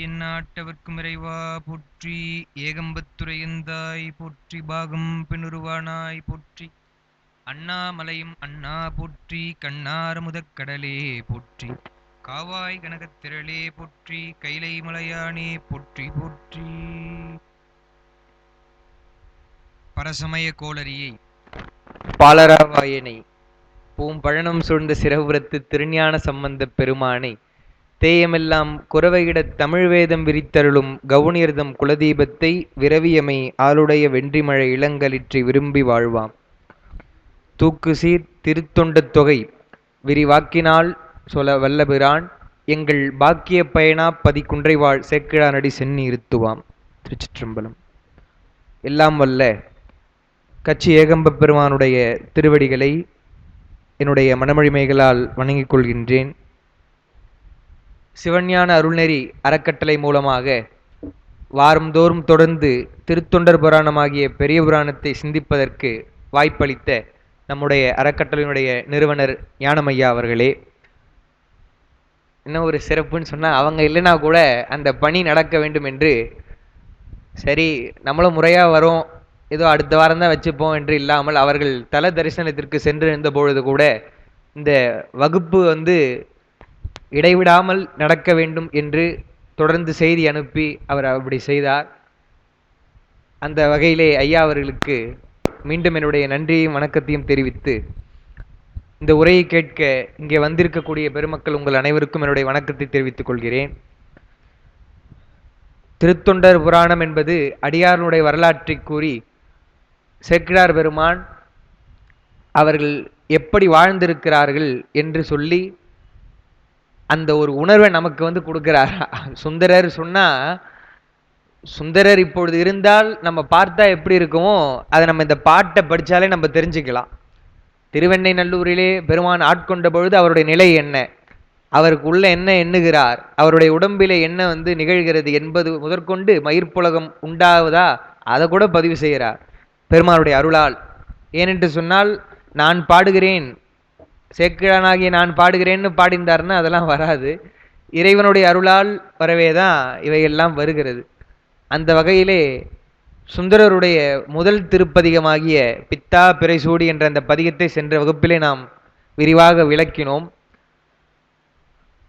எந்நாட்டவர்க்கும் இறைவா போற்றி. ஏகம்பத்துரையந்தாய் போற்றி. பாகம் பெண்ணுருவானாய் போற்றி. அண்ணாமலையும் அண்ணா போற்றி. கண்ணார முதற்கடலே போற்றி. காவாய் கனகத்திரளே போற்றி. கைலை மலையானே போற்றி போற்றி. பரசமய கோளரியை பாலராவாயனை பூம்பழனம் சூழ்ந்த சிறபுரத்து திருஞான சம்பந்தப் பெருமானை தேயமெல்லாம் குரவையிடத் தமிழ் வேதம் விரித்தருளும் கவுனியர்தம் குலதீபத்தை விரவியமை ஆளுடைய வென்றிமழை இளங்களிற்றி விரும்பி வாழ்வாம். தூக்கு சீர் திருத்தொண்டத் தொகை விரிவாக்கினால் சொல வல்லபிரான் எங்கள் பாக்கிய பயனா பதிக்குன்றைவாழ் சேக்கிழானடி சென்னி இருத்துவாம். திருச்சிற்றம்பலம். எல்லாம் வல்ல கச்சி ஏகம்பப் பெருமானுடைய திருவடிகளை என்னுடைய மனமொழிமைகளால் வணங்கிக் கொள்கின்றேன். சிவஞான அருள்நெறி அறக்கட்டளை மூலமாக வாரந்தோறும் தொடர்ந்து திருத்தொண்டர் புராணமாகிய பெரிய புராணத்தை சிந்திப்பதற்கு வாய்ப்பளித்த நம்முடைய அறக்கட்டளையினுடைய நிறுவனர் ஞானமையா அவர்களே, என்ன ஒரு சிறப்புன்னு சொன்னால், அவங்க இல்லைன்னா கூட அந்த பணி நடக்க வேண்டும் என்று சரி நம்மளும் முறையாக வரோம், ஏதோ அடுத்த வாரம் தான் வச்சுப்போம் என்று இல்லாமல் அவர்கள் தல தரிசனத்திற்கு சென்று இருந்த பொழுது கூட இந்த வகுப்பு இடைவிடாமல் நடக்க வேண்டும் என்று தொடர்ந்து செய்தி அனுப்பி அவர் அப்படி செய்தார். அந்த வகையிலே ஐயா அவர்களுக்கு மீண்டும் என்னுடைய நன்றியையும் வணக்கத்தையும் தெரிவித்து, இந்த உரையை கேட்க இங்கே வந்திருக்கக்கூடிய பெருமக்கள் உங்கள் அனைவருக்கும் என்னுடைய வணக்கத்தை தெரிவித்துக் கொள்கிறேன். திருத்தொண்டர் புராணம் என்பது அடியாருடைய வரலாற்றை கூறி சேக்கிழார் பெருமான் அவர்கள் எப்படி வாழ்ந்திருக்கிறார்கள் என்று சொல்லி அந்த ஒரு உணர்வை நமக்கு கொடுக்கிறார். சுந்தரர் சொன்னா, சுந்தரர் இப்பொழுது இருந்தால் நம்ம பார்த்தா எப்படி இருக்குமோ அதை நம்ம இந்த பாட்டை படித்தாலே நம்ம தெரிஞ்சுக்கலாம். திருவெண்ணை நல்லூரிலே பெருமான் ஆட்கொண்ட பொழுது அவருடைய நிலை என்ன, அவருக்கு உள்ள என்ன எண்ணுகிறார், அவருடைய உடம்பிலே என்ன நிகழ்கிறது என்பது முதற்கொண்டு மயிர்ப்புலகம் உண்டாவதா அதை கூட பதிவு செய்கிறார் பெருமானுடைய அருளால். ஏனென்று சொன்னால், நான் பாடுகிறேன், சேக்கிழானாகிய நான் பாடுகிறேன்னு பாடிந்தார்னா அதெல்லாம் வராது. இறைவனுடைய அருளால் வரவே தான் இவையெல்லாம் வருகிறது. அந்த வகையிலே சுந்தரருடைய முதல் திருப்பதிகமாகிய பித்தா பிறைசூடி என்ற அந்த பதிகத்தை சென்ற வகுப்பிலே நாம் விரிவாக விளக்கினோம்.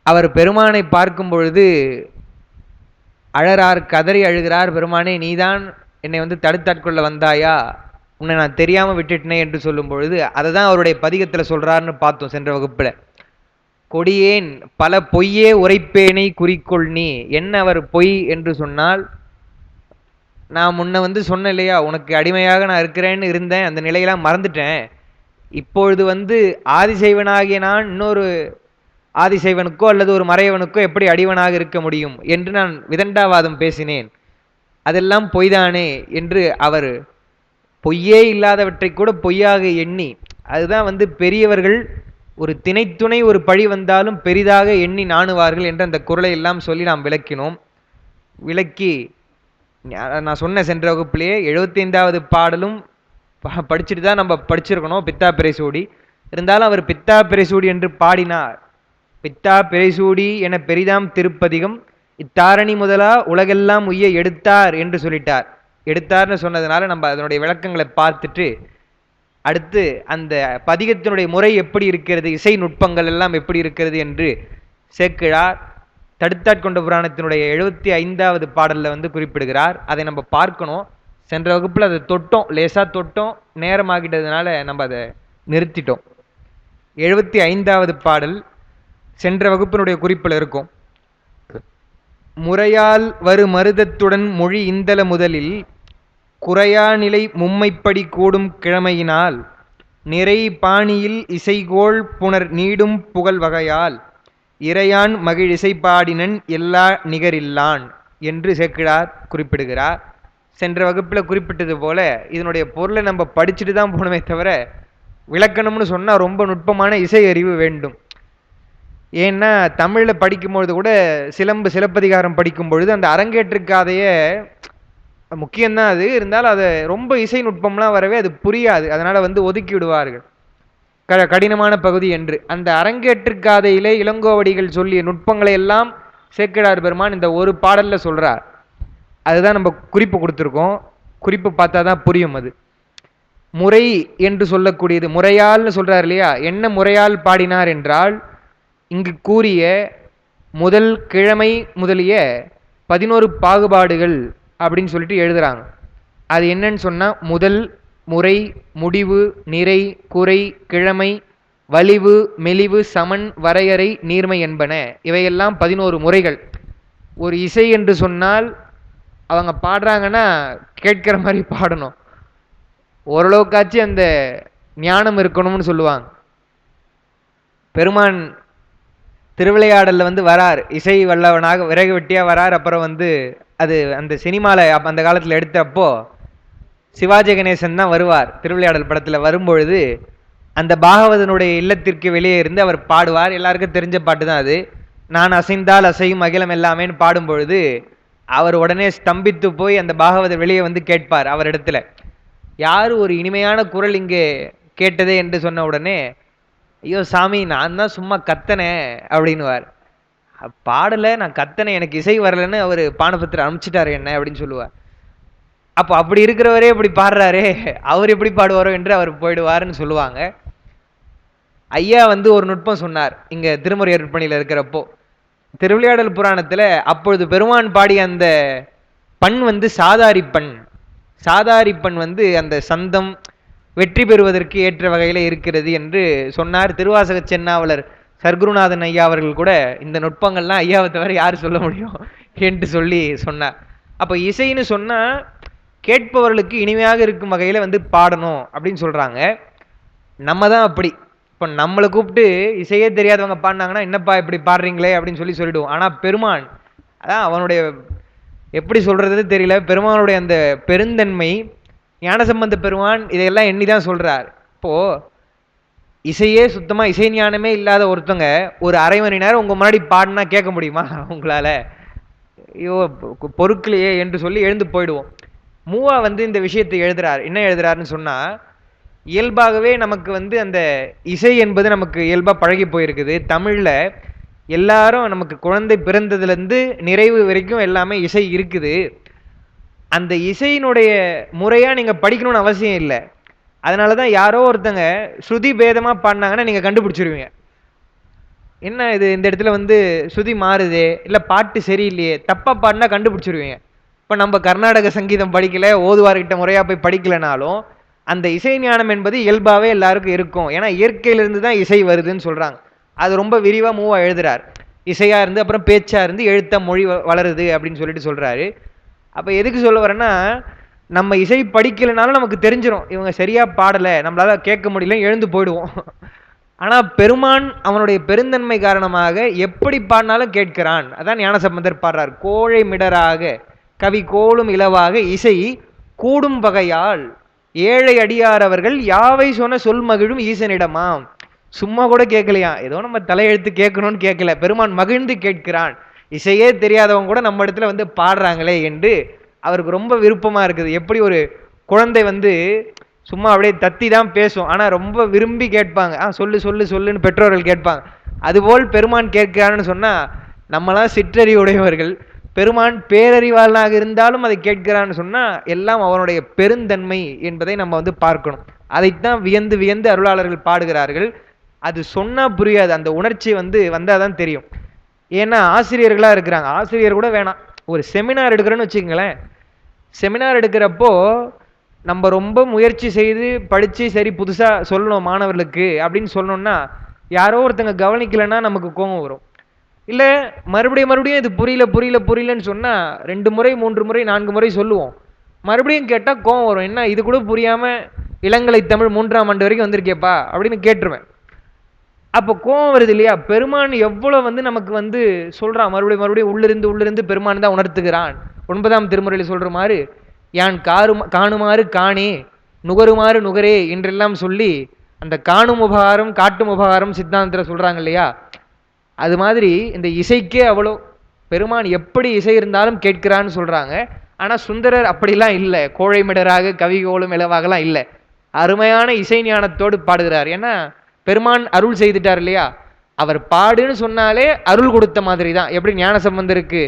அவர் பெருமானை பார்க்கும் பொழுது அழறார், கதறி அழுகிறார். பெருமானே, நீதான் என்னை தடுத்தாட்கொள்ள வந்தாயா, உன்னை நான் தெரியாமல் விட்டுட்டேனே என்று சொல்லும் பொழுது அதை தான் அவருடைய பதிகத்தில் சொல்கிறாருன்னு பார்த்தோம் சென்ற வகுப்பில். கொடியேன் பல பொய்யே உரைப்பேனை குறிக்கொள் நீ. என்ன அவர் பொய் என்று சொன்னால், நான் முன்ன சொன்னேன் இல்லையா, உனக்கு அடிமையாக நான் இருக்கிறேன்னு இருந்தேன், அந்த நிலையெல்லாம் மறந்துட்டேன். இப்பொழுது ஆதிசைவனாகிய நான் இன்னொரு ஆதிசைவனுக்கோ அல்லது ஒரு மறையவனுக்கோ எப்படி அடிவனாக இருக்க முடியும் என்று நான் விதண்டாவாதம் பேசினேன், அதெல்லாம் பொய்தானே என்று அவர் பொய்யே இல்லாதவற்றை கூட பொய்யாக எண்ணி, அதுதான் பெரியவர்கள் ஒரு திணைத்துணை ஒரு பழி வந்தாலும் பெரிதாக எண்ணி நாணுவார்கள் என்ற அந்த குறளை எல்லாம் சொல்லி நாம் விளக்கினோம். விளக்கி நான் சொன்ன சென்ற வகுப்பிலேயே 75வது பாடலும் படிச்சுட்டு தான் நம்ம படிச்சிருக்கணும், பித்தா பிறைசூடி. இருந்தாலும் அவர் பித்தா பிறைசூடி என்று பாடினார். பித்தா பிறைசூடி என பெரிதாம் திருப்பதிகம் இத்தாரணி முதலா உலகெல்லாம் உய்ய எடுத்தார் என்று சொல்லிட்டார். எடுத்தார்னு சொன்னதுனால நம்ம அதனுடைய விளக்கங்களை பார்த்துட்டு அடுத்து அந்த பதிகத்தினுடைய முறை எப்படி இருக்கிறது, இசை நுட்பங்கள் எல்லாம் எப்படி இருக்கிறது என்று சேக்கிழார் தடுத்தாட்கொண்ட புராணத்தினுடைய 75வது பாடலில் குறிப்பிடுகிறார். அதை நம்ம பார்க்கணும். சென்ற வகுப்பில் அதை தொட்டோம், லேசாக தொட்டோம், நேரமாகிட்டதுனால நம்ம அதை நிறுத்திட்டோம். 75வது பாடல் சென்ற வகுப்பினுடைய குறிப்பில் இருக்கும். முறையால் வரு மருதத்துடன் மொழி இந்தல முதலில் குறையா நிலை மும்மைப்படி கூடும் கிழமையினால் நிறை பாணியில் இசைகோள் புனர் நீடும் புகழ் வகையால் இறையான் மகிழ் இசைப்பாடினன் எல்லா நிகரில்லான் என்று சேக்கிழார் குறிப்பிடுகிறார். சென்ற வகுப்பில் குறிப்பிட்டது போல இதனுடைய பொருளை நம்ம படிச்சுட்டு தான் போகணுமே தவிர விளக்கணும்னு சொன்னால் ரொம்ப நுட்பமான இசை அறிவு வேண்டும். ஏன்னா தமிழில் படிக்கும்பொழுது கூட சிலப்பதிகாரம் படிக்கும் பொழுது அந்த அரங்கேற்றுக்காதையே முக்கியம்தான், அது இருந்தாலும் அதை ரொம்ப இசை நுட்பம்லாம் வரவே அது புரியாது. அதனால் ஒதுக்கி விடுவார்கள், கடினமான பகுதி என்று. அந்த அரங்கேற்றுக்காதையிலே இளங்கோவடிகள் சொல்லிய நுட்பங்களை எல்லாம் சேக்கிழார் பெருமான் இந்த ஒரு பாடல்ல சொல்றார். அதுதான் நம்ம குறிப்பு கொடுத்துருக்கோம். குறிப்பு பார்த்தா தான் புரியும். அது முறை என்று சொல்லக்கூடியது, முறையால்னு சொல்றார் இல்லையா? என்ன முறையால் பாடினார் என்றால், இங்கு கூறிய முதல் கிழமை முதலிய 11 பாகுபாடுகள் அப்படின்னு சொல்லிட்டு எழுதுறாங்க. அது என்னன்னு சொன்னா, முதல், முறை, முடிவு, நிறை, குறை, கிழமை, வலிவு, மெலிவு, சமன், வரையறை, நீர்மை என்பன. இவையெல்லாம் 11 முறைகள். ஒரு இசை என்று சொன்னால் அவங்க பாடுறாங்கன்னா கேட்கிற மாதிரி பாடணும், ஓரளவுக்காச்சும் அந்த ஞானம் இருக்கணும்னு சொல்லுவாங்க. பெருமான் திருவிளையாடல்ல வந்து வரார், இசை வல்லவனாக விறகு வெட்டியா வரார். அப்புறம் வந்து அது அந்த சினிமால அந்த காலத்துல எடுத்தப்போ சிவாஜி கணேசன் தான் வருவார். திருவிளையாடல் படத்துல வரும்பொழுது அந்த பாகவதனுடைய இல்லத்திற்கு வெளியே இருந்து அவர் பாடுவார். எல்லாருக்கும் தெரிஞ்ச பாட்டு தான் அது. நான் அசைந்தால் அசையும் அகிலம் எல்லாமேன்னு பாடும் பொழுது அவர் உடனே ஸ்தம்பித்து போய் அந்த பாகவதர் வெளியே வந்து கேட்பார் அவரிடத்துல, யாரு ஒரு இனிமையான குரல் இங்கே கேட்டதே என்று சொன்ன உடனே, ஐயோ சாமி நான் தான் சும்மா கத்தனேன் அப்படின்னுவார். பாடல, நான் கத்தனை, எனக்கு இசை வரலன்னு அவர் பானபத்திர அனுப்பிச்சிட்டாரு என்ன அப்படின்னு சொல்லுவார். அப்போ அப்படி இருக்கிறவரே இப்படி பாடுறாரே, அவர் எப்படி பாடுவாரோ என்று அவர் போயிடுவாருன்னு சொல்லுவாங்க. ஐயா வந்து ஒரு நுட்பம் சொன்னார் இங்க திருமுறை அருட்பணியில இருக்கிறப்போ. திருவிளையாடல் புராணத்துல அப்பொழுது பெருமான் பாடிய அந்த பண் வந்து சாதாரி பண். சாதாரி பண் வந்து அந்த சந்தம் வெற்றி பெறுவதற்கு ஏற்ற வகையில இருக்கிறது என்று சொன்னார். திருவாசக சென்னாவலர் சர்க்குருநாதன் ஐயா அவர்கள் கூட இந்த நுட்பங்கள்லாம் ஐயாவை தவிர யார் சொல்ல முடியும் என்று சொல்லி சொன்னார். அப்போ இசைன்னு சொன்னா கேட்பவர்களுக்கு இனிமையாக இருக்கும் வகையில வந்து பாடணும் அப்படின்னு சொல்றாங்க. நம்ம தான் அப்படி. இப்போ நம்மளை கூப்பிட்டு இசையே தெரியாதவங்க பாடினாங்கன்னா, என்னப்பா இப்படி பாடுறீங்களே அப்படின்னு சொல்லிடுவோம். ஆனா பெருமான், அதான் அவனுடைய எப்படி சொல்றது தெரியல, பெருமானுடைய அந்த பெருந்தன்மை, ஞானசம்பந்த பெருமான் இதையெல்லாம் எண்ணி தான் சொல்றார். இப்போ இசையே சுத்தமா இசை ஞானமே இல்லாத ஒருத்தவங்க ஒரு அரை மணி நேரம் உங்க முன்னாடி பாடினா கேட்க முடியுமா உங்களால? ஐயோ பொறுக்கலையே என்று சொல்லி எழுந்து போயிடுவோம். மூவா வந்து இந்த விஷயத்தை எழுதுறார். என்ன எழுதுறாருன்னு சொன்னா, இயல்பாகவே நமக்கு வந்து அந்த இசை என்பது நமக்கு இயல்பா பழகி போயிருக்குது. தமிழ்ல எல்லாரும் நமக்கு குழந்தை பிறந்ததுல இருந்து நிறைவு வரைக்கும் எல்லாமே இசை இருக்குது. அந்த இசையினுடைய முறையா நீங்க படிக்கணும்னு அவசியம் இல்லை. அதனாலதான் யாரோ ஒருத்தங்க ஸ்ருதி பேதமா பாடினாங்கன்னா நீங்க கண்டுபிடிச்சிருவீங்க. என்ன இது இந்த இடத்துல வந்து ஸ்ருதி மாறுதே, இல்ல பாட்டு சரியில்லையே, தப்பா பாடினா கண்டுபிடிச்சிருவீங்க. இப்ப நம்ம கர்நாடக சங்கீதம் படிக்கல, ஓதுவார்கிட்ட முறையா போய் படிக்கலனாலும் அந்த இசை ஞானம் என்பது இயல்பாவே எல்லாருக்கும் இருக்கும். ஏன்னா இயற்கையிலிருந்து தான் இசை வருதுன்னு சொல்றாங்க. அது ரொம்ப விரிவா மூவா எழுதுறார். இசையா இருந்து அப்புறம் பேச்சா இருந்து எழுத்தா மொழி வளருது அப்படின்னு சொல்லிட்டு சொல்றாரு. அப்ப எதுக்கு சொல்ல வரேன்னா, நம்ம இசை படிக்கலைனாலும் நமக்கு தெரிஞ்சிடும் இவங்க சரியா பாடல, நம்மளால கேட்க முடியல, எழுந்து போயிடுவோம். ஆனா பெருமான் அவனுடைய பெருந்தன்மை காரணமாக எப்படி பாடினாலும் கேட்கிறான். அதான் ஞானசம்பந்தர் பாடுறார், கோழை மிடராக கவி கோளும் இலவாக இசை கூடும் வகையால் ஏழை அடியார் அவர்கள் யாவை சொன்ன சொல் மகிழும் ஈசனிடமாம். சும்மா கூட கேட்கலையா, ஏதோ நம்ம தலையெழுத்து கேட்கணும்னு கேட்கல, பெருமான் மகிழ்ந்து கேட்கிறான். இசையே தெரியாதவங்க கூட நம்ம இடத்துல வந்து பாடுறாங்களே என்று அவருக்கு ரொம்ப விருப்பமா இருக்குது. எப்படி ஒரு குழந்தை வந்து சும்மா அப்படியே தத்தி தான் பேசும், ஆனா ரொம்ப விரும்பி கேட்பாங்க. சொல்லு சொல்லு சொல்லுன்னு பெற்றோர்கள் கேட்பாங்க. அதுபோல் பெருமான் கேட்கிறான்னு சொன்னா, நம்மளாம் சிற்றறிவுடையவர்கள், பெருமான் பேரறிவாளனாக இருந்தாலும் அதை கேட்கிறான்னு சொன்னா எல்லாம் அவனுடைய பெருந்தன்மை என்பதை நம்ம வந்து பார்க்கணும். அதைத்தான் வியந்து வியந்து அருளாளர்கள் பாடுகிறார்கள். அது சொன்னா புரியாது, அந்த உணர்ச்சி வந்து வந்தாதான் தெரியும். ஏன்னா ஆசிரியர்களா இருக்கிறாங்க, ஆசிரியர் கூட வேணாம், ஒரு செமினார் எடுக்கிறேன்னு வச்சுக்கங்களேன். செமினார் எடுக்கிறப்போ நம்ம ரொம்ப முயற்சி செய்து படிச்சு சரி புதுசா சொல்லணும் மாணவர்களுக்கு அப்படின்னு சொல்லணும்னா, யாரோ ஒருத்தங்க கவனிக்கலைன்னா நமக்கு கோபம் வரும். இல்ல மறுபடியும் இது புரியல புரியல புரியலன்னு சொன்னா 2 முறை 3 முறை 4 முறை சொல்லுவோம். மறுபடியும் கேட்டா கோவம் வரும். என்ன இது கூட புரியாம இளங்கலை தமிழ் 3ஆம் ஆண்டு வரைக்கும் வந்திருக்கேப்பா அப்படின்னு கேட்டுருவேன். அப்போ கோவம் வருது இல்லையா? பெருமான் எவ்வளவு வந்து நமக்கு வந்து சொல்றான், மறுபடியும் உள்ளிருந்து பெருமான் தான் உணர்த்துகிறான். 9ஆம் திருமுறையில் சொல்ற மாதிரி, யான் காணுமாறு காணே நுகருமாறு நுகரே என்றெல்லாம் சொல்லி அந்த காணும் உபகாரம் காட்டும் உபகாரம் சித்தாந்தத்தில் சொல்றாங்க இல்லையா? அது மாதிரி இந்த இசைக்கே அவ்வளோ பெருமான் எப்படி இசை இருந்தாலும் கேட்கிறான்னு சொல்றாங்க. ஆனா சுந்தரர் அப்படிலாம் இல்லை, கோழைமிடராக கவிகோளும் இலவாகலாம் இல்லை, அருமையான இசை ஞானத்தோடு பாடுகிறார். ஏன்னா பெருமான் அருள் செய்துட்டார் இல்லையா? அவர் பாடுன்னு சொன்னாலே அருள் கொடுத்த மாதிரி தான். எப்படி ஞானசம்பந்தருக்கு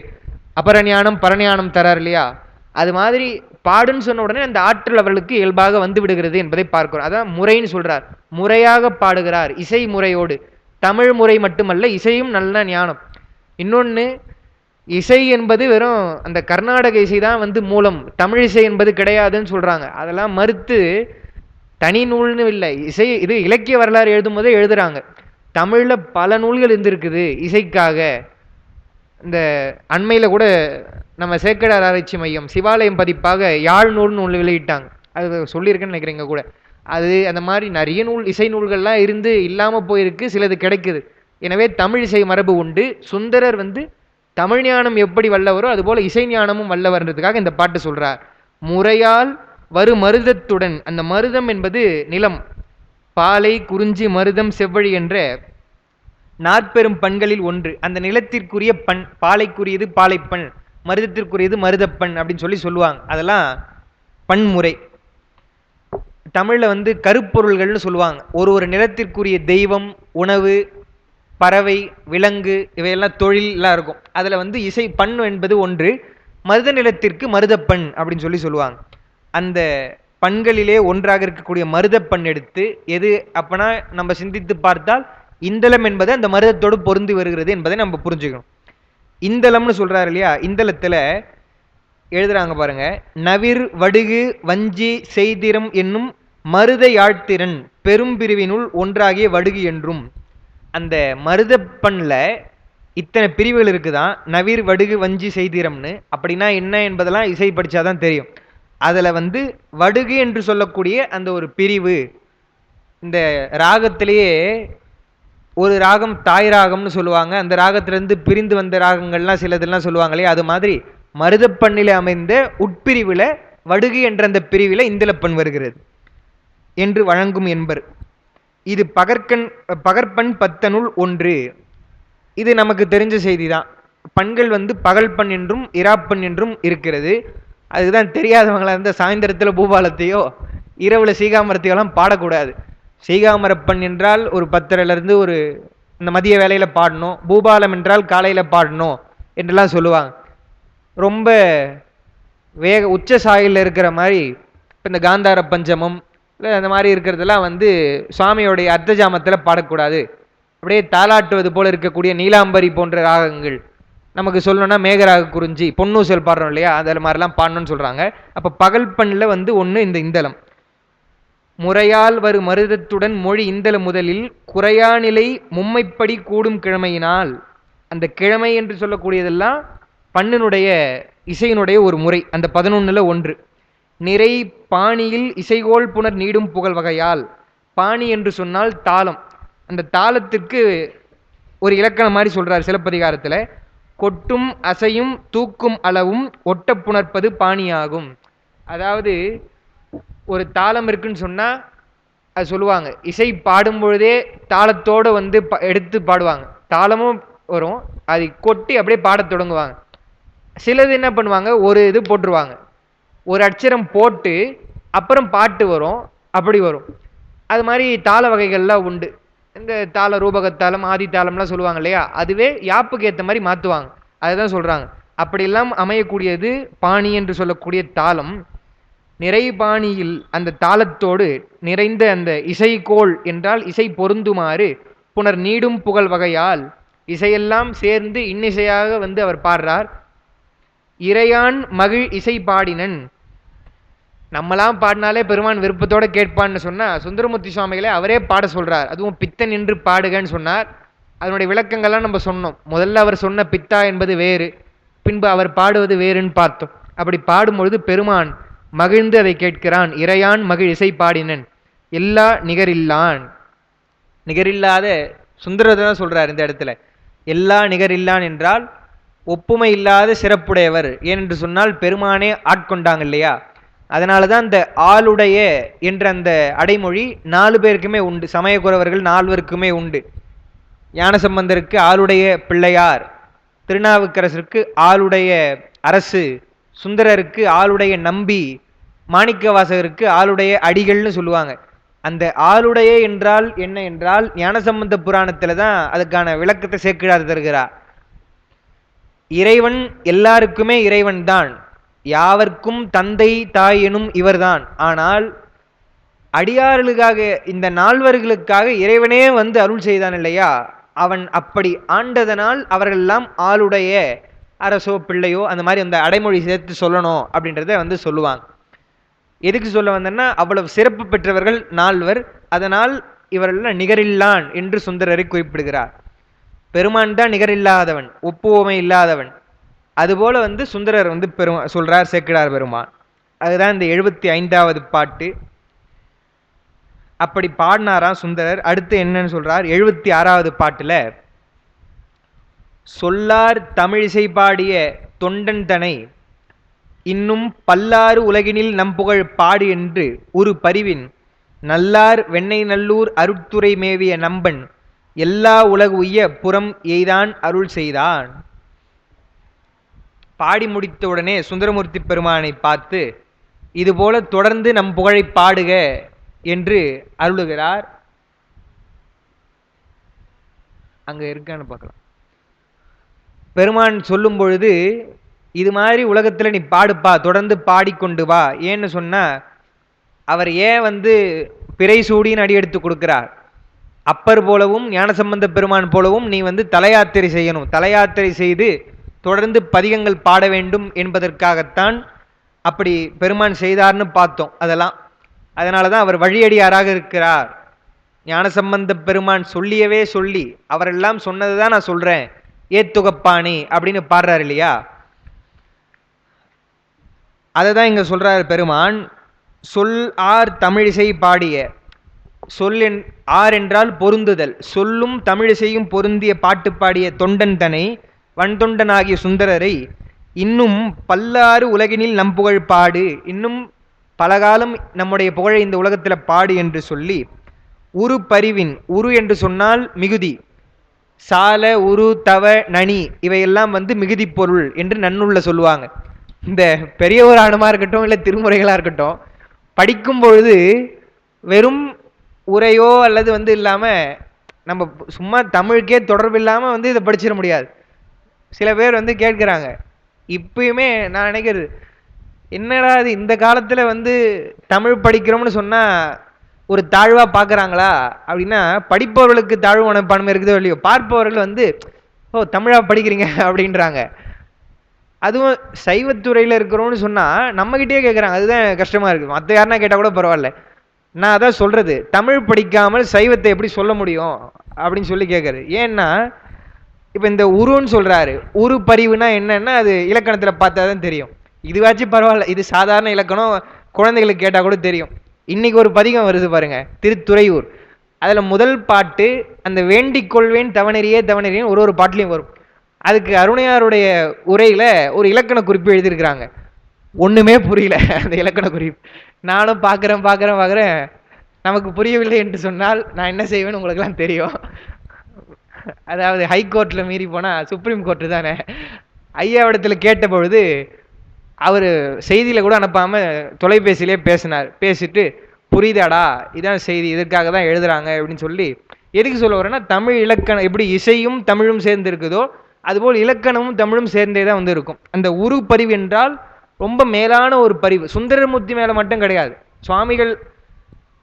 அபரஞானம் பரஞானம் தரார் இல்லையா, அது மாதிரி பாடுன்னு சொன்ன உடனே அந்த ஆற்றல் அவர்களுக்கு இயல்பாக வந்து விடுகிறது என்பதை பார்க்கிறோம். அதான் முறைன்னு சொல்றார். முறையாக பாடுகிறார், இசை முறையோடு. தமிழ் முறை மட்டுமல்ல, இசையும் நல்ல ஞானம். இன்னொன்று, இசை என்பது வெறும் அந்த கர்நாடக இசை தான் வந்து மூலம், தமிழ் இசை என்பது கிடையாதுன்னு சொல்றாங்க. அதெல்லாம் மறுத்து தனி நூல்னு இல்லை, இசை இது இலக்கிய வரலாறு எழுதும் போதே எழுதுறாங்க. தமிழ்ல பல நூல்கள் இருந்திருக்குது இசைக்காக. இந்த அண்மையில கூட நம்ம சேக்கடார் ஆராய்ச்சி மையம் சிவாலயம் பதிப்பாக யாழ் நூல்னு ஒன்று வெளியிட்டாங்க. அது சொல்லியிருக்கேன்னு நினைக்கிறேங்க கூட. அது அந்த மாதிரி நிறைய நூல் இசை நூல்கள்லாம் இருந்து இல்லாமல் போயிருக்கு, சிலது கிடைக்குது. எனவே தமிழ் இசை மரபு உண்டு. சுந்தரர் வந்து தமிழ் ஞானம் எப்படி வல்லவரோ அதுபோல இசை ஞானமும் வல்லவர்ன்றதுக்காக இந்த பாட்டு சொல்றார். முறையால் வரு மருதத்துடன், அந்த மருதம் என்பது நிலம், பாலை குறிஞ்சி மருதம் செவ்வழி என்ற நாற்பெரும் பண்களில் ஒன்று. அந்த நிலத்திற்குரிய பண், பாலைக்குரியது பாலைப்பண், மருதத்திற்குரியது மருதப்பண் அப்படின்னு சொல்லுவாங்க. அதெல்லாம் பன்முறை. தமிழ்ல வந்து கருப்பொருள்கள்னு சொல்லுவாங்க. ஒரு நிலத்திற்குரிய தெய்வம், உணவு, பறவை, விலங்கு, இவையெல்லாம் தொழிலெலாம் இருக்கும். அதில் வந்து இசை பண் என்பது ஒன்று. மருத நிலத்திற்கு மருதப்பண் அப்படின்னு சொல்லுவாங்க. அந்த பண்களிலே ஒன்றாக இருக்கக்கூடிய மருதப்பண் எடுத்து எது அப்பனா நம்ம சிந்தித்து பார்த்தால் இந்தளம் என்பது அந்த மருதத்தோடு பொருந்தி வருகிறது என்பதை நம்ம புரிஞ்சுக்கணும். இந்தளம்னு சொல்றாரு இல்லையா, இந்தளத்துல எழுதுறாங்க பாருங்க, நவிர் வடுகு வஞ்சி செய்திரம் என்னும் மருத யாழ்த்திறன் பெரும் பிரிவினுள் ஒன்றாகிய வடுகு என்றும். அந்த மருதப்பண்ல இத்தனை பிரிவுகள் இருக்குதான், நவிர் வடுகு வஞ்சி செய்திரம்னு. அப்படின்னா என்ன என்பதெல்லாம் இசை படிச்சாதான் தெரியும். அதுல வந்து வடுகு என்று சொல்லக்கூடிய அந்த ஒரு பிரிவு, இந்த ராகத்திலேயே ஒரு ராகம் தாய் ராகம்னு சொல்லுவாங்க. அந்த ராகத்திலிருந்து பிரிந்து வந்த ராகங்கள்லாம் சிலதெல்லாம் சொல்லுவாங்களே, அது மாதிரி மருதப்பண்ணில அமைந்த உட்பிரிவுல வடுகு என்ற அந்த பிரிவில் இந்தளப்பண் வருகிறது என்று வழங்கும் என்பர். இது பகற்பண் 10 ஒன்று. இது நமக்கு தெரிஞ்ச செய்தி தான். பண்கள் வந்து பகல் பண் என்றும் இராப்பண் என்றும் இருக்கிறது. அதுதான் தெரியாதவங்களா இருந்தால் சாயந்தரத்தில் பூபாலத்தையோ இரவுல சீகாமரத்தையோலாம் பாடக்கூடாது. சீகாமரப்பண் என்றால் ஒரு 10:30 ஒரு இந்த மதிய வேலையில பாடணும், பூபாலம் என்றால் காலையில பாடணும் என்றெல்லாம் சொல்லுவாங்க. ரொம்ப உச்ச சாயலில் இருக்கிற மாதிரி இப்போ இந்த காந்தார பஞ்சமம் அந்த மாதிரி இருக்கிறதெல்லாம் வந்து சுவாமியோடைய அர்த்த ஜாமத்தில் பாடக்கூடாது. அப்படியே தாளாட்டுவது போல இருக்கக்கூடிய நீலாம்பரி போன்ற ராகங்கள் நமக்கு சொல்லணும்னா மேகராக குறிஞ்சி பொன்னூசல் பாடுறோம் இல்லையா, அதில் மாதிரிலாம் பாடணும்னு சொல்கிறாங்க. அப்போ பகல் பண்ணில் வந்து ஒன்று இந்த இந்தளம். முறையால் வரு மருதத்துடன் மொழி இந்தள முதலில் குறையா நிலை மும்மைப்படி கூடும் கிழமையினால். அந்த கிழமை என்று சொல்லக்கூடியதெல்லாம் பண்ணினுடைய இசையினுடைய ஒரு முறை. அந்த 11 ஒன்று. நிறை பாணியில் இசைகோள் புனர் நீடும் புகழ் வகையால். பாணி என்று சொன்னால் தாளம். அந்த தாளத்திற்கு ஒரு இலக்கணம் மாதிரி சொல்றார் சிலப்பதிகாரத்தில். கொட்டும் அசையும் தூக்கும் அளவும் ஒட்ட புணர்ப்பது பாணியாகும். அதாவது ஒரு தாளம் இருக்குன்னு சொன்னா அது சொல்லுவாங்க, இசை பாடும் பொழுதே தாளத்தோடு வந்து எடுத்து பாடுவாங்க. தாளமும் வரும், அதை கொட்டி அப்படியே பாடத் தொடங்குவாங்க. சிலது என்ன பண்ணுவாங்க, ஒரு இது போட்டுருவாங்க, ஒரு அட்சரம் போட்டு அப்புறம் பாட்டு வரும், அப்படி வரும். அது மாதிரி தாள வகைகள்லாம் உண்டு. இந்த தாள ரூபகத்தாளம் ஆதி தாளம்லாம் சொல்லுவாங்க இல்லையா, அதுவே யாப்புக்கு ஏற்ற மாதிரி மாற்றுவாங்க. அதுதான் சொல்கிறாங்க. அப்படியெல்லாம் அமையக்கூடியது பாணி என்று சொல்லக்கூடிய தாளம். நிறைபாணியில் அந்த தாளத்தோடு நிறைந்த அந்த இசைக்கோள் என்றால் இசை பொருந்துமாறு புனர் நீடும் புகழ் வகையால் இசையெல்லாம் சேர்ந்து இன்னிசையாக வந்து அவர் பாடுறார். இறையான் மகிழ் இசை பாடினன். நம்மளாம் பாடினாலே பெருமான் விருப்பத்தோட கேட்பான்னு சொன்னா சுந்தரமூர்த்தி சுவாமிகளை அவரே பாட சொல்றார். அதுவும் பித்தன் என்று பாடுகன்னு சொன்னார். அதனுடைய விளக்கங்கள்லாம் நம்ம சொன்னோம். முதல்ல அவர் சொன்ன பித்தா என்பது வேறு, பின்பு அவர் பாடுவது வேறுன்னு பார்த்தோம். அப்படி பாடும்பொழுது பெருமான் மகிழ்ந்து அதை கேட்கிறான். இறையான் மகிழ் இசை பாடினன் எல்லா நிகரில்லான். நிகரில்லாத சுந்தரத்தை தான் சொல்றார் இந்த இடத்துல. எல்லா நிகரில்லான் என்றால் ஒப்புமை இல்லாத சிறப்புடையவர். ஏனென்று சொன்னால் பெருமானே ஆட்கொண்டாங்க இல்லையா, அதனால தான் இந்த ஆளுடைய என்ற அந்த அடைமொழி 4 பேருக்குமே உண்டு. சமயக்குறவர்கள் 4 உண்டு. ஞானசம்பந்தருக்கு ஆளுடைய பிள்ளையார், திருநாவுக்கரசருக்கு ஆளுடைய அரசு, சுந்தரருக்கு ஆளுடைய நம்பி, மாணிக்க வாசகருக்கு ஆளுடைய அடிகள்னு சொல்லுவாங்க. அந்த ஆளுடைய என்றால் என்ன என்றால் ஞானசம்பந்த புராணத்துல தான் அதுக்கான விளக்கத்தை சேக்கிழார் தருகிறார். இறைவன் எல்லாருக்குமே இறைவன் தான், யாவர்க்கும் தந்தை தாய் எனும் இவர்தான். ஆனால் அடியார்களுக்காக, இந்த நால்வர்களுக்காக இறைவனே வந்து அருள் செய்தான் இல்லையா, அவன் அப்படி ஆண்டதனால் அவர்கள் எல்லாம் ஆளுடைய அரசோ பிள்ளையோ அந்த மாதிரி அந்த அடைமொழி சேர்த்து சொல்லணும் அப்படின்றத வந்து சொல்லுவாங்க. எதுக்கு சொல்ல வந்தேன்னா, அவ்வளவு சிறப்பு பெற்றவர்கள் நால்வர், அதனால் இவர்கள் நிகரில்லான் என்று சுந்தரரை குறிப்பிடுகிறார். பெருமான் தான் நிகரில்லாதவன், ஒப்புவமை இல்லாதவன். அதுபோல வந்து சுந்தரர் வந்து சொல்றார் சேக்கிழார் பெருமான். அதுதான் இந்த 75வது பாட்டு. அப்படி பாடினாராம் சுந்தரர். அடுத்து என்னன்னு சொல்றார் 76வது பாட்டுல, சொல்லார் தமிழிசை பாடிய தொண்டன் தனை இன்னும் பல்லாறு உலகினில் நம்புகழ் பாடு என்று ஒரு பரிவின் நல்லார் வெண்ணை நல்லூர் அருட்துறை மேவிய நம்பன் எல்லா உலகு உய்ய புறம் எய்தான் அருள் செய்தான். பாடி முடித்தவுடனே சுந்தரமூர்த்தி பெருமானை பார்த்து இதுபோல தொடர்ந்து நம் புகழை பாடுக என்று அருளுகிறார். அங்க இருக்கான்னு பார்க்கலாம். பெருமான் சொல்லும் பொழுது இது மாதிரி உலகத்துல நீ பாடுப்பா, தொடர்ந்து பாடிக்கொண்டு வா. ஏன்னு சொன்னா, அவர் ஏன் வந்து பிறை சூடின்னு அடி எடுத்து கொடுக்கிறார். அப்பர் போலவும் ஞானசம்பந்த பெருமான் போலவும் நீ வந்து தலையாத்திரை செய்யணும், தலையாத்திரை செய்து தொடர்ந்து பதிகங்கள் பாட வேண்டும் என்பதற்காகத்தான் அப்படி பெருமான் செய்தார்னு பார்த்தோம். அதனாலதான் அவர் வழியடியாராக இருக்கிறார். ஞானசம்பந்த பெருமான் சொல்லியவே சொல்லி அவரெல்லாம் சொன்னதுதான் நான் சொல்றேன், ஏத்துகப்பாணி அப்படின்னு பாடுறாரு இல்லையா, அததான் இங்க சொல்றாரு பெருமான். சொல் ஆர் தமிழிசை பாடிய, சொல் ஆர் என்றால் பொருந்துதல், சொல்லும் தமிழிசையும் பொருந்திய பாட்டு பாடிய தொண்டன் தனை வன்தொண்டனாகிய சுந்தரரை இன்னும் பல்லாறு உலகினில் நம் புகழ் பாடு, இன்னும் பலகாலம் நம்முடைய புகழை இந்த உலகத்தில் பாடு என்று சொல்லி, உரு பரிவின், உரு என்று சொன்னால் மிகுதி, சால உரு தவ நனி இவையெல்லாம் வந்து மிகுதி பொருள் என்று நன்னுள்ள சொல்லுவாங்க. இந்த பெரியவரானமா இருக்கட்டும் இல்லை திருமுறைகளா இருக்கட்டும், படிக்கும் பொழுது வெறும் உரையோ அல்லது வந்து இல்லாம நம்ம சும்மா தமிழுக்கே தொடர்பு இல்லாம வந்து இதை படிச்சிட முடியாது. சில பேர் வந்து கேட்கிறாங்க, இப்பயுமே நான் நினைக்கிறது என்னடா இது இந்த காலத்துல வந்து தமிழ் படிக்கிறோம்னு சொன்னா ஒரு தாழ்வா பாக்குறாங்களா அப்படின்னா, படிப்பவர்களுக்கு தாழ்வு மனப்பான்மை இருக்குதோ இல்லையோ, பார்ப்பவர்கள் வந்து ஓ தமிழா படிக்கிறீங்க அப்படின்றாங்க. அதுவும் சைவத்துறையில இருக்கிறோம்னு சொன்னா நம்மகிட்டயே கேட்குறாங்க, அதுதான் கஷ்டமா இருக்கு. மற்ற யாருன்னா கேட்டா கூட பரவாயில்ல, நான் அதான் சொல்றது, தமிழ் படிக்காமல் சைவத்தை எப்படி சொல்ல முடியும் அப்படின்னு சொல்லி கேட்கறது. ஏன்னா இப்ப இந்த உருன்னு சொல்றாரு, உரு பரிவுனா என்னன்னா அது இலக்கணத்துல பார்த்தா தான் தெரியும். இதுவாச்சும் பரவாயில்ல, இது சாதாரண இலக்கணம், குழந்தைகளுக்கு கேட்டா கூட தெரியும். இன்னைக்கு ஒரு பதிகம் வருது பாருங்க, திருத்துறையூர். அதுல முதல் பாட்டு அந்த வேண்டிக் கொள்வேன் தவணெறியே தவணெறியே ஒரு பாட்டுலையும் வரும். அதுக்கு அருணையாருடைய உரையில ஒரு இலக்கண குறிப்பு எழுதியிருக்கிறாங்க. ஒண்ணுமே புரியல அந்த இலக்கண குறிப்பு. நானும் பார்க்கிறேன், நமக்கு புரியவில்லை என்று சொன்னால் நான் என்ன செய்வேன்னு உங்களுக்குலாம் தெரியும். அதாவது ஹைகோர்ட்ல மீறி போனா சுப்ரீம் கோர்ட்டு தானே. ஐயாவிடத்துல கேட்ட பொழுது அவரு செய்தியில கூட அனுப்பாம தொலைபேசியிலே பேசினார். பேசிட்டு புரியுதாடா, இதான் செய்தி, இதற்காக தான் எழுதுறாங்க அப்படின்னு சொல்லி. எதுக்கு சொல்ல வரேன்னா, தமிழ் இலக்கணம் எப்படி இசையும் தமிழும் சேர்ந்து இருக்குதோ அதுபோல் இலக்கணமும் தமிழும் சேர்ந்தே தான் வந்து இருக்கும். அந்த உரு பரிவு என்றால் ரொம்ப மேலான ஒரு பரிவு. சுந்தரமூர்த்தி மேல மட்டும் கிடையாது, சுவாமிகள்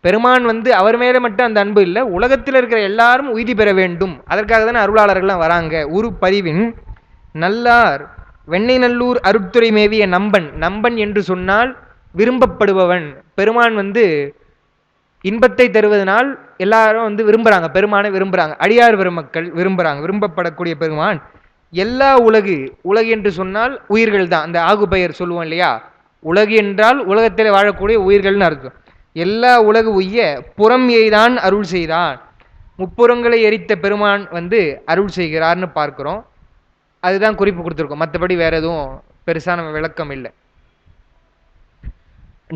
பெருமான் வந்து அவர் மேல மட்டும் அந்த அன்பு இல்லை, உலகத்தில் இருக்கிற எல்லாரும் உய்தி பெற வேண்டும், அதற்காக தானே அருளாளர்கள்லாம் வராங்க. உரு பரிவின் நல்லார் வெண்ணை நல்லூர் அருட்துறை மேவிய நம்பன், நம்பன் என்று சொன்னால் விரும்பப்படுபவன். பெருமான் வந்து இன்பத்தை தருவதனால் எல்லாரும் வந்து விரும்புறாங்க, பெருமானை விரும்புறாங்க, அடியார் பெருமக்கள் விரும்புறாங்க, விரும்பப்படக்கூடிய பெருமான். எல்லா உலகு, உலகு என்று சொன்னால் உயிர்கள் தான், அந்த ஆகு பெயர் சொல்லுவோம் இல்லையா, உலகு என்றால் உலகத்தில் வாழக்கூடிய உயிர்கள்னு அர்த்தம். எல்லா உலகு உய்ய புறம் எய்தான் அருள் செய்தான், முப்புறங்களை எரித்த பெருமான் வந்து அருள் செய்கிறார்னு பார்க்கிறோம். அதுதான் குறிப்பு கொடுத்துருக்கோம், மற்றபடி வேற எதுவும் பெருசான விளக்கம் இல்லை.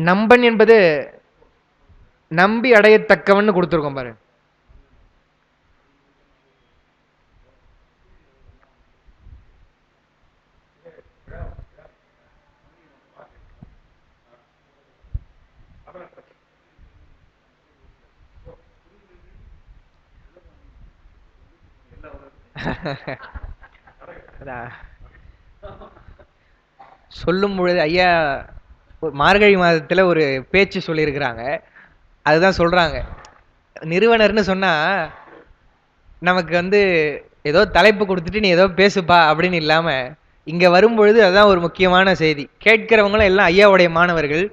நம்பன் என்பது நம்பி அடையத்தக்கவன் கொடுத்துருக்கோம் பாரு. அதான். சொல்லும் பொழுது ஐயா மார்கழி மாதத்துல ஒரு பேச்சு சொல்லியிருக்கிறாங்க. அதுதான் சொல்றாங்க. நிறுவனர்னு சொன்னா நமக்கு வந்து ஏதோ தலைப்பு கொடுத்துட்டு நீ ஏதோ பேசுப்பா அப்படின்னு இல்லாம இங்க வரும்பொழுது அதுதான் ஒரு முக்கியமான செய்தி. கேட்கிறவங்களும் எல்லாம் ஐயாவுடைய மாணவர்கள்.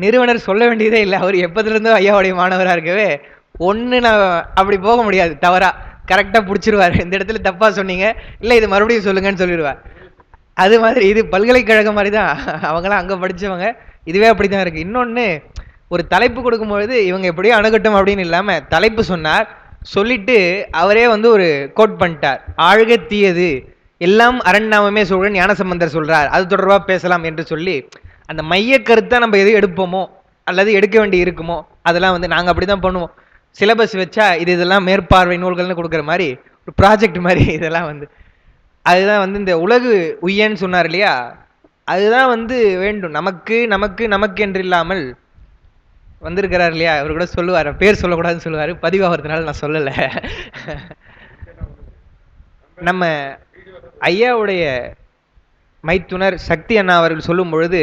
நிறுவனர் சொல்ல வேண்டியதே இல்லை. அவர் எப்பதுல இருந்தோ ஐயாவுடைய மாணவரா இருக்கவே ஒண்ணு நான் அப்படி போக முடியாது. தவறா கரெக்டா புடிச்சிருவாரு. இந்த இடத்துல தப்பா சொன்னீங்க, இல்ல இது மறுபடியும் சொல்லுங்கன்னு சொல்லிடுவார். அது மாதிரி இது பல்கலைக்கழகம் மாதிரி தான். அவங்களாம் அங்க படிச்சவங்க. இதுவே அப்படிதான் இருக்கு. இன்னொன்னு ஒரு தலைப்பு கொடுக்கும்பொழுது இவங்க எப்படியோ அணுகட்டும் அப்படின்னு இல்லாம தலைப்பு சொன்னார். சொல்லிட்டு அவரே வந்து ஒரு கோட் பண்ணிட்டார். ஆழ்க தீயது எல்லாம் அரண்நாமமே சொல்றேன் ஞானசம்பந்தர் சொல்றார், அது தொடர்பா பேசலாம் என்று சொல்லி அந்த மைய கருத்தை நம்ம எது எடுப்போமோ அல்லது எடுக்க வேண்டி இருக்குமோ அதெல்லாம் வந்து நாங்க அப்படிதான் பண்ணுவோம். சிலபஸ் வச்சா இதெல்லாம் மேற்பார்வை நூல்கள்னு கொடுக்குற மாதிரி ஒரு ப்ராஜெக்ட் மாதிரி இதெல்லாம் வந்து அதுதான் வந்து இந்த உலகு உய்யன்னு சொன்னார் இல்லையா, அதுதான் வந்து வேண்டும் நமக்கு நமக்கு நமக்கு என்று இல்லாமல் வந்திருக்கிறார் இல்லையா. அவர் கூட சொல்லுவார், பேர் சொல்லக்கூடாதுன்னு சொல்லுவாரு, பதிவாகிறதுனால நான் சொல்லலை. நம்ம ஐயாவுடைய மைத்துனர் சக்தி அண்ணா அவர்கள் சொல்லும் பொழுது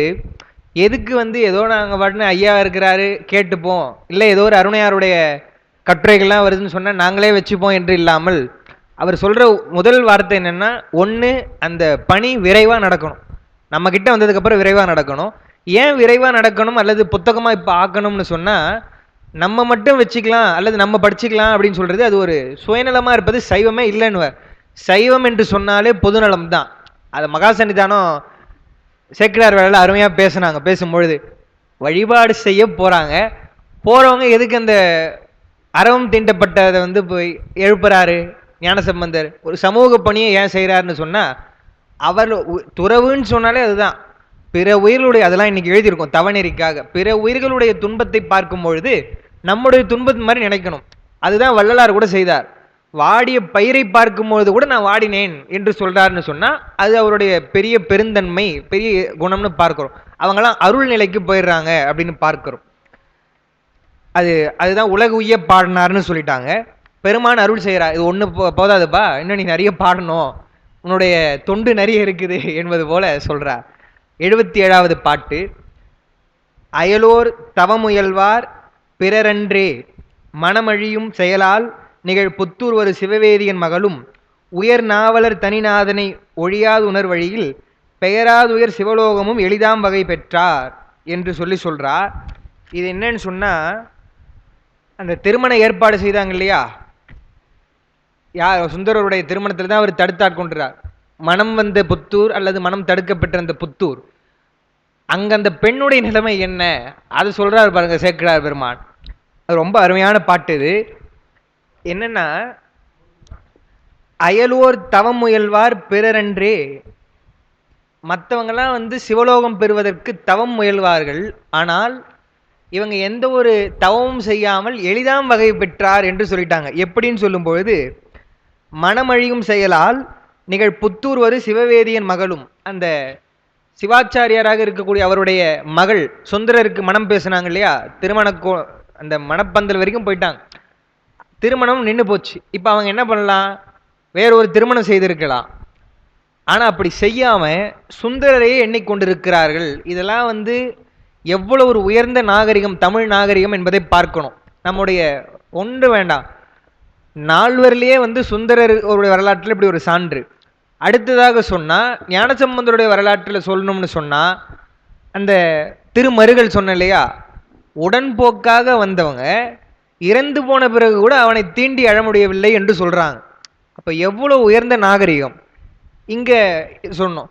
எதுக்கு வந்து ஏதோ நாங்கள் பாட்டுன்னு ஐயா இருக்கிறாரு கேட்டுப்போம், இல்லை ஏதோ ஒரு அருணையாருடைய கட்டுரைகள்லாம் வருதுன்னு சொன்னால் நாங்களே வச்சுப்போம் என்று இல்லாமல் அவர் சொல்ற முதல் வார்த்தை என்னன்னா, ஒன்று அந்த பணி விரைவாக நடக்கணும், நம்ம கிட்ட வந்ததுக்கு அப்புறம் விரைவாக நடக்கணும். ஏன் விரைவாக நடக்கணும் அல்லது புத்தகமாக இப்போ ஆக்கணும்னு சொன்னால் நம்ம மட்டும் வச்சுக்கலாம் அல்லது நம்ம படிச்சுக்கலாம் அப்படின்னு சொல்றது அது ஒரு சுயநலமாக இருப்பது சைவமே இல்லைன்னு. சைவம் என்று சொன்னாலே பொதுநலம் தான். அது மகா சன்னிதானம் சேக்கிடார் வேலையில் அருமையாக பேசுனாங்க. பேசும்பொழுது வழிபாடு செய்ய போகிறாங்க, போகிறவங்க எதுக்கு அந்த அறவும் தீண்டப்பட்டதை வந்து போய் எழுப்புறாரு ஞானசம்பந்தர், ஒரு சமூக பணியை ஏன் செய்கிறாருன்னு சொன்னால் அவர் துறவுன்னு சொன்னாலே அதுதான். பிற உயிர்களுடைய அதெல்லாம் இன்னைக்கு எழுதியிருக்கோம் தவநெறிக்காக. பிற உயிர்களுடைய துன்பத்தை பார்க்கும் பொழுது நம்முடைய துன்பத்து மாதிரி நினைக்கணும். அதுதான் வள்ளலார் கூட செய்தார். வாடிய பயிரை பார்க்கும்போது கூட நான் வாடினேன் என்று சொல்றாருன்னு சொன்னா அது அவருடைய பெரிய பெருந்தன்மை பெரிய குணம்னு பார்க்கிறோம். அவங்கெல்லாம் அருள் நிலைக்கு போயிடுறாங்க அப்படின்னு பார்க்கிறோம். அதுதான் உலக உய்ய பாடினார்னு சொல்லிட்டாங்க. பெருமான் அருள் செய்கிறார். இது ஒன்று போதாதுப்பா, இன்னும் நீ நிறைய பாடணும், உன்னுடைய தொண்டு நிறைய இருக்குது என்பது போல சொல்றார். 77வது பாட்டு. அயலோர் தவமுயல்வார் பிறரன்றே மனமழியும் செயலால் நிகழ் புத்தூர் ஒரு சிவவேதியன் மகளும் உயர் நாவலர் தனிநாதனை ஒழியாது உணர் வழியில் பெயராதுயர் சிவலோகமும் எளிதாம் வகை பெற்றார் என்று சொல்றார். இது என்னன்னு சொன்னா, அந்த திருமண ஏற்பாடு செய்தாங்க இல்லையா, யார் சுந்தரருடைய திருமணத்தில் தான் அவர் தடுத்தாட்கொண்டார். மனம் வந்த புத்தூர் அல்லது மனம் தடுக்கப்பட்ட அந்த புத்தூர், அங்க அந்த பெண்ணுடைய நிலைமை என்ன அது சொல்றாரு பாருங்க சேக்கிழார் பெருமான். அது ரொம்ப அருமையான பாட்டு. இது என்னன்னா, அயலோர் தவம் முயல்வார் பிறரன்றே, மற்றவங்கெல்லாம் வந்து சிவலோகம் பெறுவதற்கு தவம் முயல்வார்கள், ஆனால் இவங்க எந்த ஒரு தவமும் செய்யாமல் எளிதாம் வகை பெற்றார் என்று சொல்லிட்டாங்க. எப்படின்னு சொல்லும் பொழுது, மனமழியும் செயலால் நிகழ் புத்தூர் ஒரு சிவவேதியன் மகளும், அந்த சிவாச்சாரியாராக இருக்கக்கூடிய அவருடைய மகள் சுந்தரருக்கு மனம் பேசினாங்க இல்லையா, அந்த மணப்பந்தல் வரைக்கும் போயிட்டாங்க, திருமணம் நின்று போச்சு. இப்போ அவங்க என்ன பண்ணலாம், வேற ஒரு திருமணம் செய்திருக்கலாம். ஆனால் அப்படி செய்யாம சுந்தரரையே எண்ணிக்கொண்டிருக்கிறார்கள். இதெல்லாம் வந்து எவ்வளவு ஒரு உயர்ந்த நாகரிகம், தமிழ் நாகரிகம் என்பதை பார்க்கணும். நம்முடைய ஒன்று வேண்டாம், நால்வரிலேயே வந்து சுந்தரர் ஒரு வரலாற்றில் இப்படி ஒரு சான்று. அடுத்ததாக சொன்னா ஞானசம்பந்தருடைய வரலாற்றில் சொல்லணும்னு சொன்னா, அந்த திருமருகள் சொன்ன இல்லையா, உடன்போக்காக வந்தவங்க இறந்து போன பிறகு கூட அவனை தீண்டி அழ முடியவில்லை என்று சொல்றாங்க. அப்ப எவ்வளவு உயர்ந்த நாகரிகம் இங்க சொன்னோம்.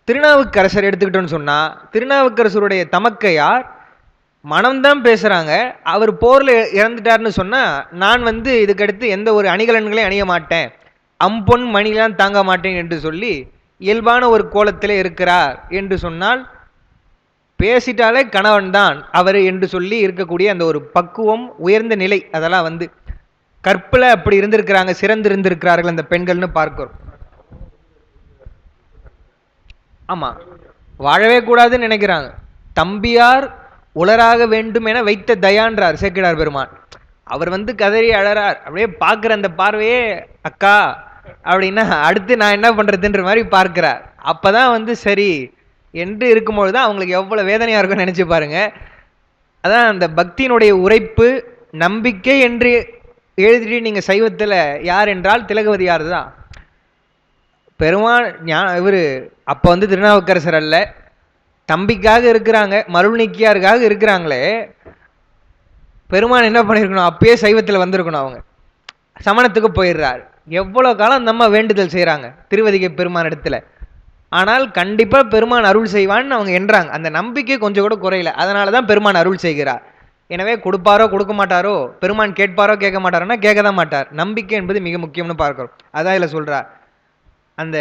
திருநாவுக்கரசர் எடுத்துக்கிட்டோன்னு சொன்னா, திருநாவுக்கரசருடைய தமக்கையார் மனம்தான் பேசுறாங்க, அவர் போர்ல இறந்துட்டார்னு சொன்னா நான் வந்து இதுக்கடுத்து எந்த ஒரு அணிகலன்களையும் அணிய மாட்டேன், அம்பொன் மணிலாம் தாங்க மாட்டேன் என்று சொல்லி இயல்பான ஒரு கோலத்திலே இருக்கிறார் என்று சொன்னால், பேசிட்டாலே கணவன் தான் அவர் என்று சொல்லி இருக்கக்கூடிய அந்த ஒரு பக்குவம், உயர்ந்த நிலை, அதெல்லாம் வந்து கற்பில் அப்படி இருந்திருக்கிறாங்க, சிறந்து இருந்திருக்கிறார்கள் அந்த பெண்கள்னு பார்க்கிறோம். ஆமா, வாழவே கூடாதுன்னு நினைக்கிறாங்க. தம்பியார் உலராக வேண்டும் என வைத்த தயான்றார் சேக்கிழார் பெருமான். அவர் வந்து கதறி அழறார், அப்படியே பார்க்குற அந்த பார்வையே, அக்கா அப்படின்னா அடுத்து நான் என்ன பண்றதுன்ற மாதிரி பார்க்கிறார். அப்பதான் வந்து சரி என்று இருக்கும்பொழுது தான் அவங்களுக்கு எவ்வளவு வேதனையா இருக்கும்னு நினைச்சு பாருங்க. அதான் அந்த பக்தியினுடைய உரைப்பு நம்பிக்கை என்று எழுதிட்டு நீங்க சைவத்துல யார் என்றால் திலகவதியார் தான். பெருமான் இவரு அப்ப வந்து திருநாவுக்கரசர் அல்ல, தம்பிக்காக இருக்கிறாங்க, மருள் நீக்கியாருக்காக இருக்கிறாங்களே. பெருமான் என்ன பண்ணிருக்கணும், அப்பயே சைவத்துல வந்திருக்கணும். அவங்க சமணத்துக்கு போயிடுறாரு. எவ்வளவு காலம் நம்ம வேண்டுதல் செய்யறாங்க திருவதிகை பெருமான் இடத்துல. ஆனால் கண்டிப்பா பெருமான் அருள் செய்வான்னு அவங்க என்றாங்க. அந்த நம்பிக்கை கொஞ்சம் கூட குறையல. அதனாலதான் பெருமான் அருள் செய்கிறார். எனவே கொடுப்பாரோ கொடுக்க மாட்டாரோ, பெருமான் கேட்பாரோ கேட்க மாட்டாரோன்னா கேட்க தான் மாட்டார். நம்பிக்கை என்பது மிக முக்கியம்னு பார்க்கிறோம். அதான் இதுல சொல்றார். அந்த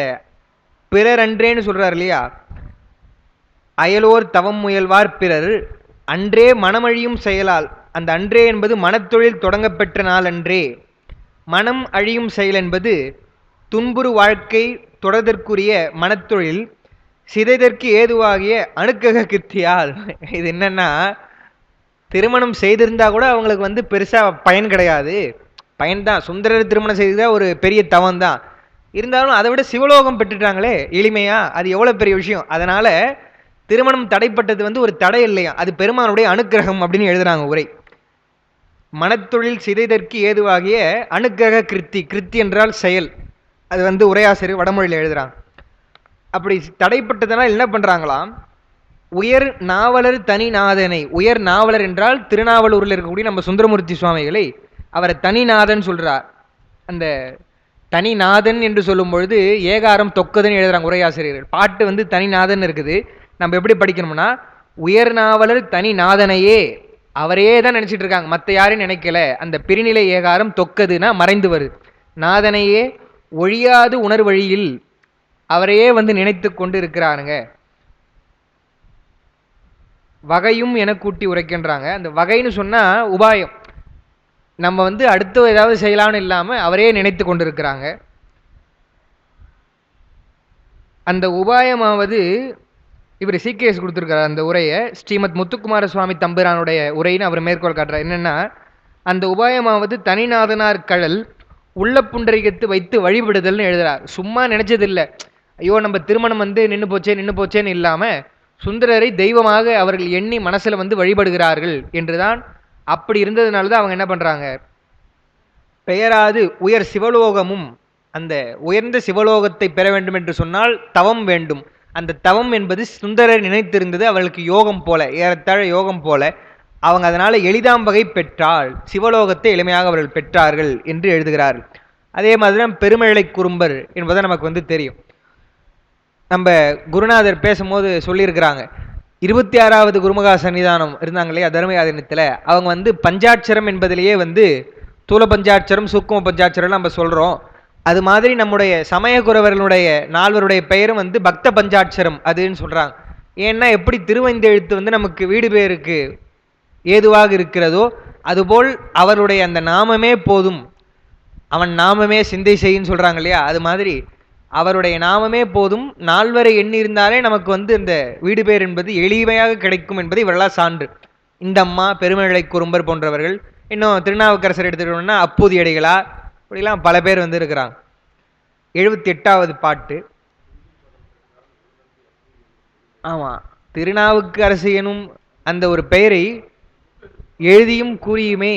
பிறர் அன்றேன்னு சொல்றார் இல்லையா, அயலோர் தவம் முயல்வார் பிறர் அன்றே மனமழியும் செயலால். அந்த அன்றே என்பது மனத்தொழில் தொடங்க பெற்ற நாள் அன்றே. மனம் அழியும் செயல் என்பது துன்புறு வாழ்க்கை தொடர்தற்குரிய மனத்தொழில் சிதைதற்கு ஏதுவாகிய அணுக்கக கிருத்தியால். இது என்னன்னா, திருமணம் செய்திருந்தா கூட அவங்களுக்கு வந்து பெருசா பயன் கிடையாது. பயன்தான், சுந்தரர் திருமணம் செய்ததா ஒரு பெரிய தவம் தான். இருந்தாலும் அதை விட சிவலோகம் பெற்றுட்டாங்களே எளிமையா, அது எவ்வளவு பெரிய விஷயம். அதனால திருமணம் தடைப்பட்டது வந்து ஒரு தடை இல்லையா, அது பெருமானுடைய அனுக்கிரகம் அப்படின்னு எழுதுறாங்க உரை. மனத்தொழில் சிதைதற்கு ஏதுவாகிய அனுக்கிரக கிருத்தி. கிருத்தி என்றால் செயல். அது வந்து உரையாசிரியர் வடமொழியில் எழுதுறாங்க. அப்படி தடைப்பட்டதனால் என்ன பண்றாங்களாம், உயர் நாவலர் தனிநாதனை. உயர் நாவலர் என்றால் திருநாவலூரில் இருக்கக்கூடிய நம்ம சுந்தரமூர்த்தி சுவாமிகளை அவரை தனிநாதன் சொல்றார். அந்த தனிநாதன் என்று சொல்லும் பொழுது ஏகாரம் தொக்கதுன்னு எழுதுறாங்க உரையாசிரியர்கள். பாட்டு வந்து தனிநாதன் இருக்குது. நம்ம எப்படி படிக்கணும்னா, உயர் நாவலர் தனிநாதனையே, அவரையே தான் நினைச்சிட்டு இருக்காங்க, மற்ற யாரையும் நினைக்கல. அந்த பிரிநிலை ஏகாரம் தொக்கதுன்னா மறைந்து வருது. நாதனையே ஒழியாது உணர்வழியில் அவரையே வந்து நினைத்து கொண்டு இருக்கிறானுங்க. வகையும் என கூட்டி உரைக்கின்றாங்க. அந்த வகைன்னு சொன்னா உபாயம். நம்ம வந்து அடுத்து ஏதாவது செய்யலாம்னு இல்லாம அவரே நினைத்து கொண்டிருக்கிறாங்க. அந்த உபாயமாவது இவர் சீக்கிரஸ் கொடுத்துருக்காரு. அந்த உரையை ஸ்ரீமத் முத்துக்குமார சுவாமி தம்பிரானுடைய உரைன்னு அவர் மேற்கோள் காட்டுறார். என்னன்னா, அந்த உபாயமாவது தனிநாதனார் கழல் உள்ள புண்டரிகத்து வைத்து வழிபடுதல்னு எழுதுறார். சும்மா நினைச்சதில்லை, ஐயோ நம்ம திருமணம் வந்து நின்று போச்சேன்னு இல்லாம சுந்தரரை தெய்வமாக அவர்கள் எண்ணி மனசுல வந்து வழிபடுகிறார்கள் என்றுதான். அப்படி இருந்ததுனால தான் அவங்க என்ன பண்றாங்க, பெயராது உயர் சிவலோகமும், அந்த உயர்ந்த சிவலோகத்தை பெற வேண்டும் என்று சொன்னால் தவம் வேண்டும். அந்த தவம் என்பது சுந்தரர் நினைத்திருந்தது அவளுக்கு யோகம் போல, ஏறத்தாழ யோகம் போல. அவங்க அதனால எளிதாம் வகை பெற்றால் சிவலோகத்தை எளிமையாக அவர்கள் பெற்றார்கள் என்று எழுதுகிறார்கள். அதே மாதிரிதான் பெருமழை குறும்பர் என்பதை நமக்கு வந்து தெரியும். நம்ம குருநாதர் பேசும்போது சொல்லியிருக்கிறாங்க, 26வது குருமகா சன்னிதானம் இருந்தாங்க இல்லையா தர்மயாதனத்தில், அவங்க வந்து பஞ்சாட்சரம் என்பதிலேயே வந்து தூல பஞ்சாட்சரம் சூக்கும பஞ்சாட்சரம் நம்ம சொல்றோம். அது மாதிரி நம்முடைய சமயக்குறவர்களுடைய நால்வருடைய பெயரும் வந்து பக்த பஞ்சாட்சரம் அதுன்னு சொல்றாங்க. ஏன்னா எப்படி திருவைந்தெழுத்து வந்து நமக்கு வீடு பேருக்கு ஏதுவாக இருக்கிறதோ அதுபோல் அவருடைய அந்த நாமமே போதும், அவன் நாமமே சிந்தை செய்யின்னு சொல்றாங்க இல்லையா, அது மாதிரி அவருடைய நாமமே போதும், நால்வரை எண்ணி இருந்தாலே நமக்கு வந்து இந்த வீடு பேர் என்பது எளிமையாக கிடைக்கும் என்பதை இவரெல்லாம் சான்று. இந்த அம்மா பெருமழை குறும்பர் போன்றவர்கள், இன்னும் திருநாவுக்கரசர் எடுத்துக்கிட்டோம்னா அப்பூதி அடிகளா, இப்படிலாம் பல பேர் வந்து இருக்கிறாங்க. 78வது பாட்டு. ஆமா, திருநாவுக்கரசு எனும் அந்த ஒரு பெயரை எழுதியும் கூறியுமே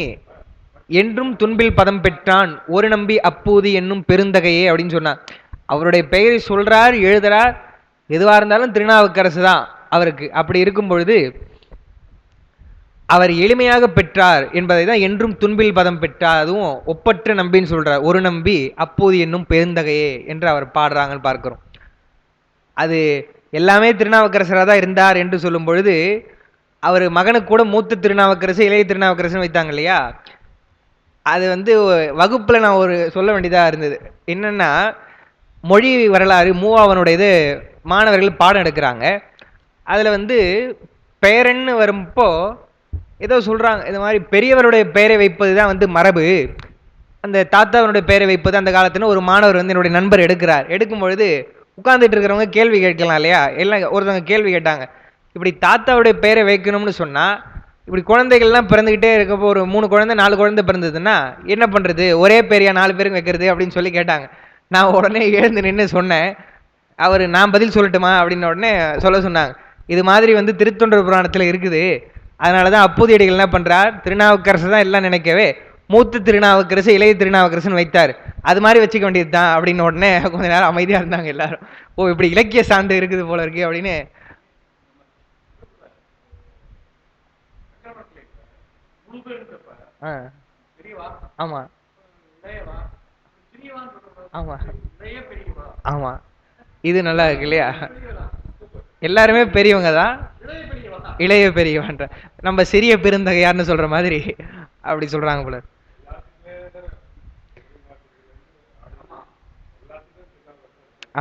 என்றும் துன்பில் பதம் பெற்றான் ஒரு நம்பி அப்பூதி என்னும் பெருந்தகையே அப்படின்னு சொன்னார். அவருடைய பெயரை சொல்றார், எழுதுறார், எதுவா இருந்தாலும் திருநாவுக்கரசு தான் அவருக்கு. அப்படி இருக்கும் பொழுது அவர் எளிமையாக பெற்றார் என்பதை தான் என்றும் துன்பில் பதம் பெற்றார், அதுவும் ஒப்பற்ற நம்பின்னு சொல்றார். ஒரு நம்பி அப்போது என்னும் பெருந்தகையே என்று அவர் பாடுறாங்கன்னு பார்க்கிறோம். அது எல்லாமே திருநாவுக்கரசராக தான் இருந்தார் என்று சொல்லும் பொழுது, அவர் மகனுக்கு கூட மூத்த திருநாவுக்கரசு இளைய திருநாவுக்கரசுன்னு வைத்தாங்க இல்லையா, அது வந்து வகுப்புல நான் ஒரு சொல்ல வேண்டியதா இருந்தது. என்னன்னா, மொழி வரலாறு மூவாவனுடைய இது மாணவர்கள் பாடம் எடுக்கிறாங்க. அதுல வந்து பெயரன்னு வரும்போ ஏதோ சொல்றாங்க, இந்த மாதிரி பெரியவருடைய பெயரை வைப்பது தான் வந்து மரபு, அந்த தாத்தாவனுடைய பெயரை வைப்பது அந்த காலத்துல ஒரு மாணவர் வந்து என்னுடைய நண்பர் எடுக்கிறார். எடுக்கும் பொழுது உட்கார்ந்துட்டு இருக்கிறவங்க கேள்வி கேட்கலாம் இல்லையா, எல்லாம் ஒருத்தவங்க கேள்வி கேட்டாங்க, இப்படி தாத்தாவுடைய பெயரை வைக்கணும்னு சொன்னா இப்படி குழந்தைகள்லாம் பிறந்துகிட்டே இருக்கப்போ ஒரு 3 குழந்தை 4 குழந்தை பிறந்ததுன்னா என்ன பண்றது, ஒரே பேரையா 4 பேருக்கு வைக்கிறது அப்படின்னு சொல்லி கேட்டாங்க. நான் உடனே எழுந்து நின்று சொன்னேன். அவர் நான் பதில் சொல்லட்டுமா அப்படின்ன உடனே சொல்ல சொன்னாங்க. இது மாதிரி வந்து திருத்தொண்டர் புராணத்தில் இருக்குது. அதனால தான் அப்பூதியடிகள் என்ன பண்ணுறார், திருநாவுக்கரசு தான் எல்லாம் நினைக்கவே மூத்த திருநாவுக்கரசு இளைய திருநாவுக்கரசுன்னு வைத்தார். அது மாதிரி வச்சுக்க வேண்டியது தான் அப்படின்னு உடனே கொஞ்ச நேரம் அமைதியாக இருந்தாங்க எல்லாரும். ஓ இப்படி இலக்கிய சான்று இருக்குது போல இருக்கு அப்படின்னு. ஆமா ஆமா ஆமா இது நல்லா இருக்கு இல்லையா? எல்லாருமே பெரியவங்க தான், இளைய பெரியவன்ற நம்ம சிறிய பெருந்தகையார்னு சொல்ற மாதிரி அப்படி சொல்றாங்க போல.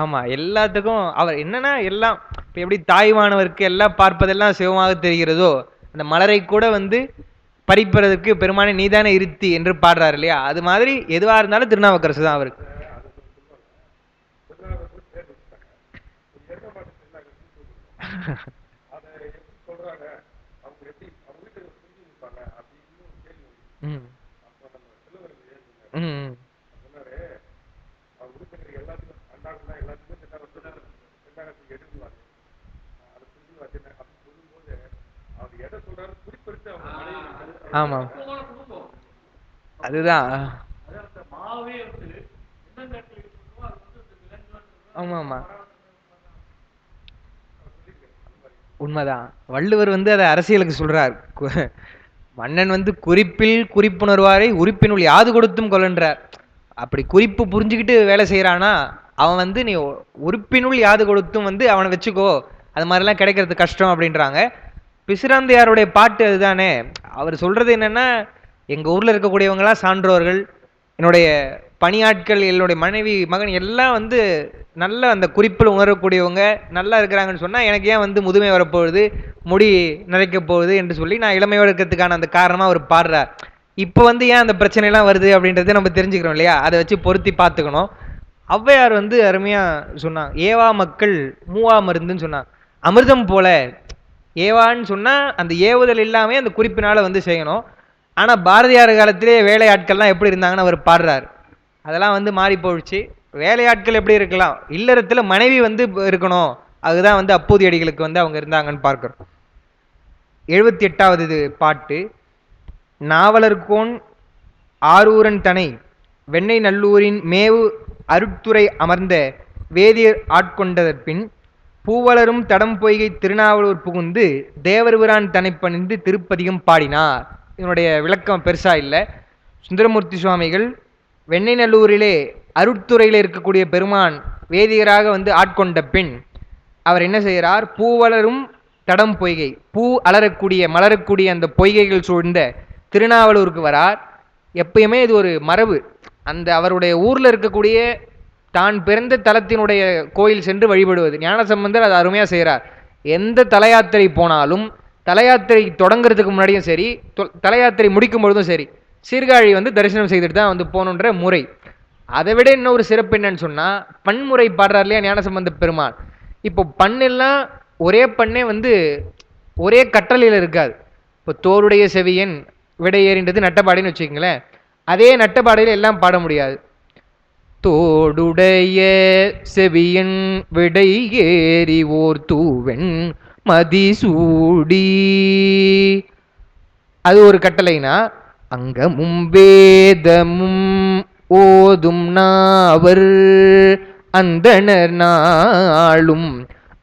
ஆமா எல்லாத்துக்கும் அவர் என்னன்னா எல்லாம் இப்ப எப்படி தாய்மானவருக்கு எல்லாம் பார்ப்பதெல்லாம் சிவமாக தெரிகிறதோ, அந்த மலரை கூட வந்து பறிப்பதற்கு பெருமானே நீதானே இருத்தி என்று பாடுறாரு இல்லையா? அது மாதிரி எதுவா இருந்தாலும் திருநாவுக்கரசு தான் அவருக்கு. ம் ம் ஆமா அதுதான். ஆமா ஆமா உண்மைதான். வள்ளுவர் வந்து அதை அரசியலுக்கு சொல்றார். மன்னன் வந்து குறிப்பில் குறிப்புணர்வாரை உறுப்பினுள் யாது கொடுத்தும் கொள்கின்றார். அப்படி குறிப்பு புரிஞ்சுக்கிட்டு வேலை செய்யறானா அவன் வந்து நீ உறுப்பினுள் யாது கொடுத்தும் வந்து அவனை வச்சுக்கோ, அது மாதிரிலாம் கிடைக்கிறது கஷ்டம் அப்படின்றாங்க. பிசிராந்தையாருடைய பாட்டு அதுதானே. அவர் சொல்றது என்னன்னா, எங்க ஊர்ல இருக்கக்கூடியவங்களாம் சான்றோர்கள், என்னுடைய பணியாட்கள், என்னுடைய மனைவி மகன் எல்லாம் வந்து நல்ல அந்த குறிப்பில் உணரக்கூடியவங்க நல்லா இருக்கிறாங்கன்னு சொன்னா எனக்கு ஏன் வந்து முதுமை வரப்போகுது, முடி நிறைக்க போகுது என்று சொல்லி நான் இளமையோடு இருக்கிறதுக்கான அந்த காரணமா அவர் பாடுறார். இப்போ வந்து ஏன் அந்த பிரச்சனை எல்லாம் வருது அப்படின்றத நம்ம தெரிஞ்சுக்கிறோம் இல்லையா? அதை வச்சு பொருத்தி பார்த்துக்கணும். ஔவையார் வந்து அருமையா சொன்னாங்க, ஏவா மக்கள் மூவா மருந்துன்னு சொன்னாங்க. அமிர்தம் போல ஏவான்னு சொன்னா அந்த ஏவுதல் இல்லாம அந்த குறிப்பினால வந்து செய்யணும். ஆனா பாரதியார் காலத்திலே வேலையாட்கள்லாம் எப்படி இருந்தாங்கன்னு அவர் பாடுறார். அதெல்லாம் வந்து மாறி போயிடுச்சு. வேலையாட்கள் எப்படி இருக்கலாம், இல்லறத்துல மனைவி வந்து இருக்கணும். அதுதான் வந்து அப்பூதியடிகளுக்கு வந்து அவங்க இருந்தாங்கன்னு பார்க்கிறோம். 78வது பாட்டு. நாவலர்கோன் ஆரூரன் தனை வெண்ணை நல்லூரின் மேவு அருட்துறை அமர்ந்த வேதியர் ஆட்கொண்டதற்பின் பூவலரும் தடம் பொய்கை திருநாவலூர் புகுந்து தேவர்பிரான் தனை பணிந்து திருப்பதிகம் பாடினார். இதனுடைய விளக்கம் பெருசா இல்லை. சுந்தரமூர்த்தி சுவாமிகள் வெண்ணை நல்லூரிலே அருட்துறையில் இருக்கக்கூடிய பெருமான் வேதியராக வந்து ஆட்கொண்ட பின் அவர் என்ன செய்கிறார், பூவலரும் தடம் பொய்கை பூ அலரக்கூடிய மலரக்கூடிய அந்த பொய்கைகள் சூழ்ந்த திருநாவலூருக்கு வரார். எப்பயுமே இது ஒரு மரபு. அந்த அவருடைய ஊர்ல இருக்கக்கூடிய தான் பிறந்த தலத்தினுடைய கோயில் சென்று வழிபடுவது. ஞானசம்பந்தர் அதை அருமையா செய்கிறார். எந்த தல யாத்திரை போனாலும் தல யாத்திரை தொடங்குறதுக்கு முன்னாடியும் சரி, தல யாத்திரை முடிக்கும் பொழுதும் சரி, சீர்காழி வந்து தரிசனம் செய்துட்டு தான் வந்து போகணுன்ற முறை. அதை விட இன்னொரு சிறப்பு என்னன்னு சொன்னா, பன்முறை பாடுறார் இல்லையா ஞானசம்பந்த பெருமான். இப்போ பண்ணெல்லாம் ஒரே பண்ணே வந்து ஒரே கற்றலையில் இருக்காது. இப்போ தோருடைய செவியன் விடையேறின்றது நட்டப்பாடின்னு வச்சுக்கங்களேன். அதே நட்டப்பாடையில் எல்லாம் பாட முடியாது. தோடுடைய செவியன் விடை ஏறி ஓர் தூவென் மதிசூடி, அது ஒரு கட்டளைனா, அங்கமும் வேதமும் ஓதும் நாவர் அந்தணர் நாளும்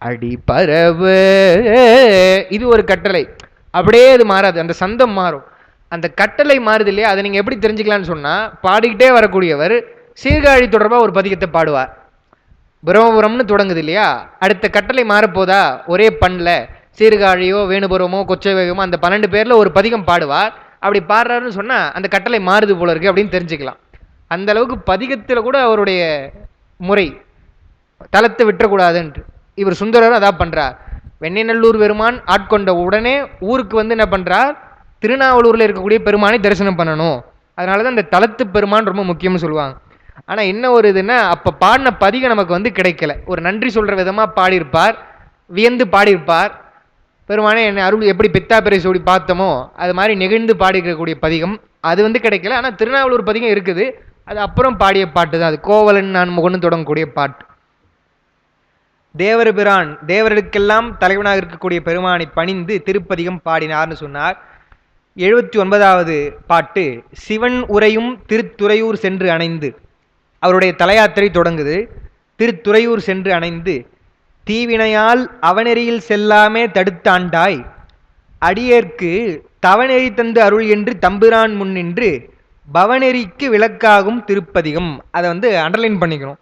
அடிபரவ, இது ஒரு கட்டளை. அப்படியே அது மாறாது, அந்த சந்தம் மாறும். அந்த கட்டளை மாறுது இல்லையா? அதை நீங்க எப்படி தெரிஞ்சுக்கலாம்னு சொன்னா, பாடிக்கிட்டே வரக்கூடியவர் சீர்காழி தொடர்பாக ஒரு பதிகத்தை பாடுவார். பிரம்மபுரம்னு தொடங்குது இல்லையா? அடுத்த கட்டளை மாறப்போதா ஒரே பண்ணல சீர்காழியோ வேணுபுரமோ கொச்சவேகமோ அந்த 12 பேர்ல ஒரு பதிகம் பாடுவார். அப்படி பாடுறாருன்னு சொன்னா அந்த கட்டளை மாறுது போல இருக்கு அப்படின்னு தெரிஞ்சுக்கலாம். அந்த அளவுக்கு பதிகத்தில் கூட அவருடைய முறை தளத்தை விட்டுறக்கூடாதுன்ட்டு இவர் சுந்தரர் அதான் பண்றார். வெண்ணெய்நல்லூர் பெருமான் ஆட்கொண்ட உடனே ஊருக்கு வந்து என்ன பண்றார், திருநாவலூர்ல இருக்கக்கூடிய பெருமானை தரிசனம் பண்ணணும். அதனாலதான் இந்த தலத்து பெருமான் ரொம்ப முக்கியம்னு சொல்லுவாங்க. ஆனா என்ன ஒரு இதுன்னா, அப்ப பாடின பதிகம் நமக்கு வந்து கிடைக்கல. ஒரு நன்றி சொல்ற விதமா பாடியிருப்பார், வியந்து பாடியிருப்பார். பெருமானே என்னை அருள் எப்படி பித்தா பிறை சூடி பார்த்தோமோ அது மாதிரி நெகிழ்ந்து பாடிக்கக்கூடிய பதிகம் அது வந்து கிடைக்கல. ஆனா திருநாவலூர் பதிகம் இருக்குது. அது அப்புறம் பாடிய பாட்டு தான். அது கோவலன் நான் முகன்னு தொடங்கக்கூடிய பாட்டு. தேவர் பிரான் தேவர்களுக்கெல்லாம் தலைவனாக இருக்கக்கூடிய பெருமானை பணிந்து திருப்பதிகம் பாடினார்னு சொன்னார். 79வது பாட்டு சிவன் உரையும் திருத்துறையூர் சென்று அணைந்து. அவருடைய தலயாத்திரை தொடங்குது. திருத்துறையூர் சென்று அணைந்து தீவினையால் அவனெறியில் செல்லாமே தடுத்தாண்டாய் அடியேற்கு தவநெறி தந்து அருள் என்று தம்பிரான் முன்னின்று பவநெறிக்கு விளக்காகும் திருப்பதிகம். அதை அண்டர்லைன் பண்ணிக்கணும்.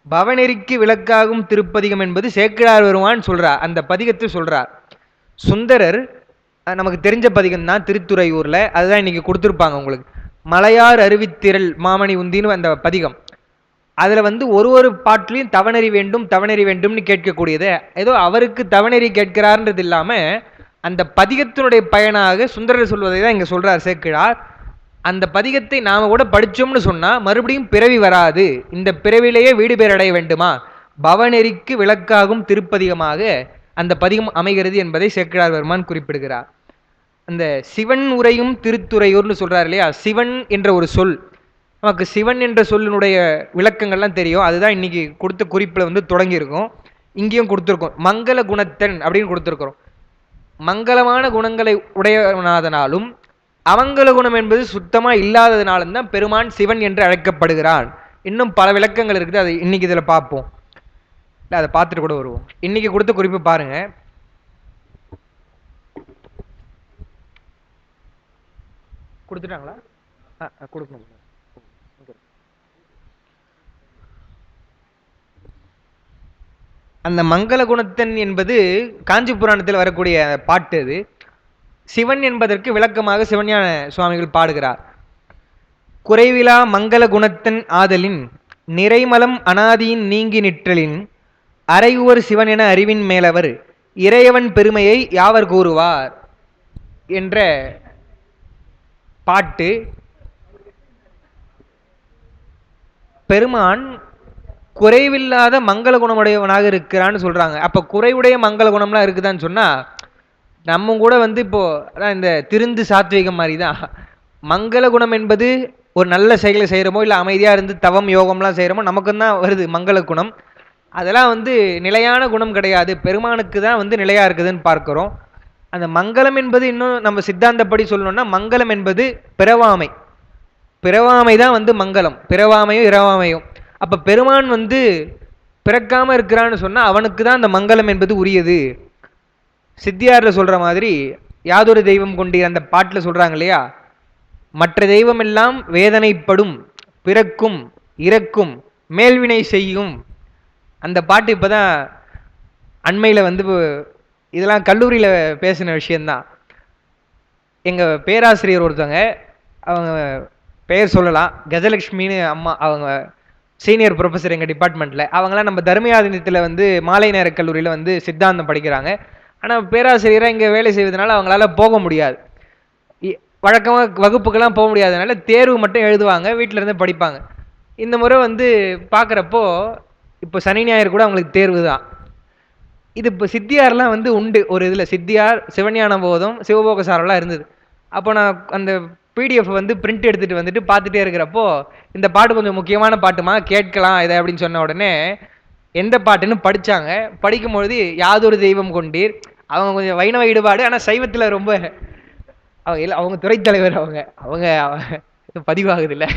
பவநெறிக்கு விளக்காகும் திருப்பதிகம் என்பது சேக்கிழார் பெருமான் சொல்றார். அந்த பதிகத்தை சொல்றார். சுந்தரர் நமக்கு தெரிஞ்ச பதிகம் தான் திருத்துறையூர்ல. அதுதான் இன்னைக்கு கொடுத்துருப்பாங்க உங்களுக்கு. மலையார் அருவித்திரள் மாமணி உந்தின்னு அந்த பதிகம். அதுல ஒரு பாட்டிலையும் தவநெறி வேண்டும் தவநெறி வேண்டும்னு கேட்கக்கூடியது. ஏதோ அவருக்கு தவநெறி கேட்கிறார்ன்றது இல்லாம அந்த பதிகத்தினுடைய பயனாக சுந்தரர் சொல்வதை தான் இங்க சொல்றார் சேக்கிழார். அந்த பதிகத்தை நாம கூட படிச்சோம்னு சொன்னா மறுபடியும் பிறவி வராது, இந்த பிறவிலேயே வீடு பேரடைய வேண்டுமா, பவநெறிக்கு விளக்காகும் திருப்பதிகமாக அந்த பதிகம் அமைகிறது என்பதை சேக்கிழார் பெருமான் குறிப்பிடுகிறார். அந்த சிவன் உரையும் திருத்துறையூர்னு சொல்றாரு இல்லையா, சிவன் என்ற ஒரு சொல், நமக்கு சிவன் என்ற சொல்லினுடைய விளக்கங்கள்லாம் தெரியும். அதுதான் இன்னைக்கு கொடுத்த குறிப்பில் தொடங்கி இருக்கும். இங்கேயும் கொடுத்துருக்கோம். மங்கள குணத்தன் அப்படின்னு கொடுத்துருக்கிறோம். மங்களமான குணங்களை உடையவனாதனாலும் அவங்கள குணம் என்பது சுத்தமா இல்லாததுனாலும் தான் பெருமான் சிவன் என்று அழைக்கப்படுகிறான். இன்னும் பல விளக்கங்கள் இருக்குது. அதை இன்னைக்கு இதுல பார்ப்போம். அதை பார்த்துட்டு கூட வருவோம். இன்னைக்கு கொடுத்த குறிப்பு பாருங்க. கொடுத்துட்டாங்களா? கொடுக்கணும். அந்த மங்கள குணத்தன் என்பது காஞ்சி புராணத்தில் வரக்கூடிய பாட்டு. அது சிவன் என்பதற்கு விளக்கமாக சிவஞான சுவாமிகள் பாடுகிறார். குறைவிலா மங்கள குணத்தன் ஆதலின் நிறைமலம் அனாதியின் நீங்கி நிற்றலின் அறையுவர் சிவன் என அறிவின் மேலவர் இறையவன் பெருமையை யாவர் கூறுவார் என்ற பாட்டு. பெருமான் குறைவில்லாத மங்கள குணமுடையவனாக இருக்கிறான்னு சொல்றாங்க. அப்ப குறைவுடைய மங்கள குணம்லாம் இருக்குதான்னு சொன்னா நம்ம கூட இப்போ அதான் இந்த திருந்து சாத்வீகம் மாதிரி தான். மங்கள குணம் என்பது ஒரு நல்ல செயலை செய்கிறோமோ இல்லை அமைதியாக இருந்து தவம் யோகம்லாம் செய்கிறோமோ நமக்கு தான் வருது மங்கள குணம். அதெல்லாம் நிலையான குணம் கிடையாது, பெருமானுக்கு தான் நிலையாக இருக்குதுன்னு பார்க்குறோம். அந்த மங்களம் என்பது இன்னும் நம்ம சித்தாந்தப்படி சொல்லணும்னா மங்களம் என்பது பிறவாமை. பிறவாமை தான் மங்களம், பிறவாமையும் இரவாமையும். அப்போ பெருமான் பிறக்காமல் இருக்கிறான்னு சொன்னால் அவனுக்கு தான் அந்த மங்களம் என்பது உரியது. சித்தியாரில் சொல்கிற மாதிரி யாதொரு தெய்வம் கொண்டீர் அந்த பாட்டில் சொல்கிறாங்க இல்லையா, மற்ற தெய்வம் எல்லாம் வேதனைப்படும், பிறக்கும், இறக்கும், மேல்வினை செய்யும். அந்த பாட்டு இப்போ தான் அண்மையில் இதெல்லாம் கல்லூரியில் பேசின விஷயந்தான். எங்கள் பேராசிரியர் ஒருத்தவங்க, அவங்க பெயர் சொல்லலாம், கஜலட்சுமின்னு அம்மா, அவங்க சீனியர் ப்ரொஃபஸர் எங்கள் டிபார்ட்மெண்ட்டில். அவங்களாம் நம்ம தர்மயாதினத்தில் மாலை நேர கல்லூரியில் சித்தாந்தம் படிக்கிறாங்க. ஆனால் பேராசிரியராக இங்கே வேலை செய்வதனால அவங்களால போக முடியாது. வழக்கமாக வகுப்புக்கெல்லாம் போக முடியாதனால தேர்வு மட்டும் எழுதுவாங்க, வீட்டில் இருந்து படிப்பாங்க. இந்த முறை பார்க்குறப்போ இப்போ சனி ஞாயிறு கூட அவங்களுக்கு தேர்வு தான். இது இப்போ சித்தியார்லாம் உண்டு. ஒரு இதில் சித்தியார், சிவஞான போதம், சிவபோக சாரெல்லாம் இருந்தது. அப்போ நான் அந்த பிடிஎஃப் பிரிண்ட் எடுத்துகிட்டு பார்த்துட்டே இருக்கிறப்போ இந்த பாட்டு கொஞ்சம் முக்கியமான பாட்டுமா, கேட்கலாம் இதை அப்படின்னு சொன்ன உடனே எந்த பாட்டுன்னு படித்தாங்க. படிக்கும்பொழுது யாதொரு தெய்வம் கொண்டீர். அவங்க கொஞ்சம் வைணவ ஈடுபாடு, ஆனால் சைவத்தில் ரொம்ப அவங்க துறை தலைவர். அவங்க பதிவாகுது இல்லை,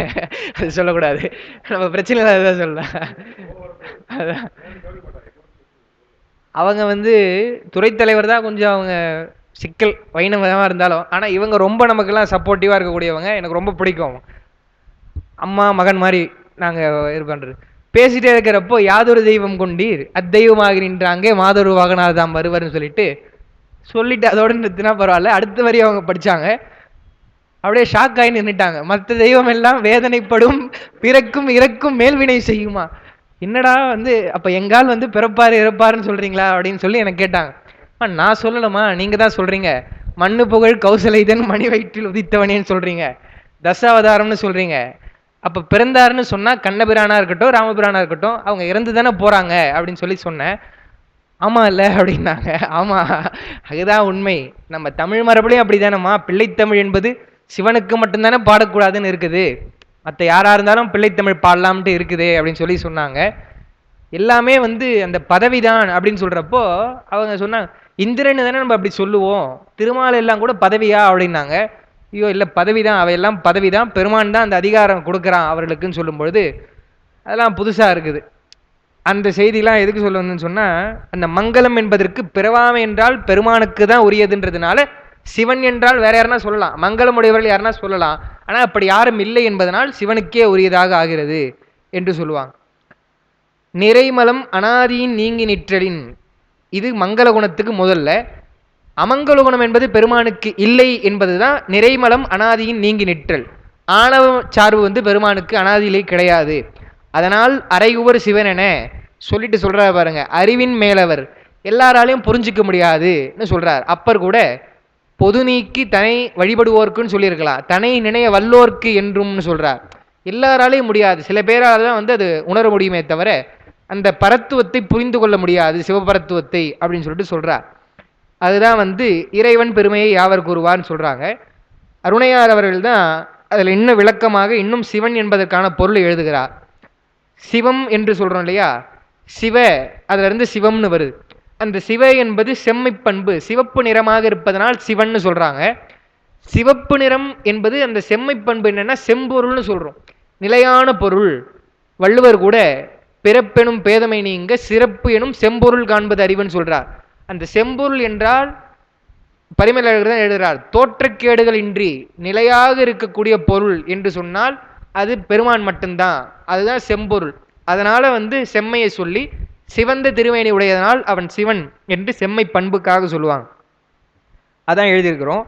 அது சொல்லக்கூடாது, நம்ம பிரச்சனை இல்லாததான் சொல்லலாம். அதான் அவங்க துறை தலைவர் தான். கொஞ்சம் அவங்க சிக்கல் வைணவமாக இருந்தாலும், ஆனால் இவங்க ரொம்ப நமக்கெல்லாம் சப்போர்ட்டிவாக இருக்கக்கூடியவங்க. எனக்கு ரொம்ப பிடிக்கும். அம்மா மகன் மாதிரி நாங்கள் இது பண்ணுறது. பேசிட்டே இருக்கிறப்போ யாதொரு தெய்வம் கொண்டீர் அத்தெய்வமாக நின்றாங்க மாதொரு வாகனார் தான் வருவார்னு சொல்லிட்டு அதோட நிறுத்தினா பரவாயில்ல. அடுத்த வரி அவங்க படித்தாங்க, அப்படியே ஷாக் ஆகி நின்றுட்டாங்க. மற்ற தெய்வம் எல்லாம் வேதனைப்படும், பிறக்கும், இறக்கும், மேல்வினை செய்யுமா. என்னடா அப்போ எங்கால் பிறப்பாரு இறப்பாருன்னு சொல்கிறீங்களா அப்படின்னு சொல்லி எனக்கு கேட்டாங்க. நான் சொல்லணுமா, நீங்கள் தான் சொல்கிறீங்க. மண்ணு புகழ் கௌசலைதன் மணி வயிற்றில் உதித்தவனேன்னு சொல்கிறீங்க, தசாவதாரம்னு சொல்கிறீங்க. அப்போ பிறந்தாருன்னு சொன்னால் கண்ணபிரானா இருக்கட்டும், ராமபிரானா இருக்கட்டும், அவங்க இறந்து தானே போகிறாங்க அப்படின்னு சொன்னேன். ஆமாம் இல்லை அப்படின்னாங்க. ஆமாம், அதுதான் உண்மை. நம்ம தமிழ் மரபுலையும் அப்படி தானேம்மா, பிள்ளைத்தமிழ் என்பது சிவனுக்கு மட்டும்தானே பாடக்கூடாதுன்னு இருக்குது. மற்ற யாராக இருந்தாலும் பிள்ளைத்தமிழ் பாடலாம்ட்டு இருக்குது அப்படின்னு சொல்லி சொன்னாங்க. எல்லாமே வந்து அந்த பதவிதான் அப்படின்னு சொல்கிறப்போ அவங்க சொன்னாங்க, இந்திரன் தானே நம்ம அப்படி சொல்லுவோம், திருமால் எல்லாம் கூட பதவியா அப்படின்னாங்க. ஐயோ இல்லை, பதவி தான், அவையெல்லாம் பதவி தான், பெருமான் தான் அந்த அதிகாரம் கொடுக்குறான் அவர்களுக்குன்னு சொல்லும்பொழுது அதெல்லாம் புதுசாக இருக்குது. அந்த செய்திலாம் எதுக்கு சொல்ல வந்துன்னு சொன்னால், அந்த மங்களம் என்பதற்கு பிறவாமை என்றால் பெருமானுக்கு தான் உரியதுன்றதுனால சிவன் என்றால் வேற யாருன்னா சொல்லலாம், மங்களம் உடையவர்கள் யாருன்னா சொல்லலாம், ஆனால் அப்படி யாரும் இல்லை என்பதனால் சிவனுக்கே உரியதாக ஆகிறது என்று சொல்லுவாங்க. நிறைமலம் அனாதியின் நீங்கி நிற்றலின், இது மங்கள குணத்துக்கு முதல்ல. அமங்கல குணம் என்பது பெருமானுக்கு இல்லை என்பதுதான் நிறைமலம் அனாதியின் நீங்கி நிற்றல். ஆணவ சார்பு வந்து பெருமானுக்கு அனாதியிலே கிடையாது. அதனால் அரையுவர் சிவன் என சொல்லிட்டு சொல்றாரு பாருங்க, அறிவின் மேலவர், எல்லாராலையும் புரிஞ்சிக்க முடியாதுன்னு சொல்றார். அப்பர் கூட பொது நீக்கி தனை வழிபடுவோர்க்குன்னு சொல்லியிருக்கலாம், தனை நினைய வல்லோர்க்கு என்றும்னு சொல்றார். எல்லாராலையும் முடியாது, சில பேரால் தான் வந்து அது உணர முடியுமே தவிர அந்த பரத்துவத்தை புரிந்து கொள்ள முடியாது, சிவபரத்துவத்தை அப்படின்னு சொல்லிட்டு சொல்றார். அதுதான் வந்து இறைவன் பெருமையை யாவர் கூறுவார்னு சொல்றாங்க. அருணையார் அவர்கள் தான் அதில் இன்னும் விளக்கமாக இன்னும் சிவன் என்பதற்கான பொருளை எழுதுகிறார். சிவம் என்று சொல்றோம் இல்லையா, சிவ அதுல இருந்து சிவம்னு வருது. அந்த சிவ என்பது செம்மை பண்பு, சிவப்பு நிறமாக இருப்பதனால் சிவன்னு சொல்றாங்க. சிவப்பு நிறம் என்பது அந்த செம்மை பண்பு என்னன்னா செம்பொருள்னு சொல்றோம், நிலையான பொருள். வள்ளுவர் கூட பிறப்பெனும் பேதமை நீங்க சிறப்பு எனும் செம்பொருள் காண்பது அறிவுன்னு சொல்றார். அந்த செம்பொருள் என்றால் பரிமேலழகர் தான் எழுதுகிறார், தோற்றக்கேடுகள் இன்றி நிலையாக இருக்கக்கூடிய பொருள் என்று சொன்னால் அது பெருமான் மட்டும்தான், அதுதான் செம்பொருள். அதனால வந்து செம்மையை சொல்லி சிவந்த திருமேனி உடையதனால் அவன் சிவன் என்று செம்மை பண்புக்காக சொல்லுவாங்க. அதான் எழுதியிருக்கிறோம்,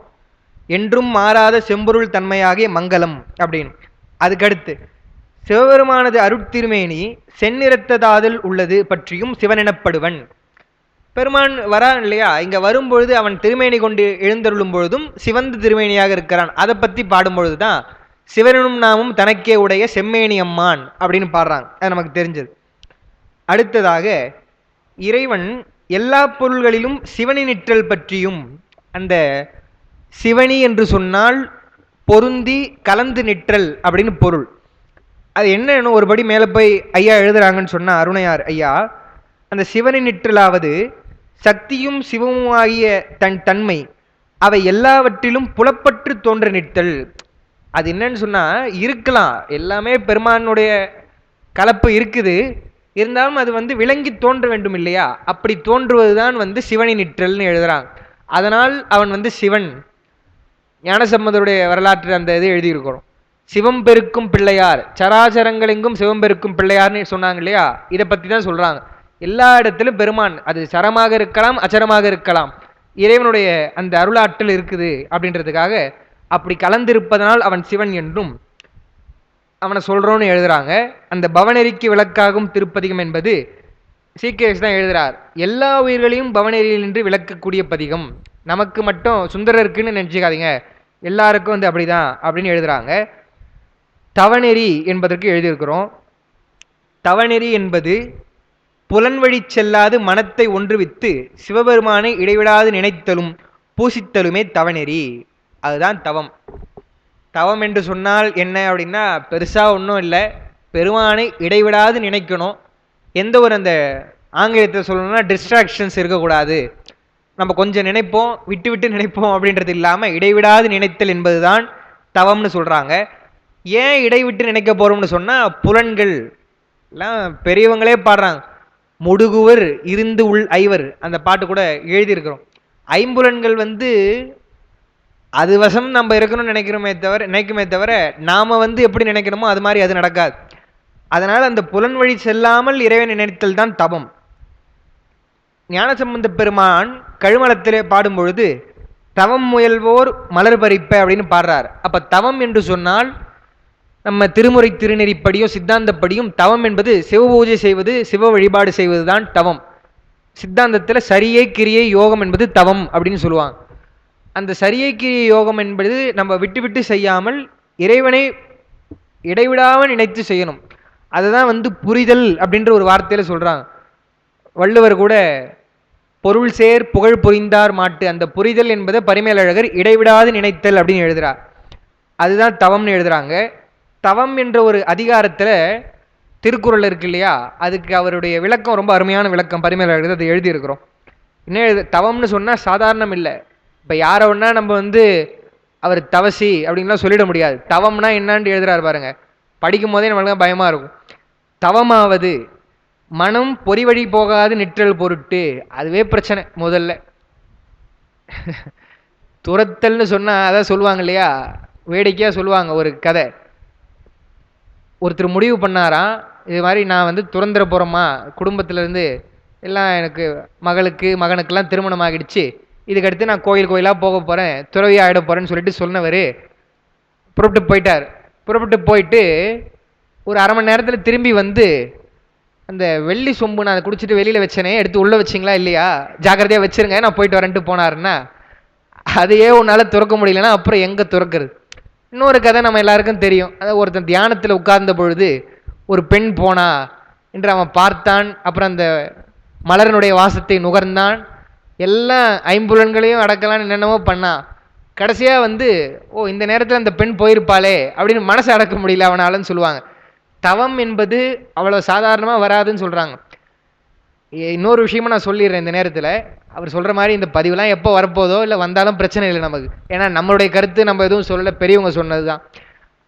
என்றும் மாறாத செம்பொருள் தன்மையாகிய மங்களம் அப்படின்னு. அதுக்கடுத்து சிவபெருமானது அருட்திருமேனி செந்நிறத்ததாதல் உள்ளது பற்றியும் சிவன் எனப்படுவன். பெருமான் வரான் இல்லையா, இங்க வரும்பொழுது அவன் திருமேனி கொண்டு எழுந்தருளும் பொழுதும் சிவந்த திருமேனியாக இருக்கிறான். அதை பத்தி பாடும்பொழுது தான் சிவனும் நாமும் தனக்கே உடைய செம்மேனி அம்மான் அப்படின்னு பாடுறாங்க, அது நமக்கு தெரிஞ்சது. அடுத்ததாக இறைவன் எல்லா பொருள்களிலும் சிவனி நிற்றல் பற்றியும், அந்த சிவனி என்று சொன்னால் பொருந்தி கலந்து நிற்றல் அப்படின்னு பொருள். அது என்னன்னு ஒருபடி மேலே போய் ஐயா எழுதுறாங்கன்னு சொன்னா அருணையார் ஐயா, அந்த சிவனி நிற்றலாவது சக்தியும் சிவமும் ஆகிய தன்மை அவை எல்லாவற்றிலும் புலப்பற்று தோன்ற நிற்றல். அது என்னன்னு சொன்னா, இருக்கலாம் எல்லாமே பெருமானுடைய கலப்பு இருக்குது, இருந்தாலும் அது வந்து விளங்கி தோன்ற வேண்டும் இல்லையா, அப்படி தோன்றுவதுதான் வந்து சிவனி நிற்றல்னு எழுதுறாங்க. அதனால் அவன் வந்து சிவன். ஞானசம்பந்தருடைய வரலாற்று அந்த இது எழுதியிருக்கிறோம், சிவம் பெருக்கும் பிள்ளையார், சராச்சரங்களெங்கும் சிவம் பெருக்கும் பிள்ளையார்னு சொன்னாங்க இல்லையா, இதை பற்றி தான் சொல்றாங்க. எல்லா இடத்திலும் பெருமான், அது சரமாக இருக்கலாம் அச்சரமாக இருக்கலாம், இறைவனுடைய அந்த அருளாற்றல் இருக்குது அப்படின்றதுக்காக அப்படி கலந்திருப்பதனால் அவன் சிவன் என்றும் அவனை சொல்றோன்னு எழுதுறாங்க. அந்த பவநெறிக்கு விளக்காகும் திருப்பதிகம் என்பது சீக்கிரேஷ் தான் எழுதுறார், எல்லா உயிர்களையும் பவநெறியில் நின்று விளக்கக்கூடிய பதிகம், நமக்கு மட்டும் சுந்தரருக்குன்னு நினைச்சுக்காதீங்க, எல்லாருக்கும் வந்து அப்படிதான் அப்படின்னு எழுதுறாங்க. தவநெறி என்பதற்கு எழுதியிருக்கிறோம். தவநெறி என்பது புலன்வழி செல்லாது மனத்தை ஒன்றுவித்து சிவபெருமானை இடைவிடாது நினைத்தலும் பூசித்தலுமே தவநெறி, அதுதான் தவம். தவம் என்று சொன்னால் என்ன அப்படின்னா பெருசா ஒன்றும் இல்லை, பெருமானை இடைவிடாது நினைக்கணும். எந்த ஒரு அந்த ஆங்கிலத்தில் சொல்லணும்னா டிஸ்ட்ராக்ஷன்ஸ் இருக்கக்கூடாது, நம்ம கொஞ்சம் நினைப்போம் விட்டு விட்டு நினைப்போம் அப்படின்றது இல்லாமல் இடைவிடாது நினைத்தல் என்பதுதான் தவம்னு சொல்றாங்க. ஏன் இடைவிட்டு நினைக்க போறோம்னு சொன்னா, புலன்கள் எல்லாம் பெரியவங்களே பாடுறாங்க, முடுகுவர் இருந்து உள் ஐவர், அந்த பாட்டு கூட எழுதியிருக்கிறோம். ஐம்புலன்கள் வந்து அது வசம் நம்ம இருக்கணும்னு நினைக்குமே தவிர நாம வந்து எப்படி நினைக்கணுமோ அது மாதிரி அது நடக்காது. அதனால் அந்த புலன் வழி செல்லாமல் இறைவனை நினைத்தல் தான் தவம். ஞானசம்பந்த பெருமான் கழுமலத்திலே பாடும் பொழுது தவம் முயல்வோர் மலர் பறிப்ப அப்படின்னு பாடுறார். அப்ப தவம் என்று சொன்னால் நம்ம திருமுறை திருநெறிப்படியும் சித்தாந்தப்படியும் தவம் என்பது சிவ பூஜை செய்வது, சிவ வழிபாடு செய்வது தான் தவம். சித்தாந்தத்தில் சரியை கிரியை யோகம் என்பது தவம் அப்படின்னு சொல்லுவாங்க. அந்த சரியை கிரியை யோகம் என்பது நம்ம விட்டு விட்டு செய்யாமல் இறைவனை இடைவிடாமல் நினைத்து செய்யணும். அதுதான் வந்து புரிதல் அப்படின்ற ஒரு வார்த்தையில சொல்றாங்க. வள்ளுவர் கூட பொருள் சேர் புகழ் புரிந்தார் மாட்டு, அந்த புரிதல் என்பதை பரிமேலழகர் இடைவிடாது நினைத்தல் அப்படின்னு எழுதுறார். அதுதான் தவம்னு எழுதுறாங்க. தவம் என்ற ஒரு அதிகாரத்தில் திருக்குறள் இருக்கு இல்லையா, அதுக்கு அவருடைய விளக்கம் ரொம்ப அருமையான விளக்கம் பரிமையில் அதை எழுதியிருக்கிறோம். இன்னும் தவம்னு சொன்னால் சாதாரணம் இல்லை. இப்போ யாரை ஒன்றா நம்ம வந்து அவர் தவசி அப்படின்லாம் சொல்லிட முடியாது. தவம்னா என்னான்னு எழுதுறாரு பாருங்க, படிக்கும் போதே நம்மளுக்கு பயமாக இருக்கும். தவமாவது மனம் பொறிவழி போகாது நிற்றல் பொருட்டு. அதுவே பிரச்சனை முதல்ல. துரத்தல்னு சொன்னால் அதான் சொல்லுவாங்க இல்லையா, வேடிக்கையாக சொல்லுவாங்க ஒரு கதை. ஒருத்தர் முடிவு பண்ணாராம், இது மாதிரி நான் வந்து துறந்துட போகிறோம்மா, குடும்பத்திலேருந்து எல்லாம் எனக்கு மகனுக்கெல்லாம் திருமணம் ஆகிடுச்சு, இதுக்கடுத்து நான் கோயிலாக போக போகிறேன், துறவியாக ஆகிட போகிறேன்னு சொல்லிட்டு சொன்னவர் புறப்பட்டு போயிட்டு ஒரு அரை மணி நேரத்தில் திரும்பி வந்து, அந்த வெள்ளி சொம்பு நான் குடிச்சிட்டு வெளியில் வச்சேனே, எடுத்து உள்ளே வச்சிங்களா இல்லையா, ஜாக்கிரதையாக வச்சிருங்க, நான் போயிட்டு வரேன்ட்டு போனாருன்னா, அதையே உன்னால் துறக்க முடியலன்னா அப்புறம் எங்கே துறக்கிறது? இன்னொரு கதை நம்ம எல்லாருக்கும் தெரியும். அதாவது ஒருத்தன் தியானத்தில் உட்கார்ந்த பொழுது ஒரு பெண் போனா என்று அவன் பார்த்தான். அப்புறம் அந்த மலரனுடைய வாசத்தை நுகர்ந்தான். எல்லா ஐம்புலன்களையும் அடக்கலான்னு என்னென்னவோ பண்ணான். கடைசியாக வந்து இந்த நேரத்தில் அந்த பெண் போயிருப்பாளே அப்படின்னு மனசை அடக்க முடியல அவனாலன்னு சொல்லுவாங்க. தவம் என்பது அவ்வளோ சாதாரணமாக வராதுன்னு சொல்கிறாங்க. இன்னொரு விஷயமா நான் சொல்லிடுறேன் இந்த நேரத்தில். அவர் சொல்கிற மாதிரி இந்த பதிவுலாம் எப்போ வரப்போதோ இல்லை வந்தாலும் பிரச்சனை இல்லை நமக்கு. ஏன்னா நம்மளுடைய கருத்து நம்ம எதுவும் சொல்லலை, பெரியவங்க சொன்னது தான்.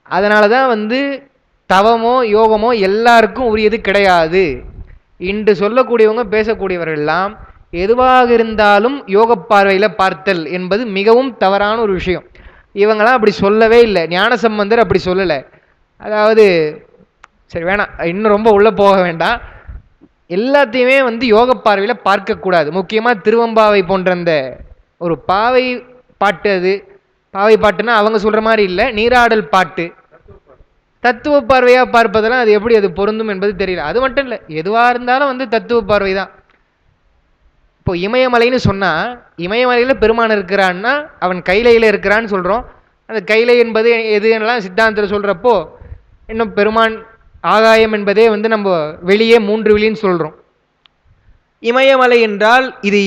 அதனால தான் வந்து தவமோ யோகமோ எல்லாருக்கும் உரியது கிடையாது. இன்று சொல்லக்கூடியவங்க பேசக்கூடியவர்கள்லாம் எதுவாக இருந்தாலும் யோக பார்வையில் பார்த்தல் என்பது மிகவும் தவறான ஒரு விஷயம். இவங்களாம் அப்படி சொல்லவே இல்லை. ஞானசம்பந்தர் அப்படி சொல்லலை. அதாவது சரி வேணாம், இன்னும் ரொம்ப உள்ளே போக வேண்டாம். எல்லாத்தையுமே வந்து யோக பார்வையில் பார்க்கக்கூடாது. முக்கியமாக திருவம்பாவை போன்ற அந்த ஒரு பாவை பாட்டு, அது பாவை பாட்டுன்னா அவங்க சொல்கிற மாதிரி இல்லை, நீராடல் பாட்டு, தத்துவ பார்வையாக பார்ப்பதெல்லாம் அது எப்படி அது பொருந்தும் என்பது தெரியல. அது மட்டும் இல்லை, எதுவாக இருந்தாலும் வந்து தத்துவ பார்வை தான். இப்போ இமயமலைன்னு சொன்னால் இமயமலையில் பெருமான் இருக்கிறான்னா அவன் கைலையில் இருக்கிறான்னு சொல்கிறோம். அந்த கைலை என்பது எதுலாம் சித்தாந்தத்தில் சொல்கிறப்போ இன்னும் பெருமான் ஆகாயம் என்பதே வந்து நம்ம வெளியே 3 வெளின்னு சொல்கிறோம். இமயமலை என்றால் இது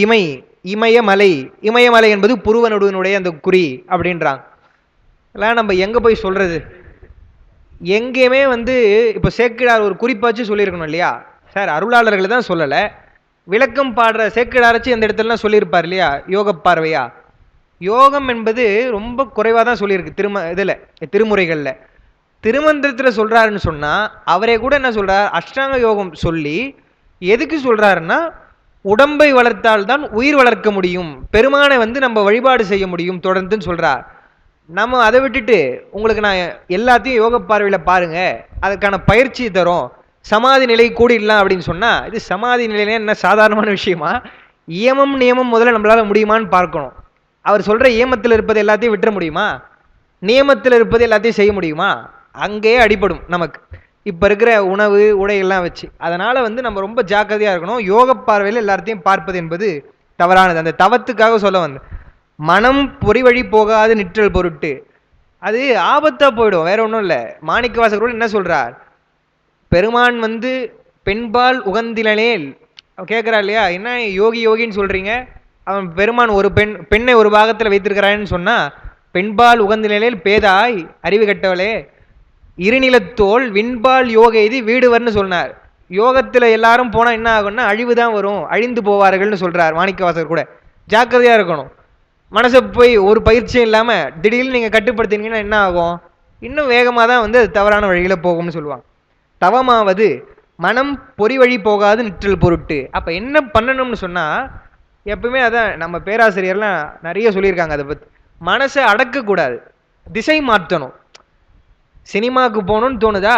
இமயமலை. இமயமலை என்பது புருவனுடைய அந்த குறி அப்படின்றாங்க. எல்லாம் நம்ம எங்கே போய் சொல்கிறது? எங்கேயுமே வந்து இப்போ சேக்கிழார் ஒரு குறிப்பாச்சு சொல்லியிருக்கணும் இல்லையா சார்? அருளாளர்களை தான் சொல்லலை, விளக்கம் பாடுற சேக்கிழாராச்சு அந்த இடத்துலலாம் சொல்லியிருப்பார் இல்லையா யோக பார்வையா. யோகம் என்பது ரொம்ப குறைவாக தான் சொல்லியிருக்கு இதில் திருமுறைகளில். திருமந்திரத்தில் சொல்கிறாருன்னு சொன்னால் அவரே கூட என்ன சொல்கிறார், அஷ்டாங்க யோகம் சொல்லி எதுக்கு சொல்கிறாருன்னா உடம்பை வளர்த்தால்தான் உயிர் வளர்க்க முடியும், பெருமானை வந்து நம்ம வழிபாடு செய்ய முடியும் தொடர்ந்துன்னு சொல்கிறார். நம்ம அதை விட்டுட்டு உங்களுக்கு நான் எல்லாத்தையும் யோக பார்வையில் பாருங்க, அதுக்கான பயிற்சி தரோம், சமாதி நிலை கூடிடலாம் அப்படின்னு சொன்னால் இது சமாதி நிலையிலே என்ன சாதாரணமான விஷயமா? இயமம் நியமம் முதல்ல நம்மளால் முடியுமான்னு பார்க்கணும். அவர் சொல்கிற இயமத்தில் இருப்பது எல்லாத்தையும் விட்டுற முடியுமா? நியமத்தில் இருப்பது எல்லாத்தையும் செய்ய முடியுமா? அங்கேயே அடிபடும் நமக்கு இப்போ இருக்கிற உணவு உடையெல்லாம் வச்சு. அதனால் வந்து நம்ம ரொம்ப ஜாக்கிரதையாக இருக்கணும். யோக பார்வையில் எல்லாத்தையும் பார்ப்பது என்பது தவறானது. அந்த தவத்துக்காக சொல்ல வந்து மனம் பொறிவழி போகாது நிற்றல் பொருட்டு, அது ஆபத்தாக போயிடும், வேற ஒன்றும் இல்லை. மாணிக்கவாசகர் கூட என்ன சொல்கிறார், பெருமான் வந்து பெண்பால் உகந்திலனேல் கேட்குறா இல்லையா, என்ன யோகின்னு சொல்கிறீங்க, அவன் பெருமான் ஒரு பெண்ணை ஒரு பாகத்தில் வைத்திருக்கிறான்னு சொன்னால் பெண்பால் உகந்திலனேல் பேதாய் அறிவு கட்டவளே இருநிலத்தோல் விண்பால் யோக எய்தி வீடுவர்னு சொன்னார். யோகத்தில் எல்லாரும் போனால் என்ன ஆகும்னா அழிவு தான் வரும், அழிந்து போவார்கள்னு சொல்கிறார் மாணிக்கவாசகர் கூட. ஜாக்கிரதையாக இருக்கணும். மனசை போய் ஒரு பயிற்சியும் இல்லாமல் திடீர்னு நீங்கள் கட்டுப்படுத்தினீங்கன்னா என்ன ஆகும், இன்னும் வேகமாக தான் வந்து அது தவறான வழியில் போகும்னு சொல்லுவாங்க. தவமாவது மனம் பொறி வழி போகாது நிற்றல் பொருட்டு. அப்போ என்ன பண்ணணும்னு சொன்னால் எப்பவுமே அதான் நம்ம பேராசிரியர்லாம் நிறைய சொல்லியிருக்காங்க அதை பற்றி. மனசை அடக்கக்கூடாது, திசை மாற்றணும். சினிமாவுக்கு போகணும்னு தோணுதா,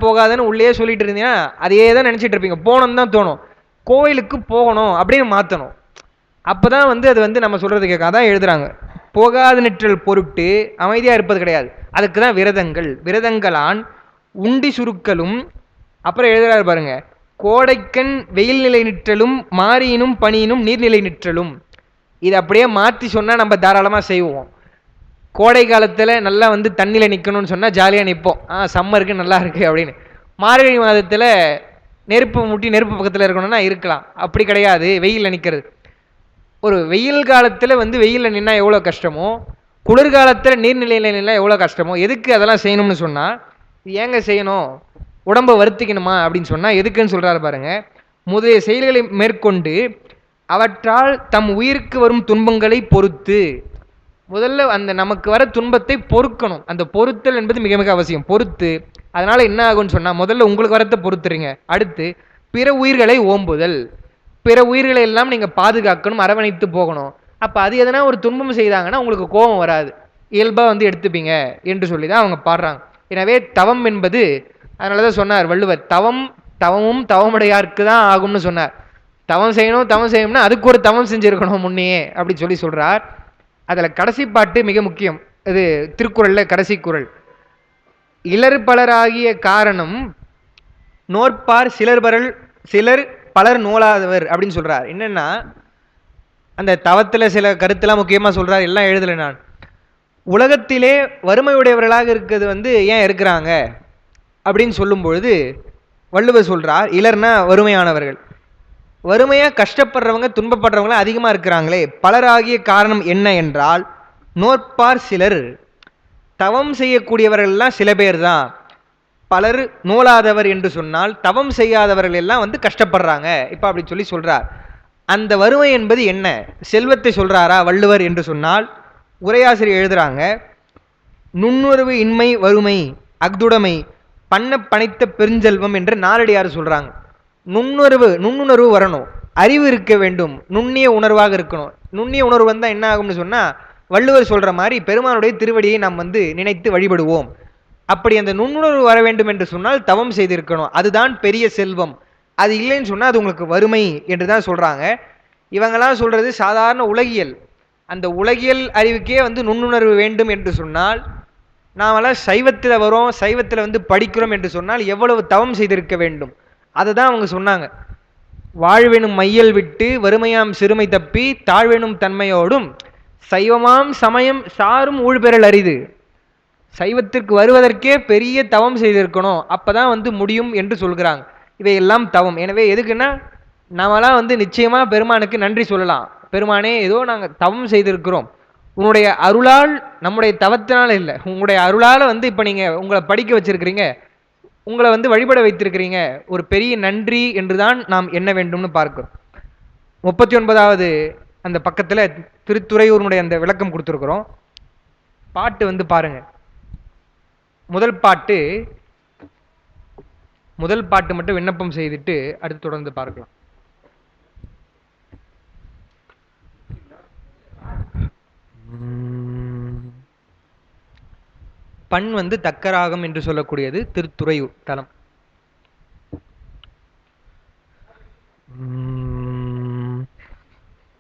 போகாதன்னு உள்ளே சொல்லிட்டு இருந்தீங்கன்னா அதையே தான் நினச்சிட்டு இருப்பீங்க. போகணும்னு தான் தோணும். கோயிலுக்கு போகணும் அப்படின்னு மாற்றணும். அப்போ தான் வந்து அது வந்து நம்ம சொல்கிறது கேட்க. அதான் எழுதுகிறாங்க, போகாது நிற்றல் பொருட்டு அமைதியாக இருப்பது கிடையாது, அதுக்கு தான் விரதங்களான் உண்டி சுருக்கலும். அப்புறம் எழுதுறாரு பாருங்க, கோடைக்கண் வெயில் நிலை நிற்றலும் மாரியினும் பனியினும் நீர்நிலை நிற்றலும். இது அப்படியே மாற்றி சொன்னால் நம்ம தாராளமாக செய்வோம். கோடை காலத்தில் நல்லா வந்து தண்ணியில் நிற்கணும்னு சொன்னால் ஜாலியாக நிற்போம், சம்மருக்கு நல்லா இருக்குது அப்படின்னு. மார்கழி மாதத்தில் நெருப்பு முட்டி நெருப்பு பக்கத்தில் இருக்கணும்னா இருக்கலாம். அப்படி கிடையாது வெயிலில் நிற்கிறது. ஒரு வெயில் காலத்தில் வந்து வெயிலில் நின்னா எவ்வளோ கஷ்டமோ, குளிர்காலத்தில் நீர்நிலையிலாம் எவ்வளோ கஷ்டமோ, எதுக்கு அதெல்லாம் செய்யணும்னு சொன்னால், ஏங்க செய்யணும், உடம்பை வருத்திக்கணுமா அப்படின்னு சொன்னால் எதுக்குன்னு சொல்கிறாரு பாருங்க. முதலிய செயல்களை மேற்கொண்டு அவற்றால் தம் உயிருக்கு வரும் துன்பங்களை பொறுத்து, முதல்ல அந்த நமக்கு வர துன்பத்தை பொறுக்கணும். அந்த பொறுத்தல் என்பது மிக மிக அவசியம். பொறுத்து அதனால என்ன ஆகும்னு சொன்னால், முதல்ல உங்களுக்கு வரத்தை பொறுத்துறீங்க. அடுத்து பிற உயிர்களை ஓம்புதல், பிற உயிர்களை எல்லாம் நீங்கள் பாதுகாக்கணும், அரவணைத்து போகணும். அப்போ அது எதனா ஒரு துன்பம் செய்தாங்கன்னா உங்களுக்கு கோபம் வராது, இயல்பாக வந்து எடுத்துப்பீங்க என்று சொல்லி தான் அவங்க பாடுறாங்க. எனவே தவம் என்பது, அதனால தான் சொன்னார் வள்ளுவர், தவமும் தவமுடையாருக்கு தான் ஆகும்னு சொன்னார். தவம் செய்யணும்னா அதுக்கு ஒரு தவம் செஞ்சுருக்கணும் முன்னையே அப்படி சொல்லி சொல்கிறார். அதில் கடைசி பாட்டு மிக முக்கியம். இது திருக்குறளில் கடைசி குறள். இலர் பலராகிய காரணம் நோற்பார் சிலர் பலர் நோலாதவர் அப்படின்னு சொல்கிறார். என்னென்னா, அந்த தவத்தில் சில கருத்தெல்லாம் முக்கியமாக சொல்கிறார், எல்லாம் எழுதலை நான். உலகத்திலே வறுமையுடையவர்களாக இருக்கிறது வந்து ஏன் இருக்கிறாங்க அப்படின்னு சொல்லும் பொழுது வள்ளுவர் சொல்கிறார், இலர்னா வறுமையானவர்கள், வறுமையாக கஷ்டப்படுறவங்க துன்பப்படுறவங்களாம் அதிகமாக இருக்கிறாங்களே, பலராகிய காரணம் என்ன என்றால், நோற்பார் சிலர், தவம் செய்யக்கூடியவர்கள்லாம் சில பேர் தான், பலர் நோலாதவர் என்று சொன்னால் தவம் செய்யாதவர்கள் எல்லாம் வந்து கஷ்டப்படுறாங்க. இப்போ அப்படி சொல்லி சொல்கிறார். அந்த வறுமை என்பது என்ன, செல்வத்தை சொல்கிறாரா வள்ளுவர் என்று சொன்னால், உரையாசிரியர் எழுதுகிறாங்க, நுண்ணுறவு இன்மை வறுமை அஃதுடைமை பண்ண பனைத்த பெருஞ்செல்வம் என்று நாலடியார் சொல்கிறாங்க. நுண்ணுணர்வு வரணும், அறிவு இருக்க வேண்டும், நுண்ணிய உணர்வாக இருக்கணும். நுண்ணிய உணர்வு வந்தால் என்ன ஆகும்னு சொன்னால், வள்ளுவர் சொல்கிற மாதிரி பெருமானுடைய திருவடியை நாம் வந்து நினைத்து வழிபடுவோம். அப்படி அந்த நுண்ணுணர்வு வர வேண்டும் என்று சொன்னால் தவம் செய்திருக்கணும், அதுதான் பெரிய செல்வம். அது இல்லைன்னு சொன்னால் அது உங்களுக்கு வறுமை என்று தான் சொல்கிறாங்க. இவங்கெல்லாம் சொல்கிறது சாதாரண உலகியல். அந்த உலகியல் அறிவுக்கே வந்து நுண்ணுணர்வு வேண்டும் என்று சொன்னால், நாமெல்லாம் சைவத்தில் வரோம், சைவத்தில் வந்து படிக்கிறோம் என்று சொன்னால் எவ்வளவு தவம் செய்திருக்க வேண்டும். அதை தான் அவங்க சொன்னாங்க. வாழ்வெனும் மையல் விட்டு வறுமையாம் சிறுமை தப்பி தாழ்வெனும் தன்மையோடும் சைவமாம் சமயம் சாரும் ஊழ்பெறல் அரிது. சைவத்திற்கு வருவதற்கே பெரிய தவம் செய்திருக்கணும், அப்பதான் வந்து முடியும் என்று சொல்கிறாங்க. இவையெல்லாம் தவம். எனவே எதுக்குன்னா, நாமெல்லாம் வந்து நிச்சயமா பெருமானுக்கு நன்றி சொல்லலாம். பெருமானே, ஏதோ நாங்கள் தவம் செய்திருக்கிறோம், உன்னுடைய அருளால், நம்முடைய தவத்தினால இல்லை, உங்களுடைய அருளால் வந்து இப்போ நீங்கள் உங்களை படிக்க வச்சிருக்கிறீங்க, உங்களை வந்து வழிபட வைத்திருக்கிறீங்க, ஒரு பெரிய நன்றி என்றுதான் நாம் எண்ண வேண்டும்னு பார்க்கிறோம். 39வது அந்த பக்கத்தில் திருத்துறையூருடைய அந்த விளக்கம் கொடுத்துருக்குறோம். பாட்டு வந்து பாருங்க. முதல் பாட்டு மட்டும் விண்ணப்பம் செய்துட்டு அடுத்து தொடர்ந்து பார்க்கலாம். பண் வந்து தக்கராகம் என்று சொல்லக்கூடியது திருத்துறையூர் தலம்.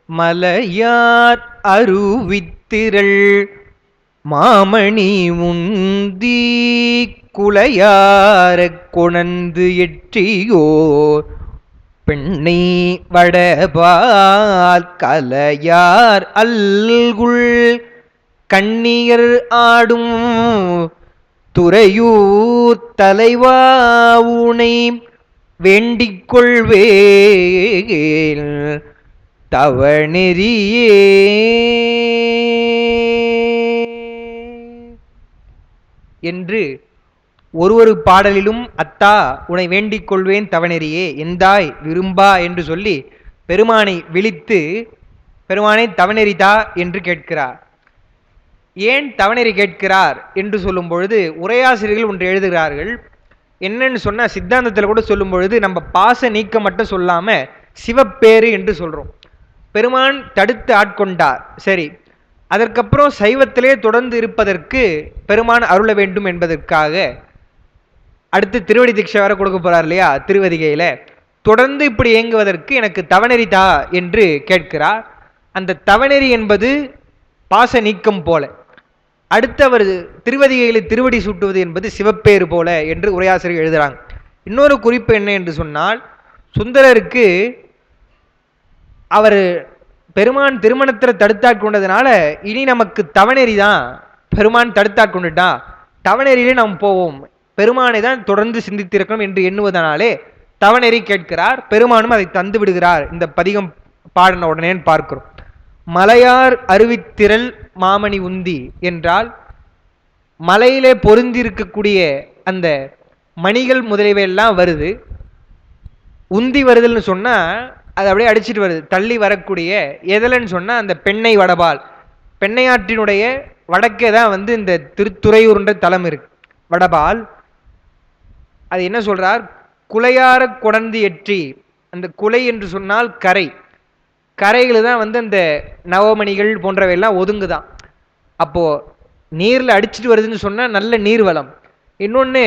மலையார் அருவித்திரள் மாமணி உந்தி குலையார கொணந்து எற்றியோர் பெண்ணை வடபால் கலையார் அல்குள் கண்ணியர் ஆடும் துறையூர் தலைவா உனை வேண்டிக் கொள்வேல் தவநெறியே என்று ஒரு பாடலிலும் அத்தா உன்னை வேண்டிக் கொள்வேன் தவநெறியே எந்தாய் விரும்பா என்று சொல்லி பெருமானை விழித்து, பெருமானை தவநெறிதா என்று கேட்கிறார். ஏன் தவநெறி கேட்கிறார் என்று சொல்லும் பொழுது உரையாசிரியர்கள் ஒன்று எழுதுகிறார்கள். என்னன்னு சொன்னால், சித்தாந்தத்தில் கூட சொல்லும் பொழுது நம்ம பாச நீக்கம் மட்டும் சொல்லாமல் சிவப்பேறு என்று சொல்கிறோம். பெருமான் தடுத்து ஆட்கொண்டார், சரி, அதற்கப்புறம் சைவத்திலே தொடர்ந்து இருப்பதற்கு பெருமான் அருள வேண்டும் என்பதற்காக அடுத்து திருவடி தீட்சை வர கொடுக்க போறார் இல்லையா, திருவதிகையில் தொடர்ந்து இப்படி இயங்குவதற்கு எனக்கு தவநெறி தா என்று கேட்கிறார். அந்த தவநெறி என்பது பாச நீக்கம் போல, அடுத்தவர் திருவதிகையில் திருவடி சூட்டுவது என்பது சிவப்பேறு போல என்று உரையாசிரியர் எழுதுகிறாங்க. இன்னொரு குறிப்பு என்ன என்று சொன்னால், சுந்தரருக்கு அவர் பெருமான் திருமணத்தில் தடுத்தாட்கொண்டதுனால இனி நமக்கு தவநெறி தான், பெருமான் தடுத்தாட்கொண்டுட்டா தவநெறியிலே நாம் போவோம், பெருமானை தான் தொடர்ந்து சிந்தித்திருக்கணும் என்று எண்ணுவதனாலே தவநெறி கேட்கிறார். பெருமானும் அதை தந்து விடுகிறார் இந்த பதிகம் பாடின உடனே பார்க்கிறோம். மலையார் அருவித்திரள் மாமணி உந்தி என்றால் மலையிலே பொருந்திருக்கக்கூடிய அந்த மணிகள் முதலியவை எல்லாம் வருது. உந்தி வருதல்னு சொன்னா அது அப்படியே அடிச்சிட்டு வருது, தள்ளி வரக்கூடிய எதலன்னு சொன்னா அந்த பெண்ணை வடபால், பெண்ணையாற்றினுடைய வடக்கே தான் வந்து இந்த திருத்துறையூர்ன்ற தலம் இருக்கு. வடபால் அது என்ன சொல்றார், குலையார கொடர்ந்து எற்றி, அந்த குலை என்று சொன்னால் கரை, கரைகள் தான் வந்து அந்த நவமணிகள் போன்றவையெல்லாம் ஒதுங்குதான். அப்போ நீர்ல அடிச்சுட்டு வருதுன்னு சொன்னா நல்ல நீர்வளம். இன்னொன்னு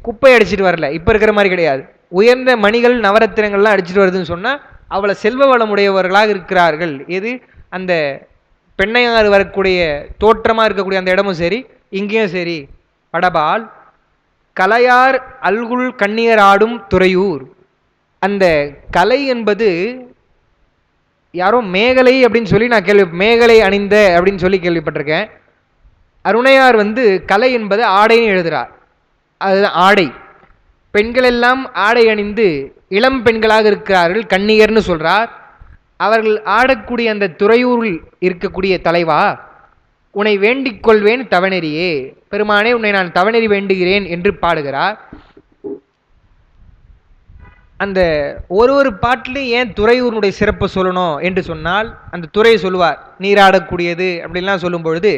குப்பை அடிச்சுட்டு வரல, இப்ப இருக்கிற மாதிரி கிடையாது. உயர்ந்த மணிகள் நவரத்தினங்கள்லாம் அடிச்சுட்டு வருதுன்னு சொன்னா அவ்வளவு செல்வ வளம் உடையவர்களாக இருக்கிறார்கள். எது அந்த பெண்ணையாறு வரக்கூடிய தோற்றமா இருக்கக்கூடிய அந்த இடமும் சரி, இங்கேயும் சரி. வடபால் கலையார் அல்குல் கண்ணியர் ஆடும் துறையூர். அந்த கலை என்பது யாரோ மேகலை அப்படின்னு சொல்லி நான் மேகலை அணிந்த அப்படின்னு சொல்லி கேள்விப்பட்டிருக்கேன். அருணையார் வந்து கலை என்பது ஆடைன்னு எழுதுறார். அதுதான் ஆடை. பெண்கள் எல்லாம் ஆடை அணிந்து இளம் பெண்களாக இருக்கிறார்கள், கண்ணியர்னு சொல்றார். அவர்கள் ஆடக்கூடிய அந்த துறையூரில் இருக்கக்கூடிய தலைவா, உன்னை வேண்டிக் கொள்வேன் தவநெறியே, பெருமானே உன்னை நான் தவநெறி வேண்டுகிறேன் என்று பாடுகிறார். அந்த ஒரு பாட்டிலையும் ஏன் துறையூருடைய சிறப்பு சொல்லணும் என்று சொன்னால், அந்த துறையை சொல்லுவார், நீராடக்கூடியது அப்படின்லாம் சொல்லும் பொழுது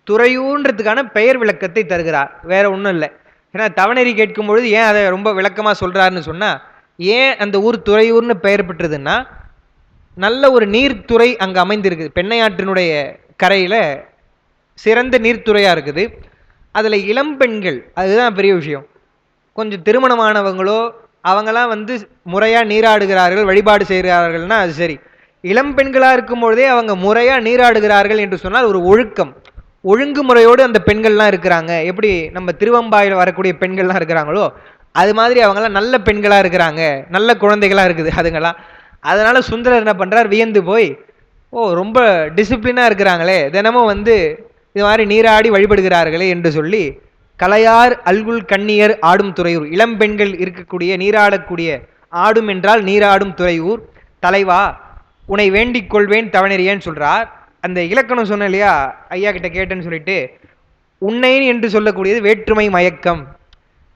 துறையூன்றதுக்கான பெயர் விளக்கத்தை தருகிறார், வேற ஒன்றும் இல்லை. ஏன்னா தவநெறி கேட்கும் பொழுது ஏன் அதை ரொம்ப விளக்கமாக சொல்றாருன்னு சொன்னா, ஏன் அந்த ஊர் துறையூர்னு பெயர் பெற்றதுன்னா, நல்ல ஒரு நீர்த்துறை அங்கே அமைந்திருக்குது. பெண்ணையாற்றினுடைய கரையில சிறந்த நீர்த்துறையா இருக்குது. அதுல இளம் பெண்கள், அதுதான் பெரிய விஷயம். கொஞ்சம் திருமணமானவங்களோ அவங்களாம் வந்து முறையா நீராடுகிறார்கள், வழிபாடு செய்கிறார்கள்னா அது சரி. இளம் பெண்களா இருக்கும் பொழுதே அவங்க முறையா நீராடுகிறார்கள் என்று சொன்னால் ஒரு ஒழுக்கம், ஒழுங்குமுறையோடு அந்த பெண்கள்லாம் இருக்கிறாங்க. எப்படி நம்ம திருவம்பாயில் வரக்கூடிய பெண்கள்லாம் இருக்கிறாங்களோ அது மாதிரி அவங்களாம் நல்ல பெண்களா இருக்கிறாங்க, நல்ல குழந்தைகளா இருக்குது அதுங்களாம். அதனால சுந்தரர் என்ன பண்றார், வியந்து போய், ஓ ரொம்ப டிசிப்ளினா இருக்கிறாங்களே, தினமும் வந்து இது மாதிரி நீராடி வழிபடுகிறார்களே என்று சொல்லி கலையார் அல்குல் கண்ணியர் ஆடும் துறையூர், இளம் பெண்கள் இருக்கக்கூடிய நீராடக்கூடிய, ஆடும் என்றால் நீராடும் துறையூர் தலைவா உன்னை வேண்டிக் கொள்வேன் தவநெறியேன்னு சொல்றார். அந்த இலக்கணம் சொன்ன இல்லையா, ஐயா கிட்ட கேட்டேன்னு சொல்லிட்டு, உன்னைன் என்று சொல்லக்கூடியது வேற்றுமை மயக்கம்.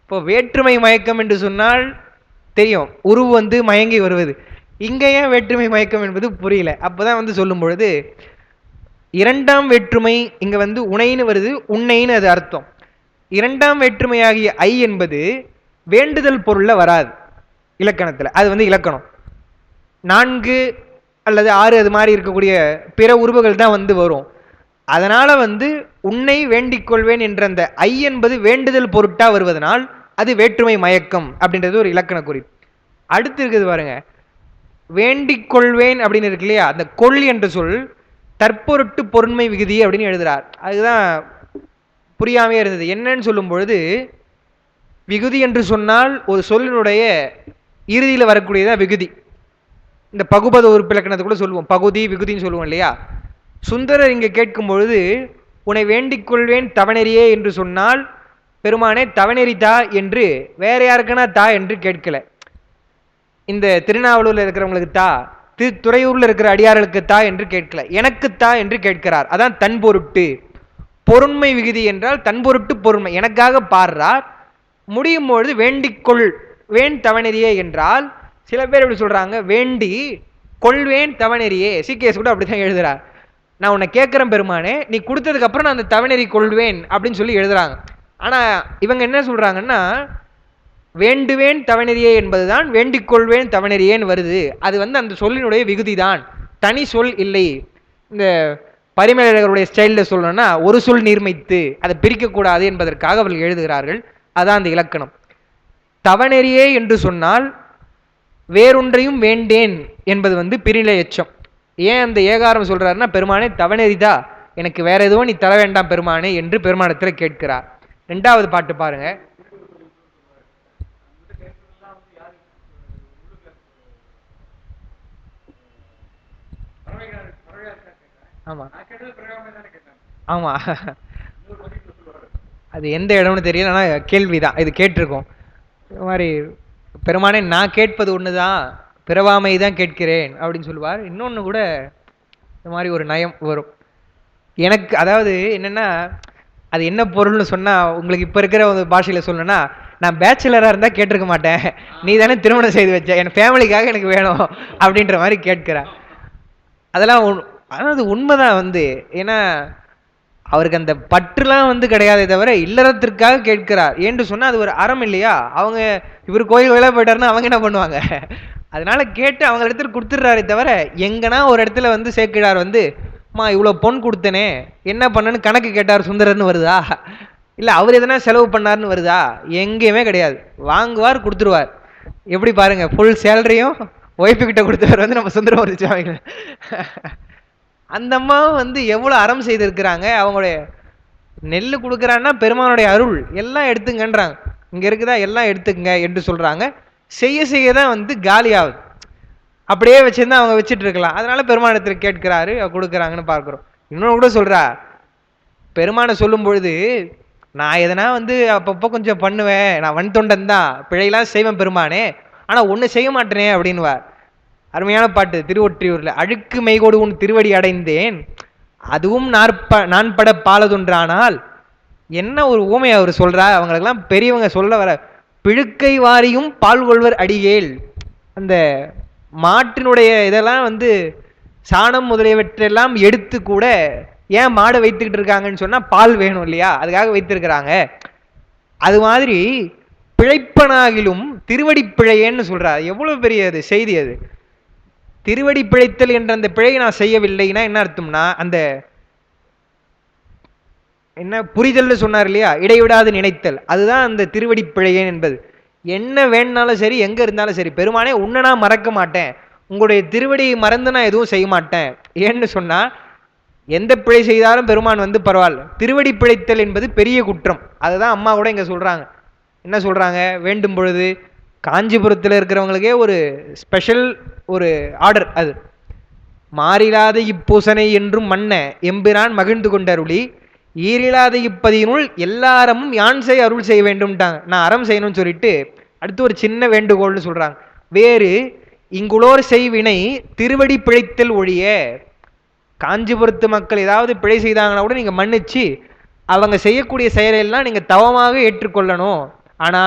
இப்போ வேற்றுமை மயக்கம் என்று சொன்னால் தெரியும், உருவு வந்து மயங்கி வருவது. இங்க ஏன் வேற்றுமை மயக்கம் என்பது புரியல. அப்பதான் வந்து சொல்லும் பொழுது இரண்டாம் வேற்றுமை இங்க வந்து உனைன்னு வருது, உன்னைன்னு அது அர்த்தம். இரண்டாம் வேற்றுமையாகிய ஐ என்பது வேண்டுதல் பொருள்ல வராது இலக்கணத்துல. அது வந்து இலக்கணம் 4 அல்லது 6 அது மாதிரி இருக்கக்கூடிய பிற உருவுகள் தான் வந்து வரும். அதனால வந்து உன்னை வேண்டிக் கொள்வேன் என்ற அந்த ஐ என்பது வேண்டுதல் பொருட்டா வருவதனால் அது வேற்றுமை மயக்கம் அப்படின்றது ஒரு இலக்கண குறிப்பு. அடுத்து இருக்குது பாருங்க, வேண்டிக் கொள்வேன் அப்படின்னு இருக்கு இல்லையா, அந்த கொள் என்ற சொல் தற்பொருட்டு பொருண்மை விகுதி அப்படின்னு எழுதுறார். அதுதான் புரியாமே இருந்தது. என்னன்னு சொல்லும் பொழுது, விகுதி என்று சொன்னால் ஒரு சொல்லினுடைய இறுதியில் வரக்கூடியதான் விகுதி. இந்த பகுபத உறுப்பிலக்கணத்தை கூட சொல்லுவோம், பகுதி விகுதின்னு சொல்லுவோம் இல்லையா. சுந்தரர் இங்கே கேட்கும் பொழுது உன்னை வேண்டிக் கொள்வேன் தவநெறியே என்று சொன்னால், பெருமானே தவநெறி தா என்று வேற யாருக்குன்னா தா என்று கேட்கல. இந்த திருநாவலூர்ல இருக்கிறவங்களுக்கு தா, துறையூர்ல இருக்கிற அடியார்களுக்கு தா என்று கேட்கல, எனக்கு தா என்று கேட்கிறார். அதான் தன் பொருட்டு பொருண்மை விகுதி என்றால் தன் பொருட்டு பொருண்மை, எனக்காக பாடுறார். முடியும் பொழுது வேண்டிக்கொள் வேண் தவநெறியே என்றால், சில பேர் எப்படி சொல்றாங்க, வேண்டி கொள்வேன் தவநெறியே, சீக்கியஸ் கூட அப்படித்தான் எழுதுறார். நான் உன்னை கேட்கிறேன் பெருமானே, நீ கொடுத்ததுக்கு அப்புறம் நான் அந்த தவநெறி கொள்வேன் அப்படின்னு சொல்லி எழுதுறாங்க. ஆனா இவங்க என்ன சொல்றாங்கன்னா, வேண்டுவேன் தவநெறியே என்பதுதான் வேண்டிக் கொள்வேன் தவநெறியேன்னு வருது. அது வந்து அந்த சொல்லினுடைய விகுதி தான், தனி சொல் இல்லை. இந்த பரிமேலழகருடைய ஸ்டைலில் சொல்லணும்னா ஒரு சொல் நீர்மைத்து அதை பிரிக்கக்கூடாது என்பதற்காக அவர்கள் எழுதுகிறார்கள். அதான் அந்த இலக்கணம். தவநெறியே என்று சொன்னால் வேறொன்றையும் வேண்டேன் என்பது வந்து பிரிநிலை எச்சம். ஏன் அந்த ஏகாரம் சொல்றாருன்னா, பெருமானே தவநெறிதா, எனக்கு வேற எதுவும் நீ தர வேண்டாம் பெருமானே என்று பெருமானத்தில் கேட்கிறார். 2வது பாட்டு பாருங்க. ஆமா ஆமா, அது எந்த இடம்னு தெரியல, ஆனா கேள்விதான் இது கேட்டிருக்கோம். இது மாதிரி பெருமானே நான் கேட்பது ஒண்ணுதான், பிறவாமை தான் கேட்கிறேன் அப்படின்னு சொல்லுவார். இன்னொன்னு கூட இந்த மாதிரி ஒரு நயம் வரும். எனக்கு அதாவது என்னன்னா, அது என்ன பொருள்னு சொன்னா உங்களுக்கு இப்ப இருக்கிற ஒரு பாஷையில சொல்லணும்னா, நான் பேச்சுலரா இருந்தா கேட்டிருக்க மாட்டேன், நீ தானே திருமணம் செய்து வச்ச, என் ஃபேமிலிக்காக எனக்கு வேணும் அப்படின்ற மாதிரி கேட்கிறா. அதெல்லாம் அதாவது உண்மைதான் வந்து. ஏன்னா அவருக்கு அந்த பற்றுலாம் வந்து கிடையாதே தவிர இல்லறத்திற்காக கேட்கிறார் என்று சொன்னா அது ஒரு அறம் இல்லையா? அவங்க இவர் கோயில் கோயிலா போயிட்டாருன்னா அவங்க என்ன பண்ணுவாங்க? அதனால கேட்டு அவங்க இடத்துல கொடுத்துடுறாரே தவிர, எங்கன்னா ஒரு இடத்துல வந்து சேக்கிழார் வந்து மா இவ்வளோ பொன் கொடுத்தனே என்ன பண்ணன்னு கணக்கு கேட்டார் சுந்தரர்னு வருதா? இல்லை அவர் எதனா செலவு பண்ணாருன்னு வருதா? எங்கேயுமே கிடையாது. வாங்குவார், கொடுத்துருவார். எப்படி பாருங்க, ஃபுல் சேலரியும் ஒய்ஃபு கிட்ட கொடுத்தவர் வந்து நம்ம சுந்தரமூர்த்தி சுவாமிகள். அந்த அம்மாவும் வந்து எவ்வளோ அறம் செய்திருக்கிறாங்க. அவங்களுடைய நெல் கொடுக்குறான்னா பெருமானுடைய அருள், எல்லாம் எடுத்துங்கன்றாங்க. இங்கே இருக்குதா எல்லாம் எடுத்துக்கங்க என்று சொல்கிறாங்க. செய்ய செய்ய தான் வந்து காலி ஆகுது. அப்படியே வச்சிருந்தா அவங்க வச்சுட்டு இருக்கலாம். அதனால பெருமானத்தில் கேட்கிறாரு, கொடுக்குறாங்கன்னு பார்க்குறோம். இன்னொன்று கூட சொல்கிறா, பெருமானை சொல்லும் பொழுது நான் எதனா வந்து அப்பப்போ கொஞ்சம் பண்ணுவேன், நான் வன் தொண்டன் தான், பிழையெல்லாம் செய்வேன் பெருமானே, ஆனால் ஒன்று செய்ய மாட்டேனே அப்படின்வார். அருமையான பாட்டு திருவொற்றியூரில். அழுக்கு மெய்கோடு உன் திருவடி அடைந்தேன், அதுவும் நான் பட பாலதொன்றானால். என்ன ஒரு ஊமை அவர் சொல்றா. அவங்களுக்கெல்லாம் பெரியவங்க சொல்ல வர, பிழுக்கை வாரியும் பால் கொள்வர் அடியேல். அந்த மாட்டினுடைய இதெல்லாம் வந்து சாணம் முதலியவற்றெல்லாம் எடுத்து கூட ஏன் மாடை வைத்துக்கிட்டு இருக்காங்கன்னு சொன்னா பால் வேணும் இல்லையா, அதுக்காக வைத்திருக்கிறாங்க. அது மாதிரி பிழைப்பனாகிலும் திருவடி பிழையேன்னு சொல்றார். எவ்வளவு பெரிய அது செய்தி அது. திருவடி பிழைத்தல் என்ற அந்த பிழையை நான் செய்யவில்லைன்னா என்ன அர்த்தம்னா, அந்த என்ன புரிதல்னு சொன்னார் இல்லையா, இடைவிடாது நினைத்தல், அதுதான் அந்த திருவடி பிழையேன் என்பது. என்ன வேணுனாலும் சரி, எங்க இருந்தாலும் சரி, பெருமானே உன்னை நான் மறக்க மாட்டேன், உங்களுடைய திருவடியை மறந்து நான் எதுவும் செய்ய மாட்டேன். ஏன்னு சொன்னா எந்த பிழை செய்தாலும் பெருமான் வந்து பரவாயில்ல, திருவடி பிழைத்தல் என்பது பெரிய குற்றம். அதுதான் அம்மா கூட இங்க சொல்றாங்க. என்ன சொல்றாங்க, வேண்டும் பொழுது காஞ்சிபுரத்தில் இருக்கிறவங்களுக்கே ஒரு ஸ்பெஷல் ஒரு ஆர்டர் அது. மாறிலாத இப்பூசனை என்றும் மன்ன எம்பிரான் மகிழ்ந்து கொண்டருளி ஈரிலாத இப்பதியினுள் எல்லாரமும் யான் செய் அருள் செய்ய வேண்டும்ட்டாங்க. நான் அறம் செய்யணும்னு சொல்லிட்டு அடுத்து ஒரு சின்ன வேண்டுகோள்னு சொல்றாங்க. வேறு இங்குளோர் செய்வினை திருவடி பிழைத்தல் ஒழிய. காஞ்சிபுரத்து மக்கள் ஏதாவது பிழை செய்தாங்கன்னா கூட நீங்க மன்னிச்சு அவங்க செய்யக்கூடிய செயலெல்லாம் நீங்க தவமாக ஏற்றுக்கொள்ளணும். ஆனா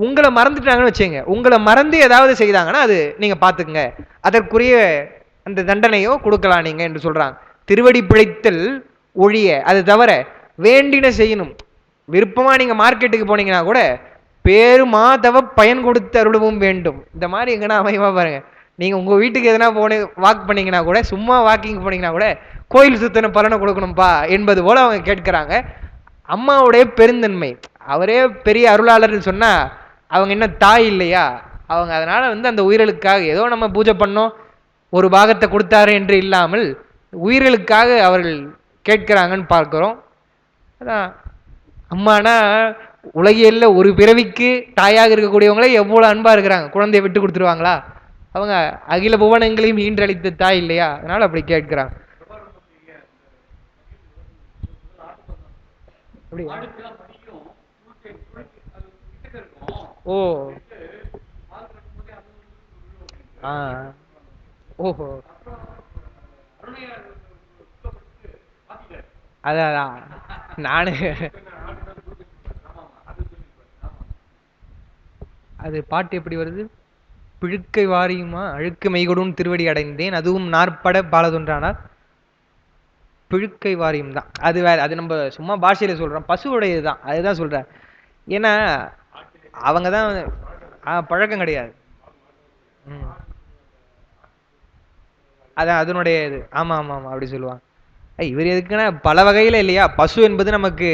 உங்களை மறந்துட்டாங்கன்னு வச்சுங்க, உங்களை மறந்து ஏதாவது செய்தாங்கன்னா அது நீங்க பாத்துக்குங்க, அதற்குரிய அந்த தண்டனையோ கொடுக்கலாம் நீங்க என்று சொல்றாங்க. திருவடி பிழைத்தல் ஒழிய, அது தவிர வேண்டின செய்யணும். விருப்பமா நீங்க மார்க்கெட்டுக்கு போனீங்கன்னா கூட பேருமா தவ பயன் கொடுத்து அருளவும் வேண்டும். இந்த மாதிரி எங்கன்னா அமையமா பாருங்க. நீங்க உங்க வீட்டுக்கு எதனா வாக் பண்ணீங்கன்னா கூட, சும்மா வாக்கிங் போனீங்கன்னா கூட கோயில் சுத்தன பலனை கொடுக்கணும்பா என்பது போல அவங்க கேட்கிறாங்க. அம்மாவுடைய பெருந்தன்மை, அவரே பெரிய அருளாளர்னு சொன்னா அவங்க என்ன தாய் இல்லையா? அவங்க அதனால வந்து அந்த உயிர்களுக்காக ஏதோ நம்ம பூஜை பண்ணோம், ஒரு பாகத்தை கொடுத்தாரு என்று இல்லாமல் உயிர்களுக்காக அவர்கள் கேட்கிறாங்கன்னு பார்க்கிறோம். அதான் அம்மானா உலகியல்ல ஒரு பிறவிக்கு தாயாக இருக்கக்கூடியவங்களே எவ்வளவு அன்பா இருக்கிறாங்க. குழந்தைய விட்டு கொடுத்துருவாங்களா? அவங்க அகில புவனங்களையும் ஈன்றளித்த தாய் இல்லையா? அதனால அப்படி கேட்கிறாங்க. ஓ ஆ ஓஹோ அதான் நானு அது பாட்டு எப்படி வருது? பிழுக்கை வாரியுமா அழுக்கு மெய்கொடும் திருவடி அடைந்தேன், அதுவும் நாற்பட பாலதொன்றானார். பிழுக்கை வாரியம் தான் அது வேற, அது நம்ம சும்மா பாஷையில சொல்றோம், பசுவுடையது தான், அதுதான் சொல்றேன். ஏன்னா அவங்க தான் பழக்கம் கிடையாது. அதான் அதனுடைய இது. ஆமா ஆமா ஆமா அப்படி சொல்லுவாங்க. இவர் எதுக்குன்னா பல வகையில இல்லையா, பசு என்பது நமக்கு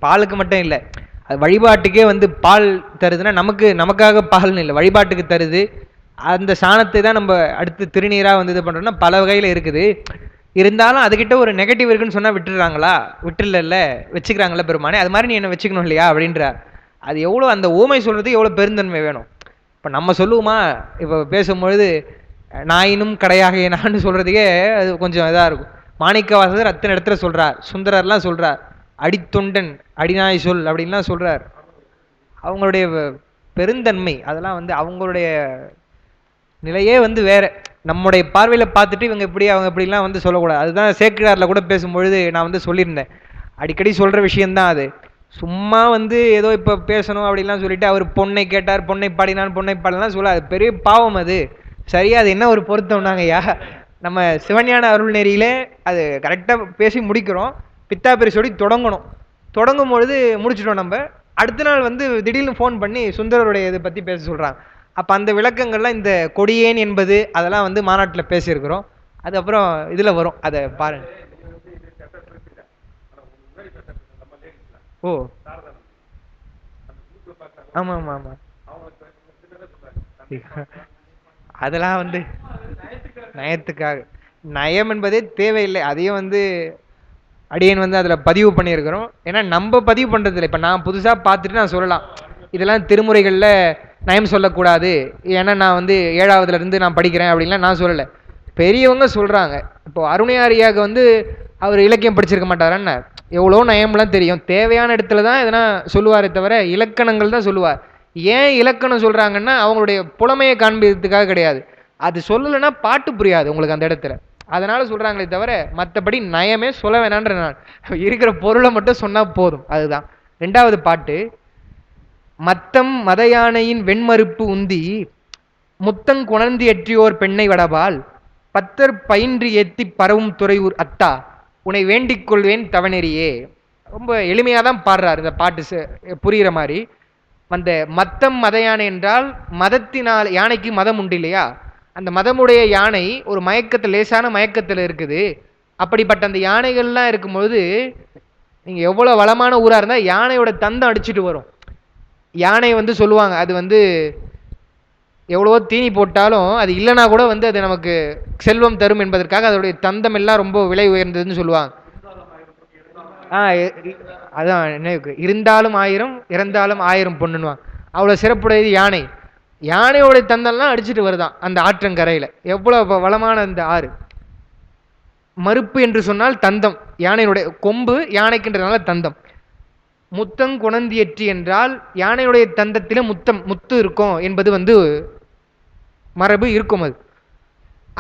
பாலுக்கு மட்டும் இல்லை, அது வழிபாட்டுக்கே வந்து பால் தருதுன்னா நமக்கு நமக்காக பால்னு இல்லை, வழிபாட்டுக்கு தருது. அந்த சாணத்தை தான் நம்ம அடுத்து திருநீராக வந்து இது பண்ணுறோம்னா பல வகையில் இருக்குது. இருந்தாலும் அதுக்கிட்ட ஒரு நெகட்டிவ் இருக்குன்னு சொன்னால் விட்டுடுறாங்களா? விட்டுல வச்சுக்கிறாங்களா பெருமானே? அது மாதிரி நீ என்ன வச்சுக்கணும் இல்லையா அப்படின்ற. அது எவ்வளோ அந்த ஊமை சொல்கிறது எவ்வளோ பெருந்தன்மை வேணும். இப்போ நம்ம சொல்லுவோமா, இப்போ பேசும்பொழுது நாயினும் கடையாக நான்னு சொல்கிறதுக்கே அது கொஞ்சம் இதாக இருக்கும். மாணிக்கவாசகர் அத்தனை இடத்துல சொல்கிறார், சுந்தரர்லாம் சொல்கிறார், அடித்தொண்டன் அடிநாய் சொல் அப்படின்லாம் சொல்கிறார். அவங்களுடைய பெருந்தன்மை அதெல்லாம் வந்து அவங்களுடைய நிலையே வந்து வேற. நம்முடைய பார்வையில் பார்த்துட்டு இவங்க இப்படி அவங்க இப்படிலாம் வந்து சொல்லக்கூடாது. அதுதான் சேக்கிழாரில் கூட பேசும்பொழுது நான் வந்து சொல்லியிருந்தேன். அடிக்கடி சொல்கிற விஷயந்தான் அது. சும்மா வந்து ஏதோ இப்போ பேசணும் அப்படிலாம் சொல்லிட்டு அவர் பொண்ணை கேட்டார், பொண்ணை பாடினான், பொண்ணை பாடலாம் சொல்ல, அது பெரிய பாவம் அது. சரியா அது என்ன ஒரு பொருத்தம்னாங்க ஐயா, நம்ம சிவஞான அருள் நெறியிலே அது கரெக்டாக பேசி முடிக்கிறோம். பித்தா பெரிசோடி தொடங்கணும். தொடங்கும் பொழுது முடிச்சிட்டோம் நம்ம. அடுத்த நாள் வந்து திடீர்னு ஃபோன் பண்ணி சுந்தரருடைய இதை பற்றி பேச சொல்கிறாங்க. அப்போ அந்த விளக்கங்கள்லாம் இந்த கொடியேன் என்பது அதெல்லாம் வந்து மாநாட்டில் பேசியிருக்கிறோம். அது அப்புறம் இதில் வரும், அதை பாருங்க. ஓ ஆமாம் ஆமாம் ஆமாம். அதெல்லாம் வந்து நயத்துக்காக, நயம் என்பதே தேவையில்லை. அதையும் வந்து அடியன் வந்து அதில் பதிவு பண்ணியிருக்கிறோம். ஏன்னா நம்ம பதிவு பண்ணுறதில்லை. இப்போ நான் புதுசாக பார்த்துட்டு நான் சொல்லலாம், இதெல்லாம் திருமுறைகளில் நயம் சொல்லக்கூடாது, ஏன்னா நான் வந்து 7வதுலேருந்து நான் படிக்கிறேன் அப்படின்லாம் நான் சொல்லலை. பெரியவங்க சொல்கிறாங்க. இப்போ அருணையாரியாக வந்து அவர் இலக்கியம் படிச்சிருக்க மாட்டாரன்னு, எவ்வளோ நயம்லாம் தெரியும். தேவையான இடத்துல தான் எதனா சொல்லுவாரே தவிர இலக்கணங்கள் தான் சொல்லுவார். ஏன் இலக்கணம் சொல்கிறாங்கன்னா அவங்களுடைய புலமையை காண்பிக்கிறதுக்காக கிடையாது. அது சொல்லலைன்னா பாட்டு புரியாது உங்களுக்கு அந்த இடத்துல. அதனால சொல்கிறாங்களே தவிர மற்றபடி நயமே சொல்ல வேணான்ற, நான் இருக்கிற பொருளை மட்டும் சொன்னால் போதும். அதுதான் 2வது பாட்டு. மத்தம் மத யானையின் வெண்மறுப்பு உந்தி முத்தங் குணர்ந்து எற்றியோர் பெண்ணை வடபால் பத்தர் பயின்று ஏத்தி பரவும் துறையூர் அத்தா உன்னை வேண்டிக் கொள்வேன் தவநெறியே. ரொம்ப எளிமையாக தான் பாடுறார் இந்த பாட்டு, புரிகிற மாதிரி. அந்த மத்தம் மத யானை என்றால் மதத்தினால், யானைக்கு மதம் உண்டு இல்லையா, அந்த மதமுடைய யானை ஒரு மயக்கத்தில், லேசான மயக்கத்தில் இருக்குது. அப்படிப்பட்ட அந்த யானைகள்லாம் இருக்கும்போது நீங்கள் எவ்வளோ வளமான ஊராக இருந்தால் யானையோட தந்தம் அடிச்சுட்டு வரும். யானை வந்து சொல்லுவாங்க அது வந்து எவ்வளவோ தீனி போட்டாலும் அது இல்லைனா கூட வந்து அது நமக்கு செல்வம் தரும் என்பதற்காக அதோடைய தந்தம் எல்லாம் ரொம்ப விலை உயர்ந்ததுன்னு சொல்லுவாங்க. அதான் நினைவுக்கு, இருந்தாலும் 1000 இறந்தாலும் 1000 பொண்ணுன்னுவாங்க. அவ்வளோ சிறப்புடையது யானை. யானையோடைய தந்தம்லாம் அடிச்சுட்டு வருதான் அந்த ஆற்றங்கரையில். எவ்வளோ வளமான அந்த ஆறு. மறுப்பு என்று சொன்னால் தந்தம், யானையினுடைய கொம்பு, யானைக்குன்றதுனால தந்தம். முத்தம் குணந்தியற்றி என்றால் யானையுடைய தந்தத்திலே முத்தம், முத்து இருக்கும் என்பது வந்து மரபு இருக்கும். அது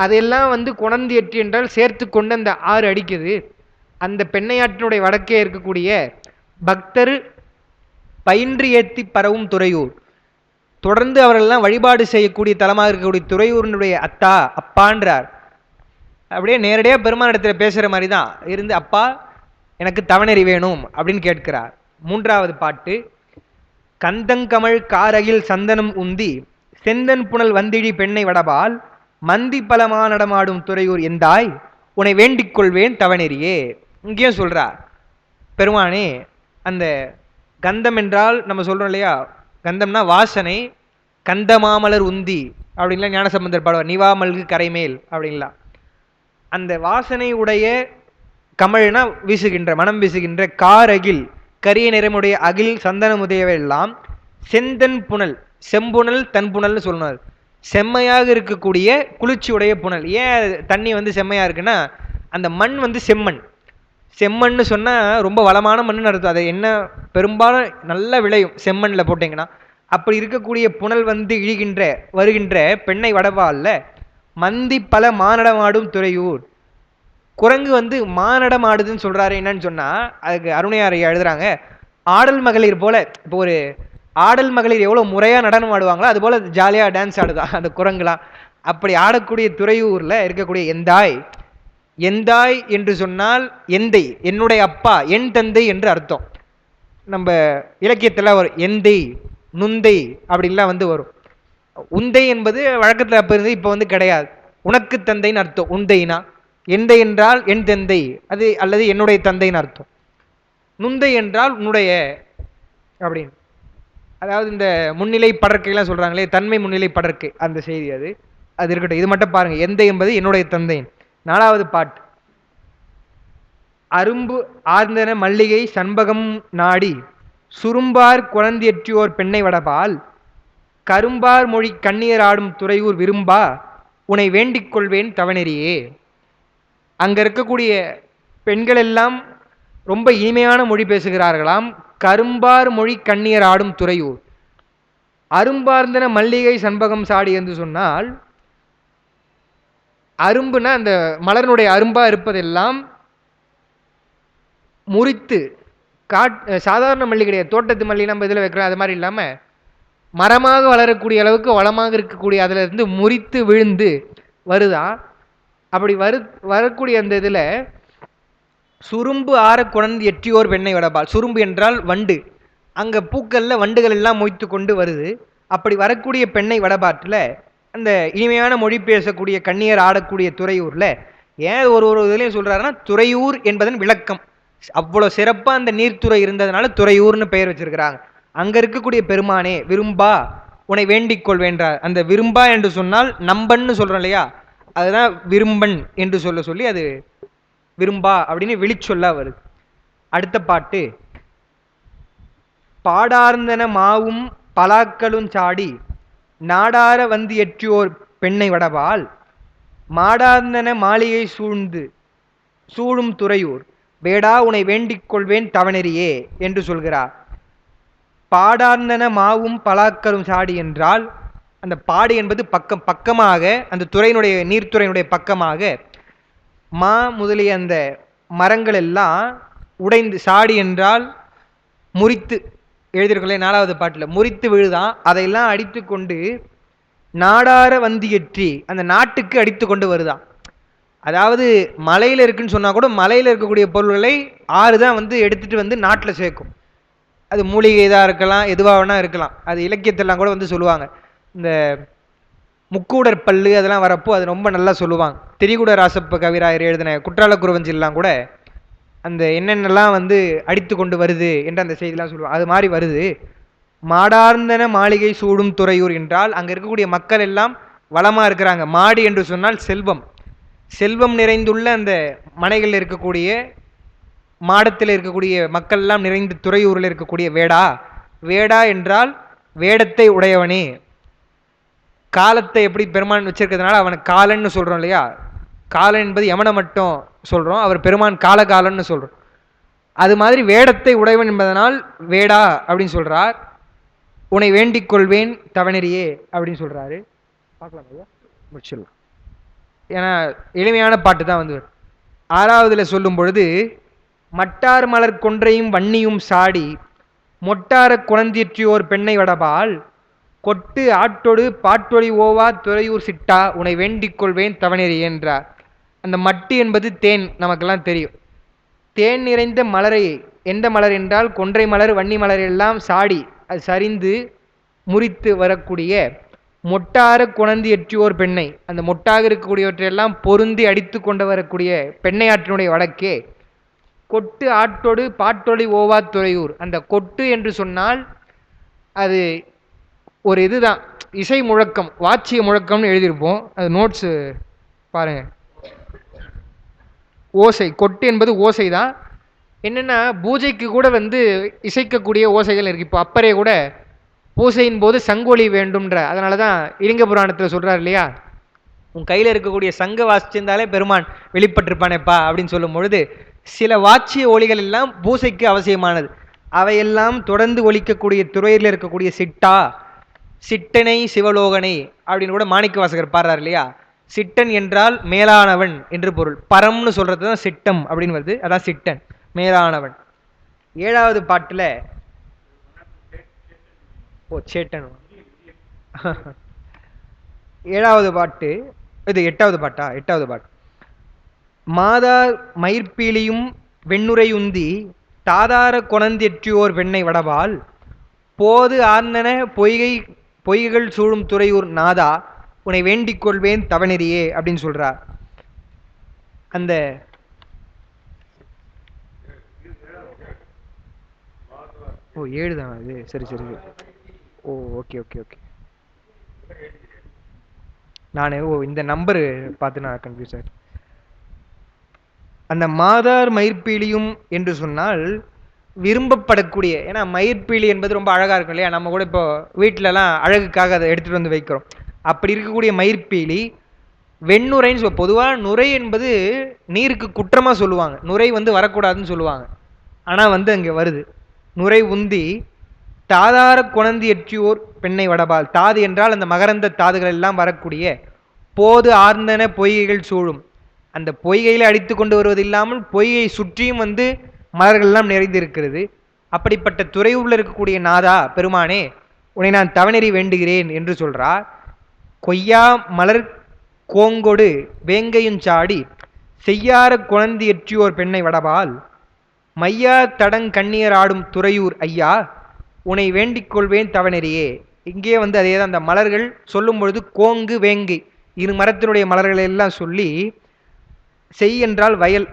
அதெல்லாம் வந்து குணந்தியற்றி என்றால் சேர்த்து கொண்டு அந்த ஆறு அடிக்குது. அந்த பெண்ணையாற்றினுடைய வடக்கே இருக்கக்கூடிய பக்தர் பயின்று ஏத்தி பரவும் துறையூர், தொடர்ந்து அவர்கள்லாம் வழிபாடு செய்யக்கூடிய தலமாக இருக்கக்கூடிய துறையூரினுடைய அத்தா, அப்பான்றார். அப்படியே நேரடியாக பெருமானிடத்தில் பேசுகிற மாதிரி தான் இருந்து, அப்பா எனக்கு தவநெறி வேணும் அப்படின்னு கேட்கிறார். 3வது பாட்டு. கந்தங்கமழ் காரகில் சந்தனம் உந்தி செந்தன் புனல் வந்திழி பெண்ணை வடபால் மந்தி பலமா நடமாடும் துறையூர் எந்தாய் உன்னை வேண்டிக் கொள்வேன் தவநெறியே. இங்கேயும் சொல்றார் பெருமானே, அந்த கந்தம் என்றால் நம்ம சொல்றோம் இல்லையா, கந்தம்னா வாசனை. கந்த மாமலர் உந்தி அப்படின்லாம் ஞானசம்பந்தர் பாடுவார், நிவா மல்கு கரைமேல் அப்படின்லாம். அந்த வாசனை உடைய கமழ்னா வீசுகின்ற, மனம் வீசுகின்ற காரகில், கரிய நிறமுடைய அகில் சந்தன உதயவெல்லாம் செந்தன் புனல், செம்புணல் தன் புனல்னு சொல்லணும். செம்மையாக இருக்கக்கூடிய குளிர்ச்சியுடைய புனல். ஏன் தண்ணி வந்து செம்மையாக இருக்குன்னா அந்த மண் வந்து செம்மண். செம்மண்ணு சொன்னால் ரொம்ப வளமான மண்ணுன்னு அர்த்தம். அதை என்ன பெரும்பாலும் நல்லா விளையும் செம்மண்ணில் போட்டிங்கன்னா. அப்படி இருக்கக்கூடிய புனல் வந்து இழிகின்ற வருகின்ற பெண்ணை வடபால்ல மந்தி பல மானடமாடும் துறையூர். குரங்கு வந்து மானடம் ஆடுதுன்னு சொல்கிறாரு. என்னன்னு சொன்னால் அதுக்கு அருணையார் எழுதுறாங்க, ஆடல் மகளிர் போல. இப்போ ஒரு ஆடல் மகளிர் எவ்வளோ முறையாக நடனம் ஆடுவாங்களோ அது போல் ஜாலியாக டான்ஸ் ஆடுதான் அந்த குரங்குலாம். அப்படி ஆடக்கூடிய துறையூரில் இருக்கக்கூடிய எந்தாய். எந்தாய் என்று சொன்னால் எந்தை, என்னுடைய அப்பா, என் தந்தை என்று அர்த்தம். நம்ம இலக்கியத்தில் ஒரு எந்தை, நுந்தை அப்படின்லாம் வந்து வரும். உந்தை என்பது வழக்கத்தில் அப்போ இருந்து இப்போ வந்து கிடையாது. உனக்கு தந்தைன்னு அர்த்தம் உந்தைனா. எந்தை என்றால் என் தந்தை அது, அல்லது என்னுடைய தந்தைன்னு அர்த்தம். நுந்தை என்றால் உன்னுடைய அப்படின்னு. அதாவது இந்த முன்னிலை படற்கைலாம் சொல்கிறாங்களே, தன்மை முன்னிலை படற்கை, அந்த செய்தி அது. அது இருக்கட்டும், இது மட்டும் பாருங்கள். எந்தை என்பது என்னுடைய தந்தை. 4வது பாட்டு. அரும்பு ஆர்ந்தன மல்லிகை சண்பகம் நாடி சுரும்பார் குழந்தியற்றியோர் பெண்ணை வடபால் கரும்பார் மொழி கண்ணியர் ஆடும் துறையூர் விரும்பா உன்னை வேண்டிக் கொள்வேன் தவநெறியே. அங்கே இருக்கக்கூடிய பெண்கள் எல்லாம் ரொம்ப இனிமையான மொழி பேசுகிறார்களாம். கரும்பார் மொழி கண்ணியர் ஆடும் துறையூர். அரும்பார்ந்தன மல்லிகை சண்பகம் சாடி என்று சொன்னால் அரும்புனா அந்த மலரினுடைய அரும்பா இருப்பதெல்லாம் முறித்து சாதாரண மல்லி கிடையாது, தோட்டத்து மல்லி நம்ம இதில் வைக்கிறோம் அது மாதிரி இல்லாமல் மரமாக வளரக்கூடிய அளவுக்கு வளமாக இருக்கக்கூடிய அதில் இருந்து முறித்து விழுந்து வருதா. அப்படி வரக்கூடிய அந்த இதில் சுரும்பு ஆற குணந்து எற்றியோர் வெண்ணை வடபால். சுரும்பு என்றால் வண்டு, அங்கே பூக்களில் வண்டுகள் எல்லாம் மொய்த்து கொண்டு வருது. அப்படி வரக்கூடிய பெண்ணை வடபாட்டில் அந்த இனிமையான மொழி பேசக்கூடிய கண்ணியர் ஆடக்கூடிய துறையூரில் ஏன் ஒரு இதுலையும் சொல்கிறாருன்னா துறையூர் என்பதன் விளக்கம். அவ்வளோ சிறப்பாக அந்த நீர்த்துறை இருந்ததுனால துறையூர்னு பெயர் வச்சிருக்கிறாங்க. அங்கே இருக்கக்கூடிய பெருமானே விரும்பா உன்னை வேண்டிக் கொள்வேன்றார். அந்த விரும்பா என்று சொன்னால் நம்பன்னு சொல்கிறோம் இல்லையா, அதுதான் விரும்பன் என்று சொல்லி அது விரும்பா அப்படின்னு விழிச்சொல்லா வருது. அடுத்த பாட்டு, பாடார்ந்தன மாவும் பலாக்களும் சாடி நாடார வந்து எற்றியோர் பெண்ணை வடபால் மாடார்ந்தன மாளிகை சூழும் துறையூர் வேடா உனை வேண்டிக் கொள்வேன் தவநெறியே என்று சொல்கிறார். பாடார்ந்தன மாவும் பலாக்களும் சாடி என்றால் அந்த பாடு என்பது பக்கமாக அந்த துறையினுடைய நீர்த்துறையினுடைய பக்கமாக மா முதலிய அந்த மரங்கள் எல்லாம் உடைந்து, சாடி என்றால் முறித்து எழுதியிருக்கல 4வது பாட்டில் முறித்து விழுதான், அதையெல்லாம் அடித்து கொண்டு நாடார வந்தியற்றி அந்த நாட்டுக்கு அடித்து கொண்டு வருதான். அதாவது மலையில் இருக்குன்னு சொன்னால் கூட மலையில் இருக்கக்கூடிய பொருள்களை ஆறு தான் வந்து எடுத்துகிட்டு வந்து நாட்டில் சேர்க்கும். அது மூலிகை இதாக இருக்கலாம், எதுவாக வேணா இருக்கலாம். அது இலக்கியத்தெல்லாம் கூட வந்து சொல்லுவாங்க. இந்த முக்கூடர் பல்லு அதெல்லாம் வரப்போ அது ரொம்ப நல்லா சொல்லுவாங்க. திரிகுட ராசப்ப கவிராயர் எழுதின குற்றால குறவஞ்சிலாம் கூட அந்த என்னென்னலாம் வந்து அடித்து கொண்டு வருது என்று அந்த செய்திலாம் சொல்லுவாங்க. அது மாதிரி வருது. மாடார்ந்தன மாளிகை சூடும் துறையூர் என்றால் அங்கே இருக்கக்கூடிய மக்கள் எல்லாம் வளமாக இருக்கிறாங்க. மாடி என்று சொன்னால் செல்வம், செல்வம் நிறைந்துள்ள அந்த மனைகளில் இருக்கக்கூடிய மாடத்தில் இருக்கக்கூடிய மக்கள் எல்லாம் நிறைந்து துறையூரில் இருக்கக்கூடிய வேடா. வேடா என்றால் வேடத்தை உடையவனே. காலத்தை எப்படி பெருமான் வச்சிருக்கிறதுனால அவனுக்கு காலன்னு சொல்கிறோம் இல்லையா, காலன் என்பது யமனை மட்டும் சொல்கிறோம், அவர் பெருமான் காலன்னு சொல்கிறோம். அது மாதிரி வேடத்தை உடையவன் என்பதனால் வேடா அப்படின்னு சொல்கிறார். உன்னை வேண்டிக் கொள்வேன் தவநெறியே அப்படின்னு சொல்கிறாரு. பார்க்கலாம் ஐயா, முடிச்சிடலாம். ஏன்னா எளிமையான பாட்டு தான் வந்து 6வதுல சொல்லும் பொழுது மட்டார் மலர் கொன்றையும் வன்னியும் சாடி மொட்டார குணந்தியற்றியோர் பெண்ணை வடபால் கொட்டு ஆட்டொடு பாட்டொழி ஓவா துறையூர் சிட்டா உன்னை வேண்டிக் கொள்வேன் தவநெறி என்றார். அந்த மட்டு என்பது தேன், நமக்கெல்லாம் தெரியும். தேன் நிறைந்த மலரை, எந்த மலர் என்றால் கொன்றை மலர் வன்னி மலர் எல்லாம் சாடி அது சரிந்து முறித்து வரக்கூடிய மொட்டார குணந்து எற்றியோர் பெண்ணை, அந்த மொட்டாக இருக்கக்கூடியவற்றையெல்லாம் பொருந்தி அடித்து கொண்டு வரக்கூடிய பெண்ணையாற்றினுடைய வடக்கே கொட்டு ஆட்டொடு பாட்டொழி ஓவா துறையூர். அந்த கொட்டு என்று சொன்னால் அது ஒரு இதுதான், இசை முழக்கம், வாட்சிய முழக்கம்னு எழுதியிருப்போம். அது நோட்ஸு பாருங்க. ஓசை, கொட்டு என்பது ஓசை தான். என்னென்னா பூஜைக்கு கூட வந்து இசைக்கக்கூடிய ஓசைகள் இருக்குது. இப்போ அப்பரே கூட பூசையின் போது சங்கொலி வேண்டும்ன்ற, அதனால தான் இலிங்க புராணத்தில் சொல்கிறார் இல்லையா, உன் கையில் இருக்கக்கூடிய சங்க வாசிச்சிருந்தாலே பெருமான் வெளிப்பட்டிருப்பானேப்பா அப்படின்னு சொல்லும் பொழுது சில வாட்சிய ஒலிகள் எல்லாம் பூசைக்கு அவசியமானது. அவையெல்லாம் தொடர்ந்து ஒலிக்கக்கூடிய துறையில் இருக்கக்கூடிய சிட்டா, சிட்டனை சிவலோகனை அப்படின்னு கூட மாணிக்க வாசகர் பாடுறார் இல்லையா. சிட்டன் என்றால் மேலானவன் என்று பொருள். பரம்னு சொல்றது தான் சிட்டம் அப்படின்னு வருது, அதான் சிட்டன், மேலானவன். 7வது பாட்டில் சேட்டன் 7வது பாட்டு, இது 8வது பாட்டா, 8வது பாட்டு. மாதார் மயிர்பீலியும் வெண்ணுரையுந்தி தாதார கொணந்தெற்றியோர் வெண்ணை வடபால் போது ஆர்ந்தன பொய்கள் சூழும் துறையூர் நாதா உன்னை வேண்டிக் கொள்வேன் தவநெறியே அப்படின்னு சொல்றார். அந்த ஓ 7 தானா இது, சரி சரி. ஓ ஓகே ஓகே ஓகே, நான் இந்த நம்பரு பார்த்து நான் கன்ஃபியூஸ் ஆகிட்டேன். அந்த மாதார் மயிர்பீலியும் என்று சொன்னால் விரும்பப்படக்கூடிய, ஏன்னா மயிர்பீலி என்பது ரொம்ப அழகாக இருக்கும் இல்லையா, நம்ம கூட இப்போ வீட்டிலலாம் அழகுக்காக அதை எடுத்துகிட்டு வந்து வைக்கிறோம். அப்படி இருக்கக்கூடிய மயிர்பீலி வெண்ணுரைன்னு பொதுவாக நுரை என்பது நீருக்கு குற்றமாக சொல்லுவாங்க, நுரை வந்து வரக்கூடாதுன்னு சொல்லுவாங்க. ஆனால் வந்து அங்கே வருது. நுரை உந்தி தாதார குணந்தி எற்றியோர் பெண்ணை வடபால். தாது என்றால் அந்த மகரந்த தாதுகள் எல்லாம் வரக்கூடிய போது ஆர்ந்தன பொய்கைகள் சூழும். அந்த பொய்கையில் அடித்து கொண்டு வருவது இல்லாமல் பொய்கை சுற்றியும் வந்து மலர்கள் எல்லாம் நிறைந்திருக்கிறது. அப்படிப்பட்ட துறையூரில் இருக்கக்கூடிய நாதா பெருமானே, உன்னை நான் தவநெறி வேண்டுகிறேன் என்று சொல்றார். கொய்யா மலர் கோங்கொடு வேங்கையும் சாடி செய்யார குழந்தி எற்றியோர் பெண்ணை வடபால் மையா தடங் கண்ணியர் ஆடும் துறையூர் ஐயா, உன்னை வேண்டிக் கொள்வேன் தவநெறியே. இங்கே வந்து அதே தான், அந்த மலர்கள் சொல்லும் பொழுது கோங்கு வேங்கை இரு மரத்தினுடைய மலர்களை எல்லாம் சொல்லி, செய் என்றால் வயல்,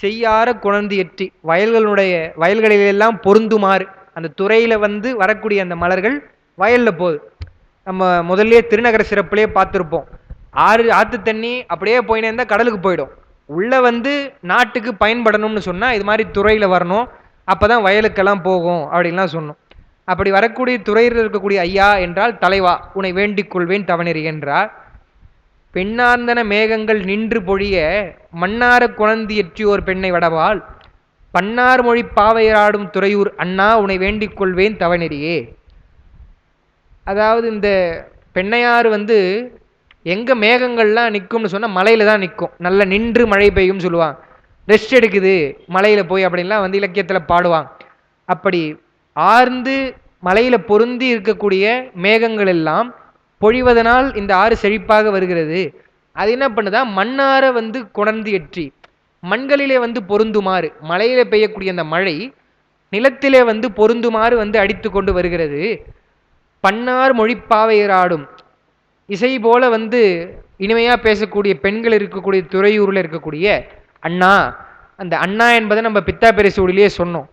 செய்யார குழந்தி எற்றி வயல்களிலெல்லாம் பொருந்துமாறு, அந்த துறையில வந்து வரக்கூடிய அந்த மலர்கள் வயல்ல போகுது. நம்ம முதல்ல திருநகர சிறப்புலேயே பார்த்துருப்போம், ஆற்று தண்ணி அப்படியே போயினே இருந்தால் கடலுக்கு போயிடும். உள்ள வந்து நாட்டுக்கு பயன்படணும்னு சொன்னா இது மாதிரி துறையில வரணும், அப்பதான் வயலுக்கெல்லாம் போகும் அப்படின்லாம் சொன்னோம். அப்படி வரக்கூடிய துறையில் இருக்கக்கூடிய ஐயா என்றால் தலைவா, உன்னை வேண்டிக் கொள்வேன் தவநெறி என்றார். பெண்ணார்ந்தன மேகங்கள் நின்று பொழிய மன்னார குழந்தி எற்றியோர் பெண்ணை வடவால் பன்னார் மொழி பாவையராடும் துறையூர் அண்ணா, உன்னை வேண்டிக் கொள்வேன் தவநெறியே. அதாவது இந்த பெண்ணையாறு வந்து எங்க மேகங்கள்லாம் நிற்கும்னு சொன்னா மலையில தான் நிற்கும். நல்லா நின்று மழை பெய்யும் சொல்லுவாங்க, ரெஸ்ட் எடுக்குது மலையில போய் அப்படின்லாம் வந்து இலக்கியத்துல பாடுவாங்க. அப்படி ஆர்ந்து மலையில பொருந்தி இருக்கக்கூடிய மேகங்கள் எல்லாம் பொழிவதனால் இந்த ஆறு செழிப்பாக வருகிறது. அது என்ன பண்ணுதா, மண்ணார வந்து கொணர்ந்து எற்றி மண்களிலே வந்து பொருந்துமாறு, மலையில பெய்யக்கூடிய அந்த மழை நிலத்திலே வந்து பொருந்துமாறு வந்து அடித்து கொண்டு வருகிறது. பன்னார் மொழிப்பாவையராடும், இசை போல வந்து இனிமையா பேசக்கூடிய பெண்கள் இருக்கக்கூடிய துறையூரில் இருக்கக்கூடிய அண்ணா. அந்த அண்ணா என்பதை நம்ம பித்தா பெரிசூடிலேயே சொன்னோம்.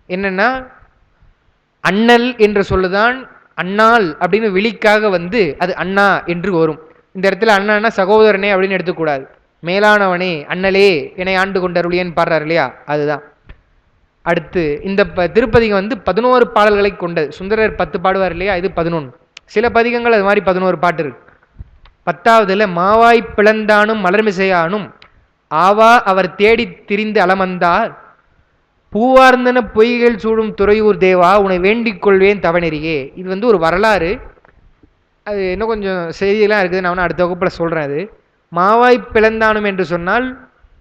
என்னன்னா, அண்ணல் என்று சொல்லுதான் அண்ணாள் அப்படின்னு விழிக்காக வந்து அது அண்ணா என்று வரும். இந்த இடத்துல அண்ணான்னா சகோதரனே அப்படின்னு எடுத்துக்கூடாது, மேலானவனே அண்ணலே என்னை ஆண்டு கொண்டருளியன்னு பாடுறாரு இல்லையா, அதுதான். அடுத்து இந்த திருப்பதிகம் வந்து 11 பாடல்களை கொண்டது. சுந்தரர் 10 பாடுவார் இல்லையா, இது 11. சில பதிகங்கள் அது மாதிரி 11 பாட்டு இருக்கு. 10வதுல மாவாய் பிளந்தானும் மலர்மிசையானும் ஆவா அவர் தேடி திரிந்து அலமந்தார் பூவார்ந்தன பொய்கள் சூடும் துறையூர் தேவா, உன்னை வேண்டிக் கொள்வேன் தவநெறியே. இது வந்து ஒரு வரலாறு, அது இன்னும் கொஞ்சம் செய்தியெல்லாம் இருக்குது, நான் அடுத்த வகுப்பில் சொல்கிறேன். அது மாவாய் பிளந்தானும் என்று சொன்னால்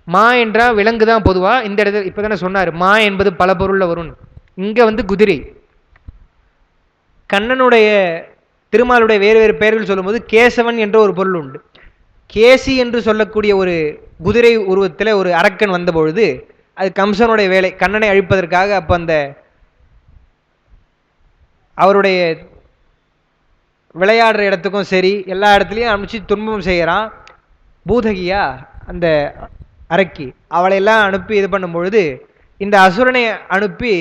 மா என்றால் விலங்கு தான் பொதுவாக. இந்த இடத்துல இப்போ தானே சொன்னார் மா என்பது பல பொருளில் வரும். இங்கே வந்து குதிரை. கண்ணனுடைய திருமாலுடைய வேறு வேறு பெயர்கள் சொல்லும்போது கேசவன் என்ற ஒரு பொருள் உண்டு. கேசி என்று சொல்லக்கூடிய ஒரு குதிரை உருவத்தில் ஒரு அரக்கன் வந்த பொழுது அது கம்சனுடைய வேலை, கண்ணனை அழிப்பதற்காக. அப்போ அந்த அவருடைய விளையாடுற இடத்துக்கும் சரி எல்லா இடத்துலையும் அனுப்பிச்சு துன்பம் செய்கிறான். பூதகியா அந்த அரக்கி, அவளையெல்லாம் அனுப்பி இது பண்ணும் பொழுது இந்த அசுரனை அனுப்பி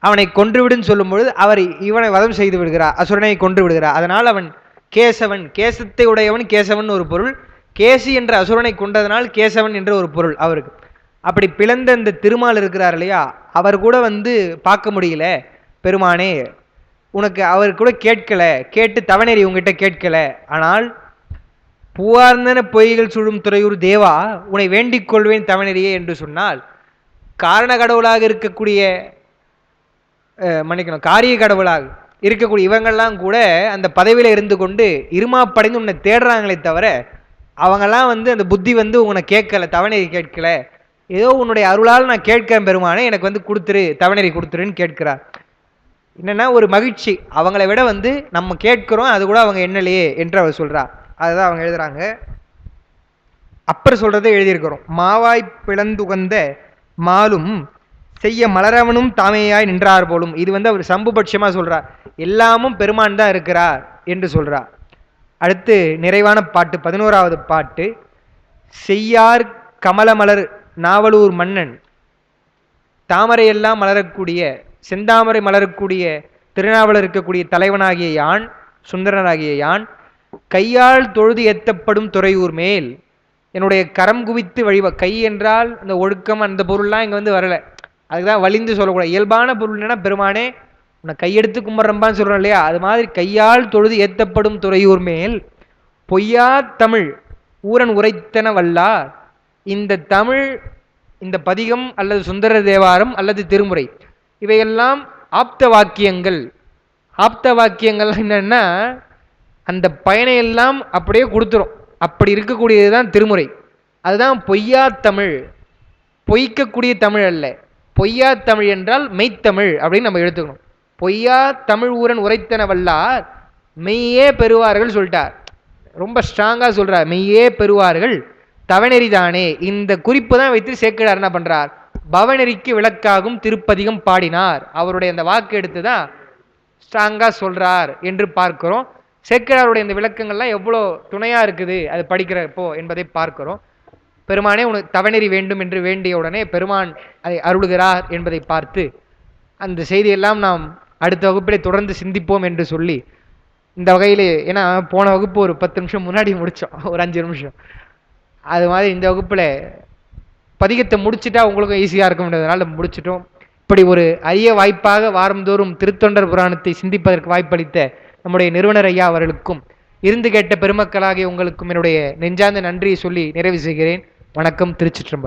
அவனை கொன்றுவிடுன்னு சொல்லும் பொழுது அவர் இவனை வதம் செய்து விடுகிறார், அசுரனை கொன்று விடுகிறார். அதனால் அவன் கேசவன், கேசத்தை உடையவன் கேசவன் ஒரு பொருள், கேசி என்ற அசுரனை கொண்டதனால் கேசவன் என்ற ஒரு பொருள் அவருக்கு. அப்படி பிளந்த இந்த திருமால் இருக்கிறார் இல்லையா, அவர் கூட வந்து பார்க்க முடியல, பெருமானே உனக்கு அவர் கூட கேட்கல, கேட்டு தவநெறி உங்ககிட்ட கேட்கல, ஆனால் பூவார்ந்தன பொய்கள் சுழும் துறையூர் தேவா, உன்னை வேண்டிக் கொள்வேன் தவநெறியே என்று சொன்னால், காரண கடவுளாக இருக்கக்கூடிய மன்னிக்கணும் காரிய கடவுளாக இருக்கக்கூடிய இவங்கெல்லாம் கூட அந்த பதவியில இருந்து கொண்டு இருமாப்படைந்து உன்னை தேடுறாங்களே தவிர அவங்கெல்லாம் வந்து அந்த புத்தி வந்து உன்னை கேட்கல, தவநெறி கேட்கல. ஏதோ உன்னுடைய அருளால் நான் கேட்கிறேன் பெருமானே, எனக்கு வந்து கொடுத்துரு, தவநெறி கொடுத்துருன்னு கேட்கிறார். என்னன்னா ஒரு மகிழ்ச்சி, அவங்கள விட வந்து நம்ம கேட்கிறோம் அது கூட அவங்க என்னலையே என்று அவர் சொல்றா. அதுதான் அவங்க எழுதுறாங்க. அப்பர் சொல்றதை எழுதியிருக்கிறோம். மாவாய் பிளந்துகந்த மாலும் செய்ய மலரவனும் தாமையாய் நின்றார் போலும். இது வந்து அவர் சம்புபட்சமா சொல்றார், எல்லாமும் பெருமான் தான் இருக்கிறார் என்று சொல்றார். அடுத்து நிறைவான பாட்டு 11வது பாட்டு. செய்யார் கமலமலர் நாவலூர் மன்னன், தாமரையெல்லாம் மலரக்கூடிய செந்தாமரை மலரக்கூடிய திருநாவலர் இருக்கக்கூடிய தலைவனாகிய யான், சுந்தரனாகிய யான், கையால் தொழுது ஏத்தப்படும் துறையூர் மேல் என்னுடைய கரம் குவித்து வழிவ. கை என்றால் அந்த ஒழுக்கம் அந்த பொருள்லாம் இங்கே வந்து வரலை, அதுக்குதான் வலிந்து சொல்லக்கூடாது. இயல்பான பொருள் என்னன்னா பெருமானே உன்னை கையெடுத்து கும்பிட்றம்பான்னு சொல்கிறோம் இல்லையா, அது மாதிரி கையால் தொழுது ஏத்தப்படும் துறையூர் மேல் பொய்யா தமிழ் ஊரன் உரைத்தன வல்லார். இந்த தமிழ், இந்த பதிகம் அல்லது சுந்தர தேவாரம் அல்லது திருமுறை இவையெல்லாம் ஆப்த வாக்கியங்கள். ஆப்த வாக்கியங்கள் என்னன்னா அந்த பயனையெல்லாம் அப்படியே கொடுத்துரும். அப்படி இருக்கக்கூடியது தான் திருமுறை. அதுதான் பொய்யா தமிழ், பொய்க்கக்கூடிய தமிழ் அல்ல. பொய்யா தமிழ் என்றால் மெய்த்தமிழ் அப்படின்னு நம்ம எடுத்துக்கணும். பொய்யா தமிழ் ஊரன் உரைத்தன வல்லார் மெய்யே பெறுவார்கள் சொல்லிட்டார். ரொம்ப ஸ்ட்ராங்கா சொல்றார், மெய்யே பெறுவார்கள் தவநெறிதானே. இந்த குறிப்பு தான் வைத்து சேக்கிழார் என்ன பண்றார், பவநெறிக்கு விளக்காகும் திருப்பதிகம் பாடினார். அவருடைய அந்த வாக்கு எடுத்து தான் ஸ்ட்ராங்கா சொல்றார் என்று பார்க்கிறோம். சேக்கிழாருடைய இந்த விளக்கங்கள்லாம் எவ்வளோ துணையா இருக்குது அது படிக்கிறப்போ என்பதை பார்க்கிறோம். பெருமானே உனக்கு தவநெறி வேண்டும் என்று வேண்டிய உடனே பெருமான் அதை அருளுகிறார் என்பதை பார்த்து அந்த செய்தியெல்லாம் நாம் அடுத்த வகுப்பிலே தொடர்ந்து சிந்திப்போம் என்று சொல்லி, இந்த வகையிலே, ஏன்னா போன வகுப்பு ஒரு 10 நிமிஷம் முன்னாடி முடித்தோம், ஒரு 5 நிமிஷம். அது மாதிரி இந்த வகுப்பில் பதிகத்தை முடிச்சுட்டா உங்களுக்கும் ஈஸியாக இருக்கும்ன்றதுனால முடிச்சிட்டோம். இப்படி ஒரு அரிய வாய்ப்பாக வாரந்தோறும் திருத்தொண்டர் புராணத்தை சிந்திப்பதற்கு வாய்ப்பளித்த நம்முடைய நிறுவனர் ஐயா அவர்களுக்கும் இருந்து கேட்ட பெருமக்களாகிய உங்களுக்கும் என்னுடைய நெஞ்சார்ந்த நன்றியை சொல்லி நிறைவு செய்கிறேன். வணக்கம். திருச்சிற்றம்பலம்.